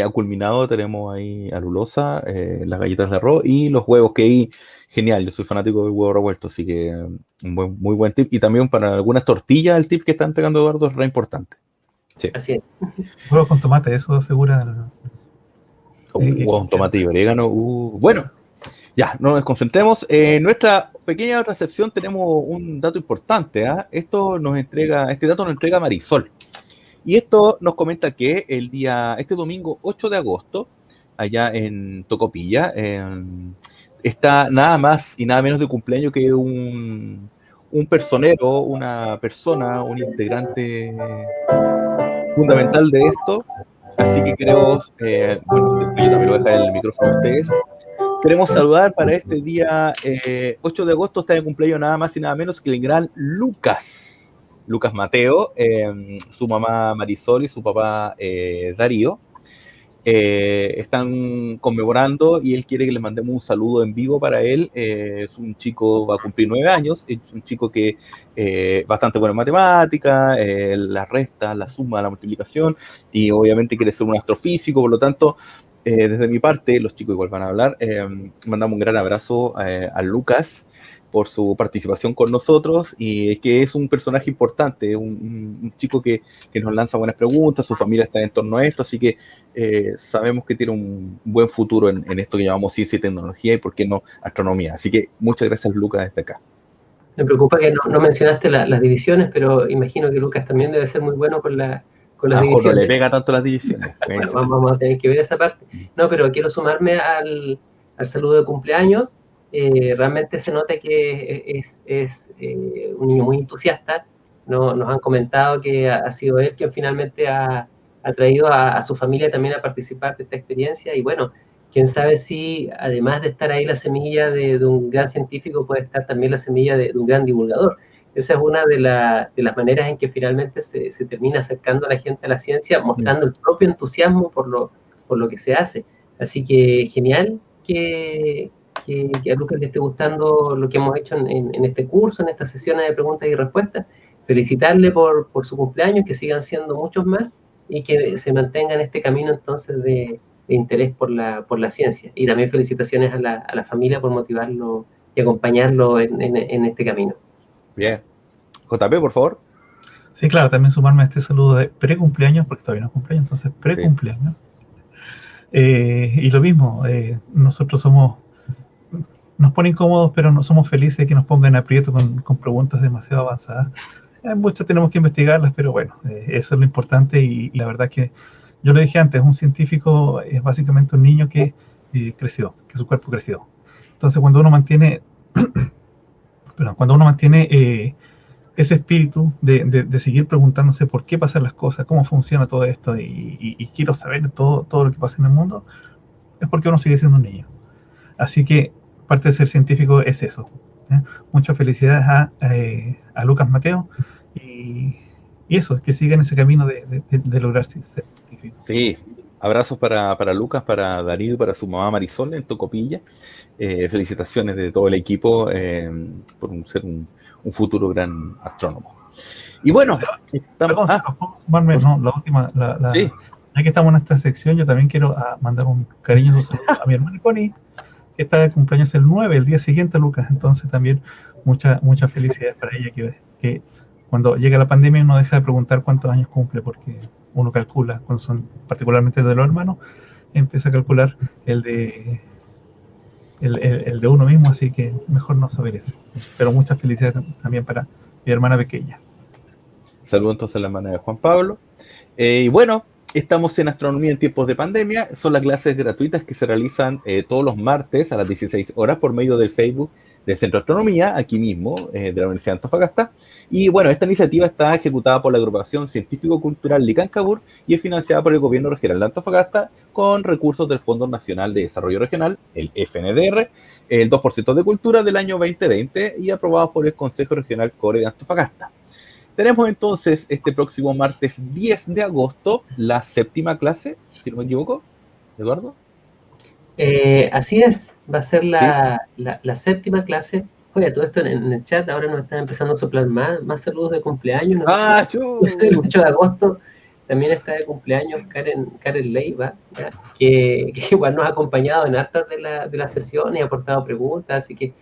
Ha culminado, tenemos ahí alulosa, las galletas de arroz y los huevos, que ahí, genial, yo soy fanático del huevo revuelto, así que muy buen tip. Y también para algunas tortillas, el tip que está entregando Eduardo es re importante. Sí. Así es. Huevos con tomate, eso asegura. Huevos con tomate y orégano. Bueno, ya, no nos desconcentremos. En nuestra pequeña otra sección tenemos un dato importante. Este dato nos entrega Marisol. Y esto nos comenta que este domingo 8 de agosto, allá en Tocopilla, está nada más y nada menos de cumpleaños que un personero, una persona, un integrante fundamental de esto. Así que queremos, bueno, después yo también voy a dejar el micrófono a ustedes. Queremos saludar para este día 8 de agosto, está de cumpleaños nada más y nada menos que el gran Lucas Mateo, su mamá Marisol y su papá Darío. Están conmemorando y él quiere que le mandemos un saludo en vivo para él. Es un chico, va a cumplir 9 años, es un chico que bastante bueno en matemática, la resta, la suma, la multiplicación, y obviamente quiere ser un astrofísico. Por lo tanto, desde mi parte, los chicos igual van a hablar, mandamos un gran abrazo a Lucas, por su participación con nosotros y que es un personaje importante, un chico que nos lanza buenas preguntas, su familia está en torno a esto, así que sabemos que tiene un buen futuro en esto que llamamos ciencia y tecnología y, por qué no, astronomía. Así que muchas gracias, Lucas, desde acá. Me preocupa que no mencionaste las divisiones, pero imagino que Lucas también debe ser muy bueno con las No divisiones. le pega tanto las divisiones. Bueno, vamos a tener que ver esa parte. No, pero quiero sumarme al saludo de cumpleaños. Realmente se nota que es un niño muy entusiasta. Nos han comentado que ha sido él quien finalmente ha traído a su familia también a participar de esta experiencia. Y bueno, quién sabe si además de estar ahí la semilla de un gran científico, puede estar también la semilla de un gran divulgador. Esa es una de las maneras en que finalmente se termina acercando a la gente a la ciencia, mostrando el propio entusiasmo por lo que se hace. Así que genial que a Lucas le esté gustando lo que hemos hecho en este curso, en estas sesiones de preguntas y respuestas. Felicitarle por su cumpleaños, que sigan siendo muchos más y que se mantengan este camino entonces de interés por la ciencia. Y también felicitaciones a la familia por motivarlo y acompañarlo en este camino. Bien. JP, por favor. Sí, claro, también sumarme a este saludo de pre-cumpleaños, porque todavía no es cumpleaños, entonces pre-cumpleaños. Y lo mismo, nosotros nos pone incómodos, pero no somos felices de que nos pongan aprieto con preguntas demasiado avanzadas. Muchas tenemos que investigarlas, pero bueno, eso es lo importante y la verdad que yo lo dije antes, un científico es básicamente un niño que creció, que su cuerpo creció. Entonces cuando uno mantiene, ese espíritu de seguir preguntándose por qué pasan las cosas, cómo funciona todo esto y quiero saber todo lo que pasa en el mundo, es porque uno sigue siendo un niño. Así que parte de ser científico es eso. Muchas felicidades a Lucas Mateo y eso, que sigan ese camino de lograr ser científico. Sí, abrazos para Lucas, para Darío y para su mamá Marisol en Tocopilla. Felicitaciones de todo el equipo por ser un futuro gran astrónomo. Y bueno, estamos... ¿Puedo sumarme? No, la última, sí. Ya que estamos en esta sección, yo también quiero mandar un cariñoso saludo a mi hermana Connie, que está de cumpleaños el 9, el día siguiente, Lucas. Entonces también muchas felicidades para ella, que cuando llega la pandemia uno deja de preguntar cuántos años cumple, porque uno calcula, cuando son particularmente de los hermanos, empieza a calcular el de uno mismo, así que mejor no saber eso. Pero muchas felicidades también para mi hermana pequeña. Saludos entonces a la hermana de Juan Pablo. Y bueno, estamos en Astronomía en tiempos de pandemia. Son las clases gratuitas que se realizan todos los martes a las 16 horas por medio del Facebook del Centro de Astronomía, aquí mismo, de la Universidad de Antofagasta. Y bueno, esta iniciativa está ejecutada por la agrupación científico-cultural Licancabur y es financiada por el Gobierno Regional de Antofagasta con recursos del Fondo Nacional de Desarrollo Regional, el FNDR, el 2% de Cultura del año 2020 y aprobado por el Consejo Regional Core de Antofagasta. Tenemos entonces este próximo martes 10 de agosto la 7ª clase, si no me equivoco, Eduardo. Así es, va a ser la 7ª clase. Oye, todo esto en el chat ahora nos están empezando a soplar más saludos de cumpleaños. El 8 de agosto también está de cumpleaños Karen Leiva, que igual nos ha acompañado en hartas de la sesión y ha aportado preguntas, así que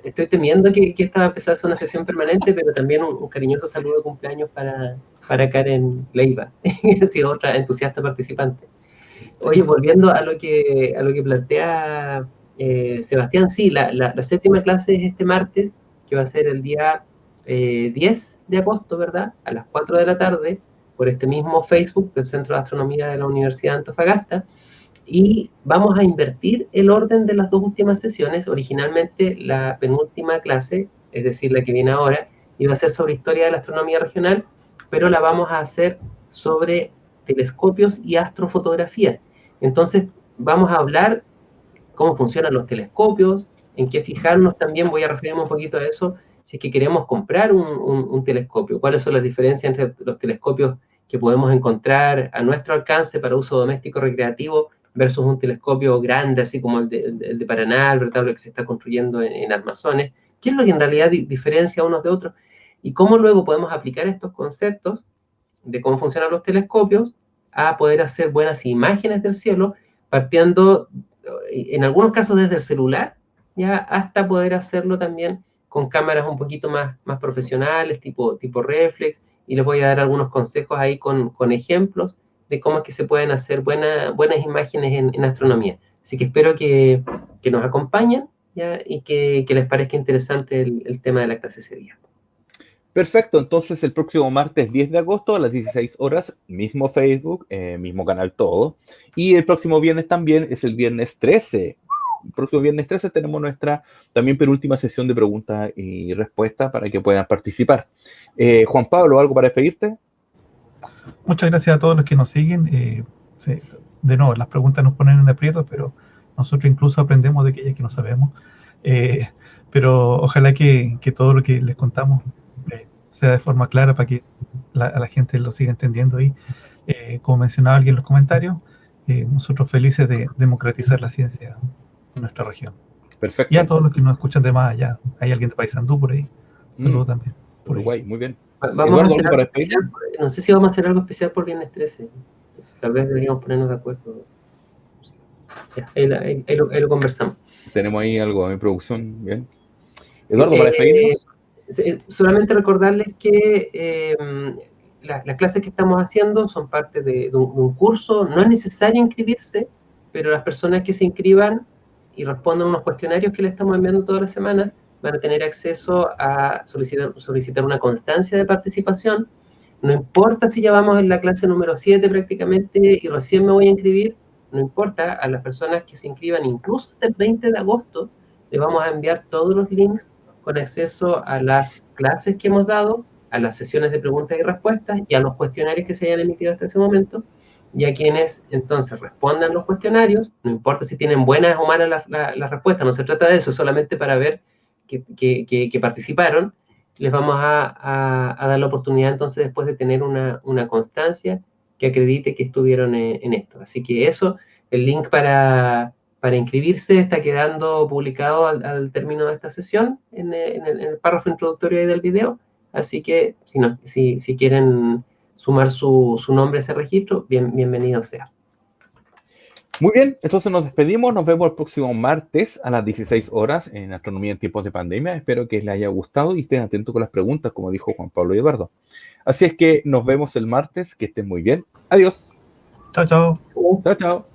estoy temiendo que esta va a empezar a ser una sesión permanente, pero también un cariñoso saludo de cumpleaños para Karen Leiva, que ha sido otra entusiasta participante. Oye, volviendo a lo que plantea Sebastián, sí, la 7ª clase es este martes, que va a ser el día 10 de agosto, ¿verdad? A las 4 de la tarde, por este mismo Facebook del Centro de Astronomía de la Universidad de Antofagasta, y vamos a invertir el orden de las dos últimas sesiones. Originalmente la penúltima clase, es decir, la que viene ahora, iba a ser sobre historia de la astronomía regional, pero la vamos a hacer sobre telescopios y astrofotografía. Entonces vamos a hablar cómo funcionan los telescopios, en qué fijarnos también, voy a referirme un poquito a eso, si es que queremos comprar un telescopio, cuáles son las diferencias entre los telescopios que podemos encontrar a nuestro alcance para uso doméstico recreativo versus un telescopio grande, así como el de Paraná, el retablo que se está construyendo en Armazones, qué es lo que en realidad diferencia unos de otros, y cómo luego podemos aplicar estos conceptos de cómo funcionan los telescopios a poder hacer buenas imágenes del cielo, partiendo, en algunos casos, desde el celular, ya hasta poder hacerlo también con cámaras un poquito más profesionales, tipo reflex, y les voy a dar algunos consejos ahí con ejemplos de cómo es que se pueden hacer buenas imágenes en astronomía. Así que espero que nos acompañen, ¿ya? Y que les parezca interesante el tema de la clase ese día. Perfecto, entonces el próximo martes 10 de agosto a las 16 horas, mismo Facebook, mismo canal todo. Y el próximo viernes también es el viernes 13. El próximo viernes 13 tenemos nuestra también penúltima sesión de preguntas y respuestas para que puedan participar. Juan Pablo, ¿algo para despedirte? Muchas gracias a todos los que nos siguen. De nuevo, las preguntas nos ponen en aprietos, pero nosotros incluso aprendemos de aquellas que no sabemos. Eh, pero ojalá que todo lo que les contamos sea de forma clara para que a la gente lo siga entendiendo ahí. Como mencionaba alguien en los comentarios, nosotros felices de democratizar la ciencia en nuestra región. Y Perfecto. a todos los que nos escuchan de más allá. Hay alguien de Paysandú por ahí. Saludos también. Por ahí. Uruguay, muy bien. Vamos a Eduardo, hacer ¿algo algo para especial. despedirnos? No sé si vamos a hacer algo especial por viernes 13. Tal vez deberíamos ponernos de acuerdo. Ya, ahí lo conversamos. Tenemos ahí algo en producción, bien. Sí, Eduardo, para despedirnos. solamente recordarles que las clases que estamos haciendo son parte de un curso. No es necesario inscribirse, pero las personas que se inscriban y respondan unos cuestionarios que les estamos enviando todas las semanas van a tener acceso a solicitar una constancia de participación. No importa si ya vamos en la clase número 7 prácticamente y recién me voy a inscribir, no importa, a las personas que se inscriban incluso hasta el 20 de agosto, les vamos a enviar todos los links con acceso a las clases que hemos dado, a las sesiones de preguntas y respuestas y a los cuestionarios que se hayan emitido hasta ese momento, y a quienes entonces respondan los cuestionarios, no importa si tienen buenas o malas las respuestas, no se trata de eso, solamente para ver que participaron, les vamos a dar la oportunidad entonces después de tener una constancia que acredite que estuvieron en esto. Así que eso, el link para inscribirse está quedando publicado al término de esta sesión en el párrafo introductorio del video. Así que si quieren sumar su nombre a ese registro, bienvenido sea. Muy bien, entonces nos despedimos, nos vemos el próximo martes a las 16 horas en Astronomía en tiempos de pandemia. Espero que les haya gustado y estén atentos con las preguntas, como dijo Juan Pablo y Eduardo. Así es que nos vemos el martes, que estén muy bien. Adiós. Chao, chao. Chao, chao.